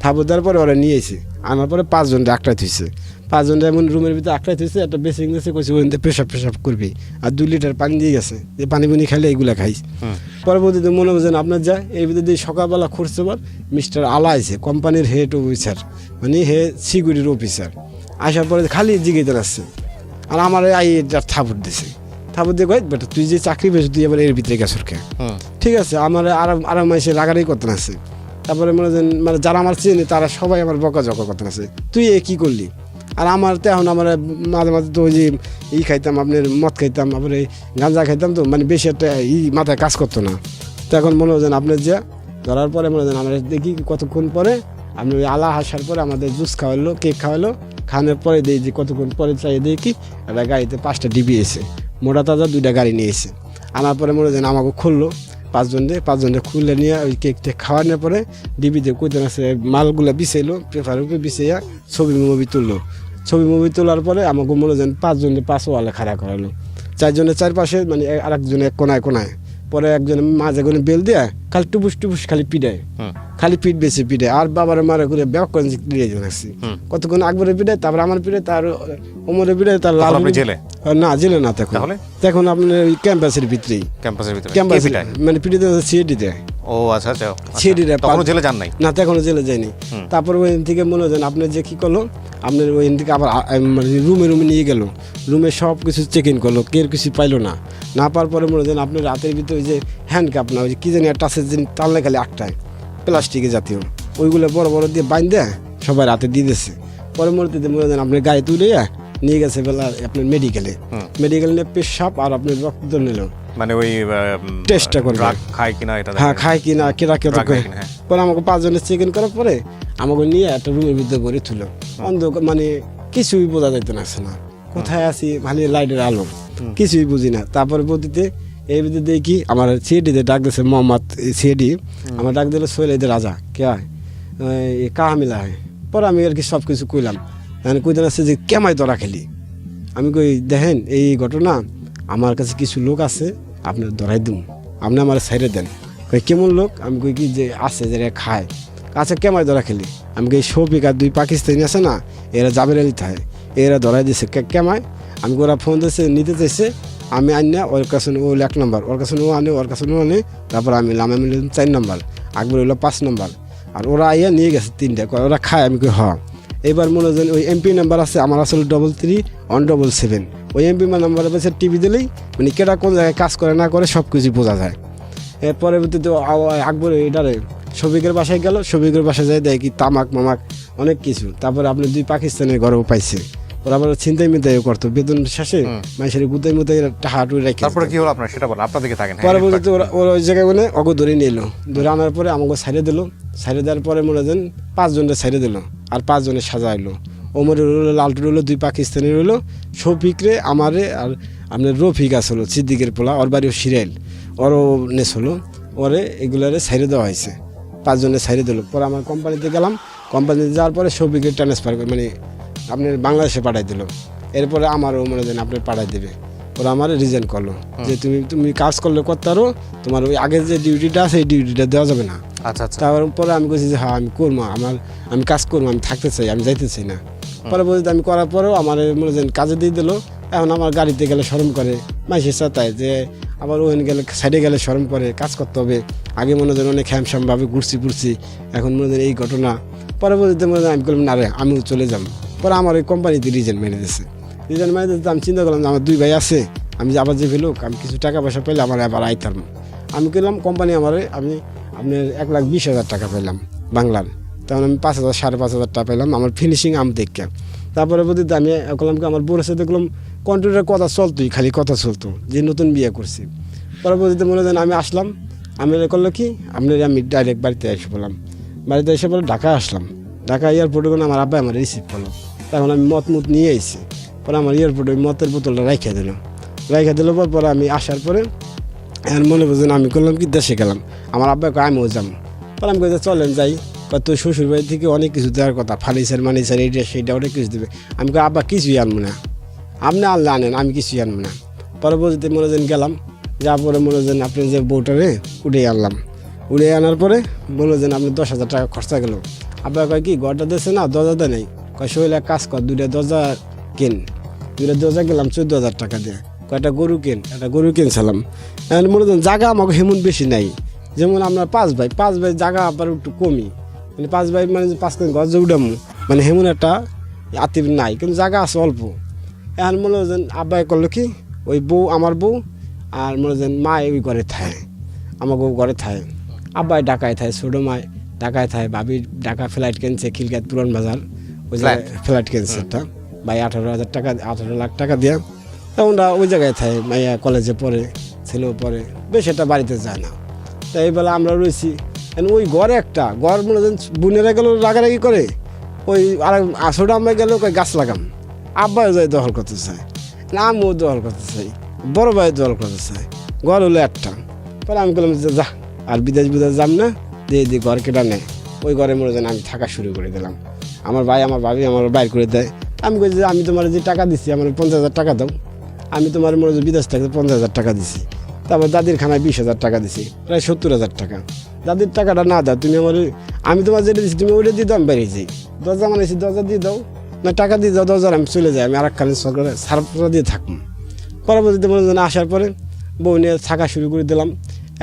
S1: থাপড় দেওয়ার পরে ওরা নিয়েছে, আনার পরে 5 জন আটকাই থইছে। 5 জন এমন রুমের ভিতরে আটকাই থইছে, একটা বেসিং দিয়েছে, কইছে ওই পেশাব করবি, আর 2 লিটার পানি দিয়ে গেছে যে পানি খাইলে এইগুলা খাইস। পরবর্তীতে মনে হচ্ছে আপনার যায় এই ভিতরে দিয়ে সকালবেলা খুঁজছে পর মিস্টার আলা আছে কোম্পানির হেড অফিসার, মানে সিকিউরিটির অফিসার, আসার পরে খালি জিজ্ঞেস আসছে, আর আমার আই থাপড় দিছে, থাপড় দিয়ে কয় বেটা তুই যে চাকরি পেয়েছিস তুই এবার এর ভিতরে গেছর কে, ঠিক আছে আমার আরাম মাসে রাগারাই করতে আছে। তারপরে মনে হয় মানে যারা আমার চেনে তারা সবাই আমার বকাঝকা করতে আছে, তুই এ কী করলি। আর আমার তো এখন আমার মাঝে মাঝে তো ওই যে খাইতাম আপনার মদ খাইতাম, তারপরে গাঁজা খাইতাম, তো মানে বেশি একটা মাথায় কাজ করতো না। তো এখন মনে হয় আপনার যে ধরার পরে মনে হয় আমরা দেখি কতক্ষণ পরে আপনি ওই আলা আসার পরে আমাদের জুস খাওয়ালো, কেক খাওয়ালো, খাওয়ানোর পরে দিই যে কতক্ষণ পরে চাই দেখি একটা গাড়িতে 5টা ডিবি এসে মোটা তাজা 2টা গাড়ি নিয়ে এসে আনার পরে মনে হয় আমাকে খুললো 5 জনকে খুলে নিয়ে ওই কেকটা খাওয়ানোর পরে ডিবিতে কইতে আছে মালগুলো বিছাইলো, পেপারের উপরে বিছাইয়া ছবি তুললো। ছবি তোলার পরে আমাকে মনে হয় 5 জনের 5 ওয়ালে খাড়া করালো, 4 জনের 4 পাশে, মানে আর একজনে এক কোনায়। পরে একজনে মাঝে কোনো বেল দিয়ে খালি টুপুস খালি পিটায়, খালি পিঠ বেশি পিটায়, আর বাবার মারে করে ব্যাক করে দিয়ে রাখছি। কতক্ষণ আকবরের পিটায়, তারপর আমার পিটায়, তার ওমরের পিটায়, তার লাল না জেলে না তখন আপনার ওই ক্যাম্পাসের ভিতরেই, ক্যাম্পাস মানে পিটাতে সিএডি দেয়।
S2: ও আচ্ছা আচ্ছা,
S1: তখনও
S2: জেলে যান নাই?
S1: না তখনও জেলে যায়নি। তারপর ওই থেকে মনে হয় আপনার যে কি করলো আপনার ওই থেকে আবার মানে রুমে নিয়ে গেল, রুমে সব কিছু চেক ইন করলো, কেউ কিছু পাইলো না পাওয়ার পরে মনে হয় আপনার রাতের ভিতরে ওই যে হ্যান্ডকাপ না ওই কি জানি একটা আছে টানলে খালি আটটায় প্লাস্টিকের জাতীয়, ওইগুলো বড় বড় দিয়ে বাইন্ধে সবাই রাতে দিয়ে দিয়েছে। পরবর্তীতে মনে হয় আপনার গায়ে তুলে নিয়ে গেছে বেলা আপনার মেডিকেলে নিয়ে পেশাব আর আপনার রক্ত নিল, মানে ওই টেস্টটা করবে খায় কিনা, হ্যাঁ খায় কিনা কেরা কেটা। পরে আমাকে 5 জনের চেক ইন করার পরে আমাকে নিয়ে একটা রুমের ভিতরে করে তুলো, অন্ধকার মানে কিছুই বোঝা যাইতে নাছে না, কোথায় আছি ভালো লাইটের আলো, কিছুই বুঝি না। তারপরে বলতে এই ভিতরে দেখি আমার সিএডিতে ডাক দিয়েছে মোহাম্মদ সিএডি, আমার ডাক দিল সোহেলেদের রাজা কে হয় কাহামিলা হয়। পরে আমি আর কি সব কিছু কইলাম, কইতে আছে যে কেমাই ধরা খেলি। আমি কই দেখেন এই ঘটনা আমার কাছে কিছু লোক আছে আপনার ধরাই দিন, আপনি আমার সাইডে দেন। কই কেমন লোক? আমি কই কি যে আছে যারা খায়, আচ্ছা কেমাই ধরা খেলি। আমি কই শফিক আর 2 পাকিস্তানি আছে না, এরা জাবের আলী থাকে, এরা ধরাই দিয়েছে কেমায়। আমি ওরা ফোন দিয়েছে নিতে চাইছে, আমি আনি ওর কাছে ও 1 নম্বর, ওর কাছে ও আনে, ওর কাছে ও আনে, তারপর আমি 4 নম্বর, আকবর হইলো 5 নম্বর, আর ওরা আইয়া নিয়ে গেছে 3টা, ওরা খায়। আমি কই হ্যাঁ। এবার মনে হয় ওই এমপি নাম্বার আছে আমার আসলে 33177, ওই এমপি নাম্বারের পাশে টিভি দিলেই মানে কেটা কোন জায়গায় কাজ করে না করে সব কিছু বোঝা যায়। এর পরবর্তীতে আকবর এটারে শফিকের বাসায় গেল, শফিকের বাসায় যাই দেয় কি তামাক মামাক অনেক কিছু। তারপরে আপনি 2 পাকিস্তানের ঘরেও পাইছে, ওরা আবার ছিনতাই মিতাইও করতো, বেতন শেষে মানুষের গুতাই মুতাই টাহাটু রেখে।
S2: তারপরে কি হলো আপনার সেটা বলেন, আপনাদেরকে থাকেন।
S1: পরবর্তীতে ওরা ওই জায়গায় মানে অগো ধরে নিল, ধরে আনার পরে আমাকে সাইডে দিল, সাইডে দেওয়ার পরে মনে হয় 5 জনের সাইডে দিল, আর 5 জনের সাজা হইলো। ওমরের রইলো, লালটুর রইলো, 2 পাকিস্তানি রইলো, শফিকরে আমারে আর আপনার রফিক আসলো সিদ্দিকের পোলা, ওর বাড়িও সিরাইল, ওরও নেস হলো, ওরে এগুলারে সাইডে দেওয়া হয়েছে, 5 জনের সাইডে দিল। পরে আমার কোম্পানিতে গেলাম, কোম্পানিতে যাওয়ার পরে শফিকের ট্রান্সফার মানে আপনার বাংলাদেশে পাঠাই দিল। এরপরে আমারও মনে হয় আপনার পাঠাই দেবে, ওরা আমার রিজাইন করলো যে তুমি কাজ করলে করতে পারো, তোমার ওই আগের যে ডিউটিটা আছে এই ডিউটিটা দেওয়া যাবে না।
S2: আচ্ছা আচ্ছা।
S1: তারপরে আমি বলছি যে হ্যাঁ আমি করবো, আমি কাজ করবো, আমি থাকতে চাই, আমি যাইতে চাই না। পরবর্তীতে আমি করার পরেও আমার মনে হয় কাজে দিয়ে দিল। এখন আমার গাড়িতে গেলে শরম করে, মাইসে চাতায় যে আবার ওখানে গেলে সাইডে গেলে শরম করে, কাজ করতে হবে। আগে মনে হয় অনেক হ্যামশ্যামভাবে ঘুরছি, এখন মনে হয় এই ঘটনা। পরবর্তীতে মনে হয় আমি করলাম না রে আমিও চলে যাব। পরে আমার ওই কোম্পানিতে রিজাইন মেরে দিয়েছে। আমি চিন্তা করলাম আমার 2 ভাই আছে, আমি আবার যে ফেলুক আমি কিছু টাকা পয়সা পেলে আমার আবার আইতাম, আমি করলাম কোম্পানি আমি আপনার 1,20,000 টাকা পেলাম বাংলার, তখন আমি 5,000 5,500 টাকা পেলাম আমার ফিনিশিং আম দেখে। তারপরে বলতে আমি করলাম কি আমার বোরের সাথে দেখলাম কন্ট্রোলের কথা চলতোই, খালি কথা চলতো যে নতুন বিয়ে করছি। পরবর্তীতে মনে হয় আমি আসলাম, আমি করলো কি আমি ডাইরেক্ট বাড়িতে এসে বললাম, বাড়িতে এসে বলে ঢাকা আসলাম। ঢাকা এয়ারপোর্টে কোনো আমার আব্বা আমার রিসিভ করলো, তখন আমি মত নিয়ে এসেছি। পরে আমার এয়ারপোর্টে মতের বোতলটা রাইখা দিল পরে আমি আসার পরে এখন মনে বুঝলেন আমি করলাম কি দেশে গেলাম, আমার আব্বা আমিও যাম। পরে আমি কইতে চলেন যাই, তোর শ্বশুর বাড়ি থেকে অনেক কিছু দেওয়ার কথা, ফার্নিচার মানিচার এইটা সেইটা অনেক কিছু দেবে। আমি কই আব্বা কিছুই আনবো না, আপনি আনলে আনেন, আমি কিছুই আনবো না। পরবর্তীতে মনে গেলাম, যাওয়ার পরে মনে আপনি যে বউটারে উড়ে আনলাম, উড়ে আনার পরে মনে আপনি 10,000 টাকা খরচা গেল। আব্বা কয় কি ঘরটা দিয়েছে না, দরজাটা নেই, কয় শৈল এক কাজ কর, 2টা দরজা কেন। 2টা দরজা গেলাম 14,000 টাকা দিয়ে, কয়টা গরু কিনছিলাম। এখন মনে জায়গা আমাকে হেমন বেশি নাই, যেমন আমরা 5 ভাই জায়গা আবার একটু কমই, মানে 5 ভাই মানে 5 ঘর যে উঠামো মানে হেমন একটা আতিব নাই, কিন্তু জায়গা আছে অল্প। এখন মনে হয় আব্বাই করলো কি ওই বউ আমার বউ আর মনে হয় মা ওই ঘরে থাকে, আমাকে ঘরে থাকে, আব্বাই ঢাকায় থাকে, ছোটো মায় ঢাকায় থাকে, ভাবি ঢাকা ফ্লাইট কিনছে খিলগাত পুরান বাজার, ওই জায়গায় ফ্লাইট কিনছে একটা ভাই 18,000 টাকা 18 লাখ টাকা দিয়া। তখন ওই জায়গায় থাকে, মাইয়া কলেজে পড়ে, ছেলেও পড়ে, বেশ একটা বাড়িতে যায় না। তাই এইবেলা আমরা রয়েছি, ওই ঘরে একটা ঘর মনে হয় বোনেরা গেল রাগারাগি করে, ওই আর ছোটো আম্মাই গেল ওই গাছ লাগাম, আব্বাই যাই দখল করতে চায় না, আমিও দখল করতে চাই, বড় ভাই দখল করতে চায়, ঘর হলো একটা। পরে আমি বললাম যে যা আর বিদেশ যাম না, দিয়ে ঘর কেটা নেয়, ওই ঘরে মনে হয় আমি থাকা শুরু করে দিলাম। আমার ভাই আমার ভাবি আমার বাইর করে দেয়। আমি কই যে আমি তোমার যে টাকা দিচ্ছি আমার 50,000 টাকা দাও, আমি তোমার মনে হয় বিদেশ থেকে 50,000 টাকা দিছি, তারপর দাদির খানায় 20,000 টাকা দিছি, প্রায় 70,000 টাকা। দাদির টাকাটা না দাও তুমি আমি তোমার যেটা দিচ্ছি তুমি ওইটা দিয়ে দাও, আমি বেরিয়ে যাই, দরজা মানেছি দরজা দিয়ে দাও না, টাকা দিয়ে দাও দরজা, আমি চলে যাই, আমি আর একখানে সরকারের সারপোরা দিয়ে থাকবো। পরবর্তীতে মনে হয় আসার পরে বউ নিয়ে থাকা শুরু করে দিলাম।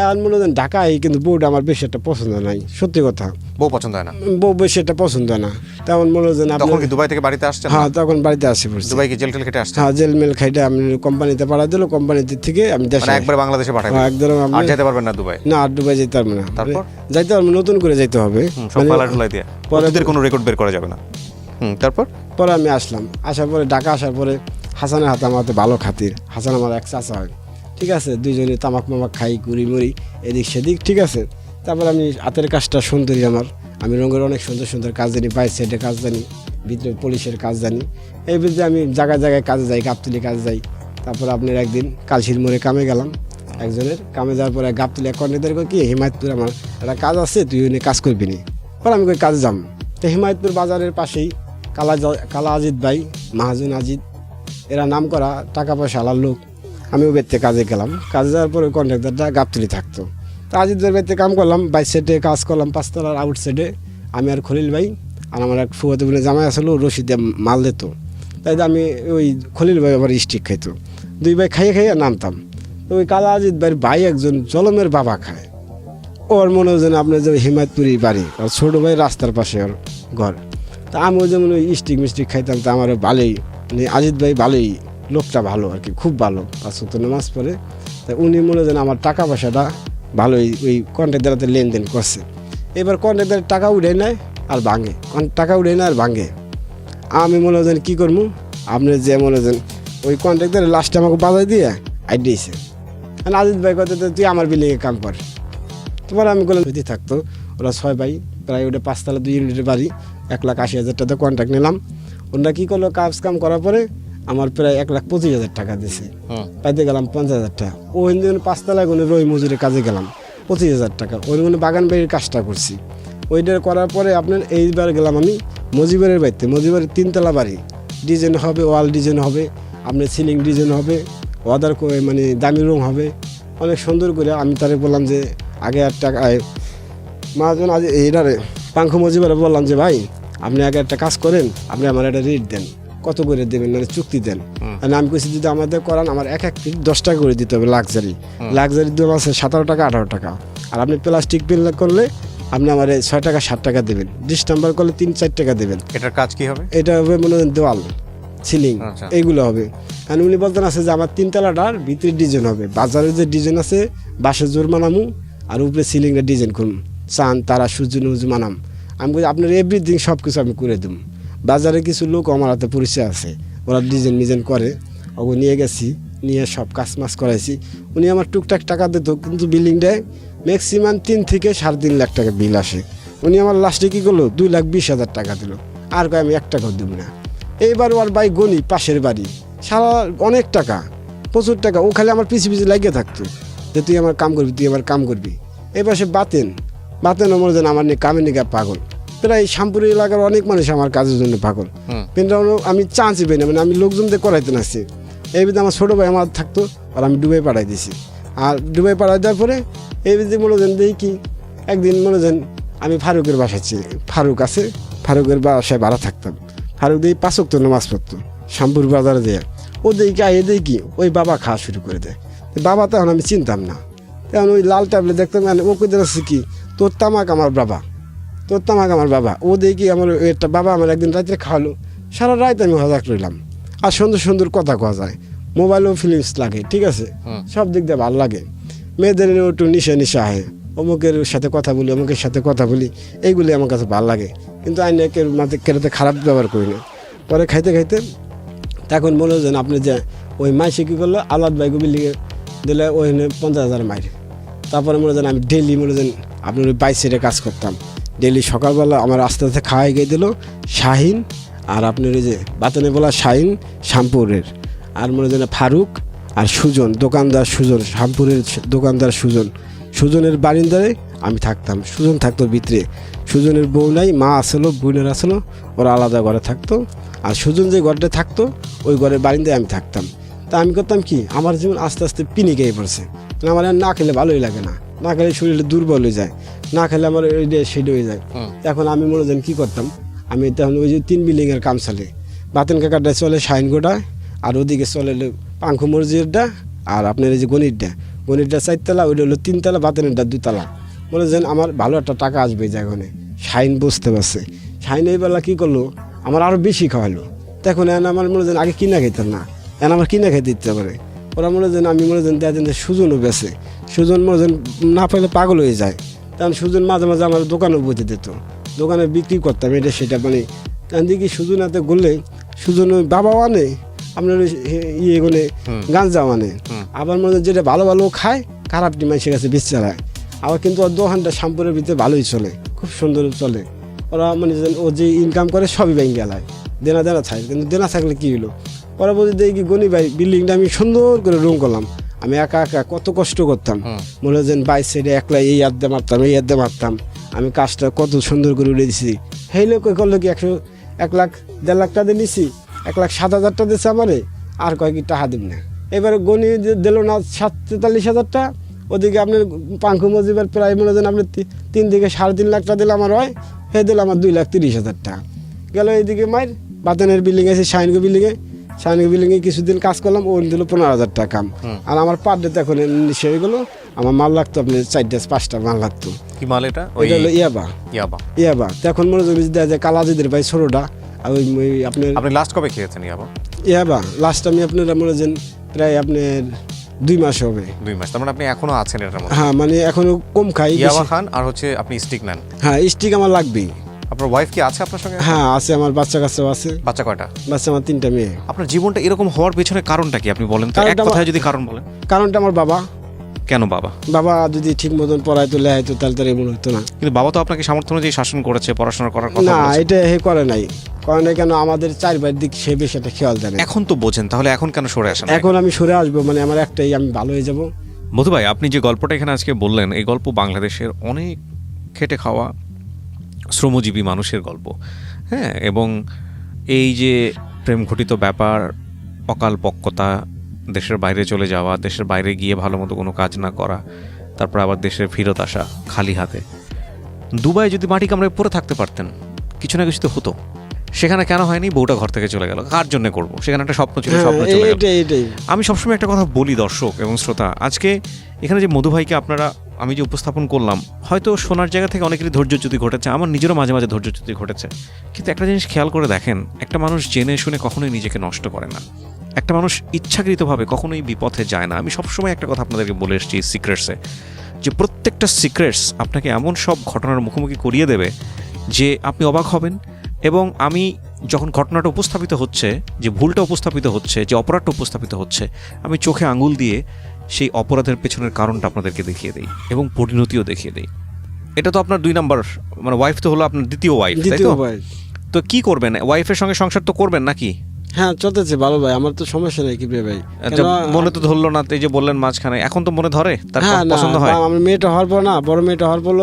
S1: এখন মনে হয় ঢাকায়, কিন্তু বউটা আমার বেশি একটা পছন্দ নাই, সত্যি কথা,
S2: বউ পছন্দ হয় না,
S1: বউ বেশি একটা পছন্দ হয় না। তেমন মনে হয়
S2: তখন কি দুবাই থেকে বাড়িতে আসছেন?
S1: হ্যাঁ তখন বাড়িতে আসি পড়ছি।
S2: দুবাই কি জেল টেল খেটে আসছেন?
S1: হ্যাঁ জেল মেল খাইটা আমি কোম্পানিতে পাঠা দিল, কোম্পানিতে থেকে আমি দেশে
S2: একবার বাংলাদেশে পাঠাবেন?
S1: একদম।
S2: আর যেতে পারবেন না দুবাই?
S1: না আর দুবাই যেতে পারবো না,
S2: তারপর
S1: যাইতে পারবো, নতুন করে যাইতে হবে,
S2: সব পালা ঢুলাই দিয়ে, পরে কোনো রেকর্ড বের করা যাবে না। তারপর
S1: পরে আমি আসলাম, আসার পরে ঢাকা আসার পরে হাসানের হাতে আমার হাতে ভালো খাতির, হাসান আমার এক চাচা হয়, ঠিক আছে, দুইজনে তামাক মামাক খাই ঘুরি মুড়ি এদিক সেদিক, ঠিক আছে। তারপর আমি হাতের কাজটা সুন্দরী আমার, আমি রঙের অনেক সুন্দর সুন্দর কাজ জানি, বাইর সাইডের কাজ জানি, ভিতরে পুলিশের কাজ জানি, এই ভিতরে আমি জায়গায় জায়গায় কাজে যাই, গাবতলি কাজে যাই। তারপর আপনার একদিন কালশির মোড়ে কামে গেলাম, একজনের কামে যাওয়ার পরে গাবতলি এক কন্যাদের কি হিমায়তপুর আমার একটা কাজ আছে, তুই ওই কাজ করবি নি। পরে আমি কই কাজে যাম, তো হিমায়তপুর বাজারের পাশেই কালা আজিদ ভাই, মাহাজুন আজিদ, এরা নাম করা টাকা পয়সা আলার লোক। আমি ওই বেতে কাজে গেলাম, কাজে যাওয়ার পরে কন্ট্রাক্টরটা গাবতলি থাকতো, তো আজিদের বেতে কাম করলাম, বাইশ সাইডে কাজ করলাম, 5 তলার আউট সাইডে। আমি আর খলিল ভাই আর আমার এক ফুয়াতে বোনের জামাই আসলো, রশিদ দিয়ে মাল দিত, তাই আমি ওই খলিল ভাই আবার স্টিক খাইতো, 2 ভাই খাইয়ে নামতাম। তো ওই কালা আজিদ ভাইয়ের ভাই একজন জলমের বাবা খায়, ওর মনে হয় যেন আপনার যে হিমায়তপুরি বাড়ি, আর ছোটো ভাই রাস্তার পাশে ওর ঘর। তা আমিও যেমন ওই স্টিক মিস্টিক খাইতাম, তা আমার ভালোই মানে আজিদ ভাই ভালোই, লোকটা ভালো আর কি, খুব ভালো, 5 ওয়াক্ত নামাজ পড়ে। তা উনি মনে হয় আমার টাকা পয়সাটা ভালোই ওই কন্ট্রাক্টদারাতে লেনদেন করছে। এবার কন্ট্রাক্টদারের টাকা উঠে নেয় আর ভাঙে, টাকা উঠে নেয় আর ভাঙে। আমি মনে হয় কী করবো, আপনি যে মনে হয় ওই কন্ট্রাক্টদারের লাস্টে আমাকে বাজাই দিয়ে দিয়েছে, আজিদ ভাই কথা তুই আমার বিল্ডিংয়ে কাম কর। তোমার আমি বললাম যদি থাকতো, ওরা 6 ভাই, প্রায় ওটা 5 তলা 2 ইউনিটের বাড়ি, 1,80,000 টাকা কন্ট্রাক্ট নিলাম। ওরা কী করলো, কাম করার পরে আমার প্রায় 1,25,000 টাকা দিয়েছে, পাইতে গেলাম 50,000 টাকা। ওই দিন 5 তলায় কোনো রই মজুরের কাজে গেলাম, 25,000 টাকা। ওই কোনো বাগান বাড়ির কাজটা করছি। ওইটা করার পরে আপনার এইবার গেলাম আমি মজিবরের বাড়িতে, মজিবরের 3 তলা বাড়ি, ডিজাইন হবে, ওয়াল ডিজাইন হবে, আপনার সিলিং ডিজাইন হবে, ওয়াদার মানে দামি রং হবে, অনেক সুন্দর করে। আমি তারে বললাম যে আগে আর টাকা মাজন আজ এইটারে পাঙ্খু মজিবরে বললাম যে ভাই আপনি আগে একটা কাজ করেন, আপনি আমার একটা রেট দেন, কত করে দেবেন, মানে চুক্তি দেন। আমি কইছি যদি আমাদের করান আমার এক ফিট 10 টাকা করে দিতে হবে, লাক্সারি দাম আছে 17 টাকা 18 টাকা। আর আপনি প্লাস্টিক বিল করলে আপনি আমার 6 টাকা 7 টাকা দেবেন, ডিশ নাম্বার করলে 3-4 টাকা দেবেন।
S2: এটার কাজ কি হবে?
S1: এটা হবে মনে হয় দেওয়াল সিলিং, এইগুলো হবে। আর উনি বলতেন আছে যে আমার 3 তলাটার ভিতরে ডিজাইন হবে, বাজারের যে ডিজাইন আছে বাসের জোর মানামু আর উপরে সিলিংটা ডিজাইন করুন, চান তারা সূর্য নুজু মানাম। আমি বলি আপনার এভরিথিং সব কিছু আমি করে দেবো। বাজারে কিছু লোক আমার হাতে পরিচয় আছে, ওরা ডিজাইন মিজাইন করে, ওগুলো নিয়ে গেছি, নিয়ে সব কাজ মাছ করাইছি। উনি আমার টুকটাক টাকা দিত, কিন্তু বিল্ডিংটায় ম্যাক্সিমাম 3 থেকে 3.5 লাখ টাকা বিল আসে। উনি আমার লাস্টে কী করলো 2,20,000 টাকা দিল, আর কয় আমি 1 টাকাও দেব না। এইবার ওর ভাই গনি পাশের বাড়ি, সারা অনেক টাকা, প্রচুর টাকা, ও খালি আমার পিছিয়ে পিছিয়ে লাগিয়ে থাকতো যে তুই আমার কাম করবি, তুই আমার কাম করবি। এবার সে বাতেনও মনে যেন আমার নিয়ে কামের নিয়ে পাগল। প্রায় শ্যামপুর এলাকার অনেক মানুষ আমার কাজের জন্য পাগল, কিন্তু আমি চান্সই পাই না, মানে আমি লোকজনদের করাইতে নাচ্ছি। এই বিধে আমার ছোটো ভাই আমার থাকতো, আর আমি ডুবাই পাঠাই দিছি। আর ডুবাই পাঠাই দেওয়ার পরে এই বিধে মনে যেন দেখি কি একদিন মনে যেন আমি ফারুকের বাসাচ্ছি, ফারুক আছে, ফারুকের বাসায় ভাড়া থাকতাম। ফারুক দিয়ে 5 ওয়াক্ত নামাজ পড়তো শ্যামপুর বাজারে দেয়। ও দেখি আয়ে দেখি ওই বাবা খাওয়া শুরু করে দেয়। বাবা তখন আমি চিনতাম না, তখন ওই লাল ট্যাবলেট দেখতাম, মানে ও কইতে আসছে কি তোর তামাক আমার বাবা, তোর তামাক আমার বাবা। ও দেখি আমার একটা বাবা আমার একদিন রাত্রে খাওয়ালো, সারা রাত আমি হজাক রইলাম। আর সুন্দর সুন্দর কথা কওয়া যায়, মোবাইলেও ফিলিংস লাগে, ঠিক আছে, সব দিক দিয়ে ভালো লাগে। মেয়েদের একটু নিশা হয়, অমুকের সাথে কথা বলি, অমুকের সাথে কথা বলি, এইগুলি আমার কাছে ভালো লাগে। কিন্তু আমি একের মাঝে কেরাতে খারাপ ব্যবহার করি না। পরে খাইতে খাইতে তখন মনে হচ্ছেন আপনি যে ওই মাইসে কী করলো আলাদ বাইক বিল্ডিংয়ে দিলে ওইখানে 50,000 মাইর। তারপরে মনে হচ্ছেন আমি ডেলি মনে হচ্ছেন আপনার ওই বাইক সাইডে কাজ করতাম। ডেলি সকালবেলা আমার আস্তে আস্তে খাওয়াই গিয়ে দিল শাহিন, আর আপনার ওই যে বাতনে বলা শাহিন শ্যামপুরের, আর মনে হচ্ছেন ফারুক আর সুজন, দোকানদার সুজন, শ্যামপুরের দোকানদার সুজনের বারিন্দারে আমি থাকতাম। সুজন থাকতো ভিতরে, সুজনের বউ নাই, মা আসলো, বোনের আসলো, ওরা আলাদা ঘরে থাকতো। আর সুজন যে ঘরটা থাকতো ওই ঘরের বারিন্দায় আমি থাকতাম। তা আমি করতাম কি আমার জীবন আস্তে আস্তে পিনি গিয়ে পড়ছে। আমার আর না খেলে ভালোই লাগে না, না খেলে শরীরে দুর্বল হয়ে যায়, না খেলে আমার সেটা হয়ে যায়। এখন আমি মনে করেন কী করতাম, আমি তখন ওই যে 3 বিল্ডিংয়ের কাম চলে, বাতেন কাকারটা চলে শাহিনগোটা, আর ওদিকে চলে পাঙ্খু মসজিদটা, আর আপনার এই যে গণিতটা 4 তলা, ওইটা হলো 3 তলা, বাতেনেরটা 2 তলা। মনে যেন আমার ভালো একটা টাকা আসবে এই জায়গায়। শাহিন বুঝতে পারছে, শাহিন এই বেলা কী করলো আমার আরও বেশি খাওয়ালো। তখন এখন আমার মনে যেন আগে কিনা খেতাম না, এখন আমার কিনা খেতে দিতে পারে। ওরা মনে যেন আমি মনে যেন দেখেন যে সুজনও বেছে, সুজন মনে যেন না পাইলে পাগল হয়ে যায়। তখন সুজন মাঝে মাঝে আমার দোকানেও বইতে দিত, দোকানে বিক্রি করতাম এটা সেটা। মানে তখন দেখি সুজন হাতে গড়লে সুজন ওই বাবাও আনে, আপনার ইয়ে গলে গাঞ্জাও আনে, আবার মনে যেটা ভালো ভালো খায় খারাপটি মানুষের কাছে বেশ চালায়। আবার কিন্তু ওর দোকানটা শ্যামপুরের ভিতরে ভালোই চলে, খুব সুন্দর চলে। ওরা মানে ও যে ইনকাম করে সবই ব্যাংক গেলায়, দেনা থাকে, কিন্তু দেনা থাকলে কী হলো। পরবর্তী দেখি গনি ভাই বিল্ডিংটা আমি সুন্দর করে রুম করলাম। আমি একা কত কষ্ট করতাম, মনে হয় যেন 22 সাইডে একলা এই আড্ডা মারতাম, এই আড্ডা মারতাম। আমি কাজটা কত সুন্দর করে উড়ে দিছি। সেই লোক করলো কি 1 লাখ 1.5 লাখ টাকা দিয়ে নিছি, 1,07,000 টাকা দিচ্ছে আমারে, আর কয় কি টাকা দিব না। এবারে গনি দিল না 43,000 টাকা। ওদিকে আপনার পাঙ্খু মজিবার প্রায় মনে হয় আপনার 3 থেকে 3.5 লাখ টাকা দিলে আমার হয়, হে দিল আমার 2,30,000 টাকা গেল। এইদিকে মায়ের বাতেনের বিল্ডিং আছে শাহিনগো বিল্ডিংয়ে কিছুদিন কাজ করলাম, ও দিল 15,000 টাকা কাম। আর আমার পার ডেতে এখন নিশ্চয় হয়ে গেলো। আমার মাল লাগতো আপনার 4-5টা মাল লাগতো।
S2: কি মাল এটা?
S1: ওইটা হলো ইয়াবা। তখন মনে হয় দেওয়া যায় কালাজিদের ভাই ছোটোটা। আর ওই আপনি
S2: লাস্ট কবে খেয়েছেন
S1: ইয়াবা? লাস্ট আমি আপনারা মনে হয় প্রায় আপনার 2 মাস হবে।
S2: 2 মাস, তার মানে আপনি এখনো আছেন এটার মধ্যে?
S1: হ্যাঁ, মানে এখনো কম খাই।
S2: ইয়াবা খান আর হচ্ছে আপনি স্টিক নেন?
S1: হ্যাঁ, স্টিক আমার লাগবেই।
S2: আপনার ওয়াইফ কি আছে আপনার সঙ্গে?
S1: হ্যাঁ আছে, আমার বাচ্চা কাচ্চাও আছে।
S2: বাচ্চা কয়টা?
S1: বাচ্চা আমার 3টা মেয়ে।
S2: আপনার জীবনটা এরকম হওয়ার পেছনে কারণটা কি আপনি বলেন তো, এক কথায় যদি কারণ বলেন।
S1: কারণটা আমার বাবা।
S2: কেন বাবা?
S1: বাবা যদি ঠিক মতন পড়াইতো লেখাইতো তাহলে তার এমন হতো না।
S2: কিন্তু বাবা তো আপনাকে সামর্থ্য অনুযায়ী শাসন করেছে, পড়াশোনা করার কথা
S1: না,
S2: বলেছে।
S1: এটা হে করে নাই কেন আমাদের 4 ভাইয়ের দিক সে বেশ একটা খেয়াল দেয় না।
S2: এখন তো বোঝেন, তাহলে এখন কেন সরে আসেন?
S1: এখন আমি সরে আসবো, মানে আমার একটাই, আমি ভালো হয়ে যাব।
S2: মধু ভাই, আপনি যে গল্পটা এখানে আজকে বললেন, এই গল্প বাংলাদেশের অনেক খেটে খাওয়া শ্রমজীবী মানুষের গল্প। হ্যাঁ, এবং এই যে প্রেম ঘটিত ব্যাপার, অকাল পক্কতা, দেশের বাইরে চলে যাওয়া, দেশের বাইরে গিয়ে ভালো মতো কোনো কাজ না করা, তারপর আবার দেশে ফেরত আসা খালি হাতে। দুবাই যদি মাটি কামড়ে পড়ে থাকতে পারতেন, কিছু না কিছু তো হতো। সেখানে কেন হয়নি? বউটা ঘর থেকে চলে গেল, কার জন্য করব? সেখানে একটা স্বপ্ন ছিল, স্বপ্ন চলে গেল। আমি সবসময় একটা কথা বলি দর্শক এবং শ্রোতা, আজকে এখানে যে মধু ভাইকে আমি যে উপস্থাপন করলাম, হয়তো শোনার জায়গা থেকে অনেকেরই ধৈর্যচ্যুতি ঘটেছে, আমার নিজেরও মাঝে মাঝে ধৈর্যচ্যুতি ঘটেছে। কিন্তু একটা জিনিস খেয়াল করে দেখেন, একটা মানুষ জেনে শুনে কখনোই নিজেকে নষ্ট করে না। একটা মানুষ ইচ্ছাকৃতভাবে কখনোই বিপথে যায় না। আমি সবসময় একটা কথা আপনাদেরকে বলে এসেছি সিক্রেটসে, যে প্রত্যেকটা সিক্রেটস আপনাকে এমন সব ঘটনার মুখোমুখি করিয়ে দেবে যে আপনি অবাক হবেন। এবং আমি যখন ঘটনাটা উপস্থাপিত হচ্ছে, যে ভুলটা উপস্থাপিত হচ্ছে, যে অপরাধটা উপস্থাপিত হচ্ছে, আমি চোখে আঙুল দিয়ে সেই অপরাধের পেছনের কারণটা আপনাদেরকে দেখিয়ে দিই এবং পরিণতিও দেখিয়ে দিই। এটা তো আপনার 2 নাম্বার, মানে ওয়াইফ তো হলো আপনার দ্বিতীয় ওয়াইফ, তাই
S1: দ্বিতীয়
S2: তো?
S1: ভাই।
S2: তো কি করবেন, ওয়াইফের সঙ্গে সংসার তো করবেন নাকি?
S1: হ্যাঁ চলতেছে ভালো ভাই, আমার তো সমস্যা নেই কিবরে ভাই।
S2: আচ্ছা,
S1: কেন-
S2: মনে তো ধরলো না, এই যে বললেন মাঝখানে, এখন তো মনে ধরে, তার
S1: হ্যাঁ না,
S2: পছন্দ হয়?
S1: আমার মেয়েটা হওয়ার পর না, বড় মেয়েটা হওয়ার পর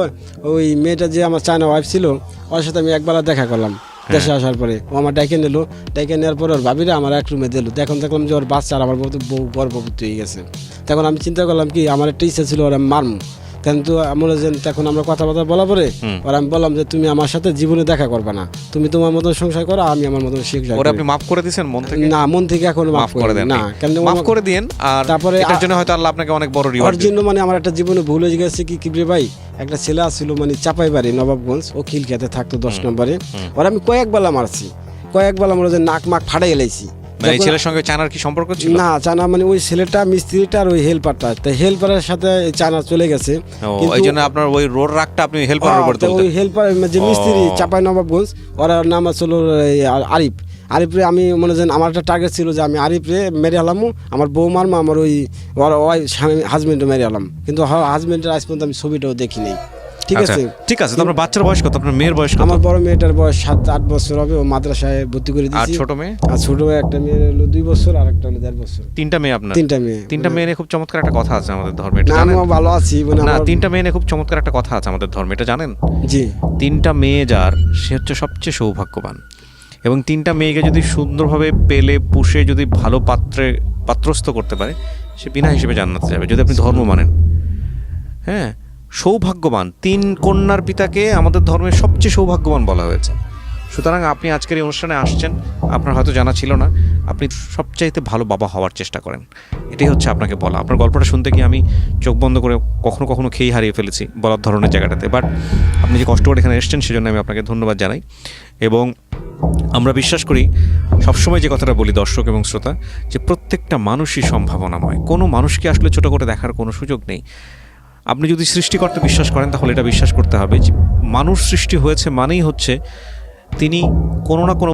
S1: ওই মেয়েটা যে আমার চায়না ওয়াইফ ছিল, ওর সাথে আমি একবেলা দেখা করলাম দেশে আসার পরে। ও আমার ডাইকে নিল, ডাইকে নেওয়ার পরে ওর ভাবিরা আমার এক রুমে দিল। এখন দেখলাম যে ওর বাচ্চা আর আমার বউ গর্ভবতী হয়ে গেছে। তখন আমি চিন্তা করলাম কি, আমার একটা ইচ্ছা ছিল ওরা মারমু, কিন্তু আমরা যে তখন আমরা কথাবার্তা বলা পরে আর আমি বললাম যে তুমি আমার সাথে জীবনে দেখা করবে না, তুমি তোমার মতন সংসার করো, আমি আমার মতন সংসার
S2: ওরা
S1: করি।
S2: আপনি মাফ করে দিয়েছেন মন থেকে?
S1: না, মন থেকে এখন
S2: মাফ করে দেন
S1: না, কেন
S2: মাফ করে দিন। আর
S1: তারপরে
S2: এটার জন্য হয়তো আল্লাহ আপনাকে অনেক বড়
S1: ওর
S2: রিওয়ার্ড
S1: জন্য মানে আমার একটা জীবনে ভুল হয়ে গেছে কি কিবরে ভাই, একটা ছেলে আসছিল মানে চাপাই বাড়ি নবাবগঞ্জ, ও খিল খেতে থাকতো 10 নম্বরে। ওর আমি কয়েকবেলা মারছি, কয়েকবেলা মনে হয় নাক মাক ফাটাই গেলাইছি।
S2: মানে এই ছেলের সঙ্গে চায়নার কি সম্পর্ক ছিল?
S1: না, চানা মানে ওই ছেলেটা মিস্ত্রিটা আর ওই হেল্পারটা, তো হেল্পারের সাথে এই চানা চলে গেছে।
S2: ও, এই জন্য আপনার ওই রোড রাগটা আপনি হেল্পারের উপর
S1: তো ওই
S2: তুলতেন?
S1: হেল্পার যে মিস্ত্রি চাপাই নবাবগঞ্জ, ওর নাম ছিল আরিফ। আরিফরে আমি মনে হয় আমার একটা টার্গেট ছিল যে আমি আরিফরে মেরে আলামু, আমার বৌমার মা আমার ওই হাজবেন্ডও মেরে আলাম, কিন্তু হাজবেন্ডের আজ পর্যন্ত আমি ছবিটাও দেখি নেই। ঠিক
S2: আচ্ছা,
S1: আছে,
S2: ঠিক আছে। তো আপনার বাচ্চার বয়স কত? আপনার মেয়ের বয়স কত?
S1: আমার বড় মেয়েটার বয়স 7-8 বছর হবে, ও মাদ্রাসায় ভর্তি করে
S2: আর
S1: দিয়েছি।
S2: ছোট মেয়ে?
S1: আর ছোট মেয়ে একটা মেয়ের হলো 2 বছর আর একটা হলো 1.5 বছর।
S2: 3টা মেয়ে আপনার?
S1: 3টা মেয়ে।
S2: 3টা মেয়ে নিয়ে খুব চমৎকার একটা কথা আছে আমাদের ধর্মে, এটা
S1: না,
S2: জানেন?
S1: আমিও ভালো আছি মানে
S2: না,
S1: আমার-
S2: 3টা মেয়ে নিয়ে খুব চমৎকার একটা কথা আছে আমাদের ধর্মে, এটা জানেন?
S1: জি
S2: 3টা মেয়ে যার, সে হচ্ছে সবচেয়ে সৌভাগ্যবান। এবং 3টা মেয়েকে যদি সুন্দরভাবে পেলে পুষে যদি ভালো পাত্রস্থ করতে পারে, সে বিনা হিসেবে জান্নাতে যাবে, যদি আপনি ধর্ম মানেন। হ্যাঁ, সৌভাগ্যবান 3 কন্যার পিতাকে আমাদের ধর্মের সবচেয়ে সৌভাগ্যবান বলা হয়েছে। সুতরাং আপনি আজকের এই অনুষ্ঠানে আসছেন, আপনার হয়তো জানা ছিল না, আপনি সবচাইতে ভালো বাবা হওয়ার চেষ্টা করেন, এটাই হচ্ছে আপনাকে বলা। আপনার গল্পটা শুনতে গিয়ে আমি চোখ বন্ধ করে কখনো কখনো খেয়ে হারিয়ে ফেলেছি বলার ধরনের জায়গাটাতে। বাট আপনি যে কষ্ট করে এখানে এসেছেন সেজন্য আমি আপনাকে ধন্যবাদ জানাই। এবং আমরা বিশ্বাস করি, সবসময় যে কথাটা বলি দর্শক এবং শ্রোতা, যে প্রত্যেকটা মানুষই সম্ভাবনাময়, কোনো মানুষকে আসলে ছোট করে দেখার কোনো সুযোগ নেই। আপনি যদি সৃষ্টিকর্তা বিশ্বাস করেন তাহলে এটা বিশ্বাস করতে হবে যে মানুষ সৃষ্টি হয়েছে মানেই হচ্ছে তিনি কোনো না কোনো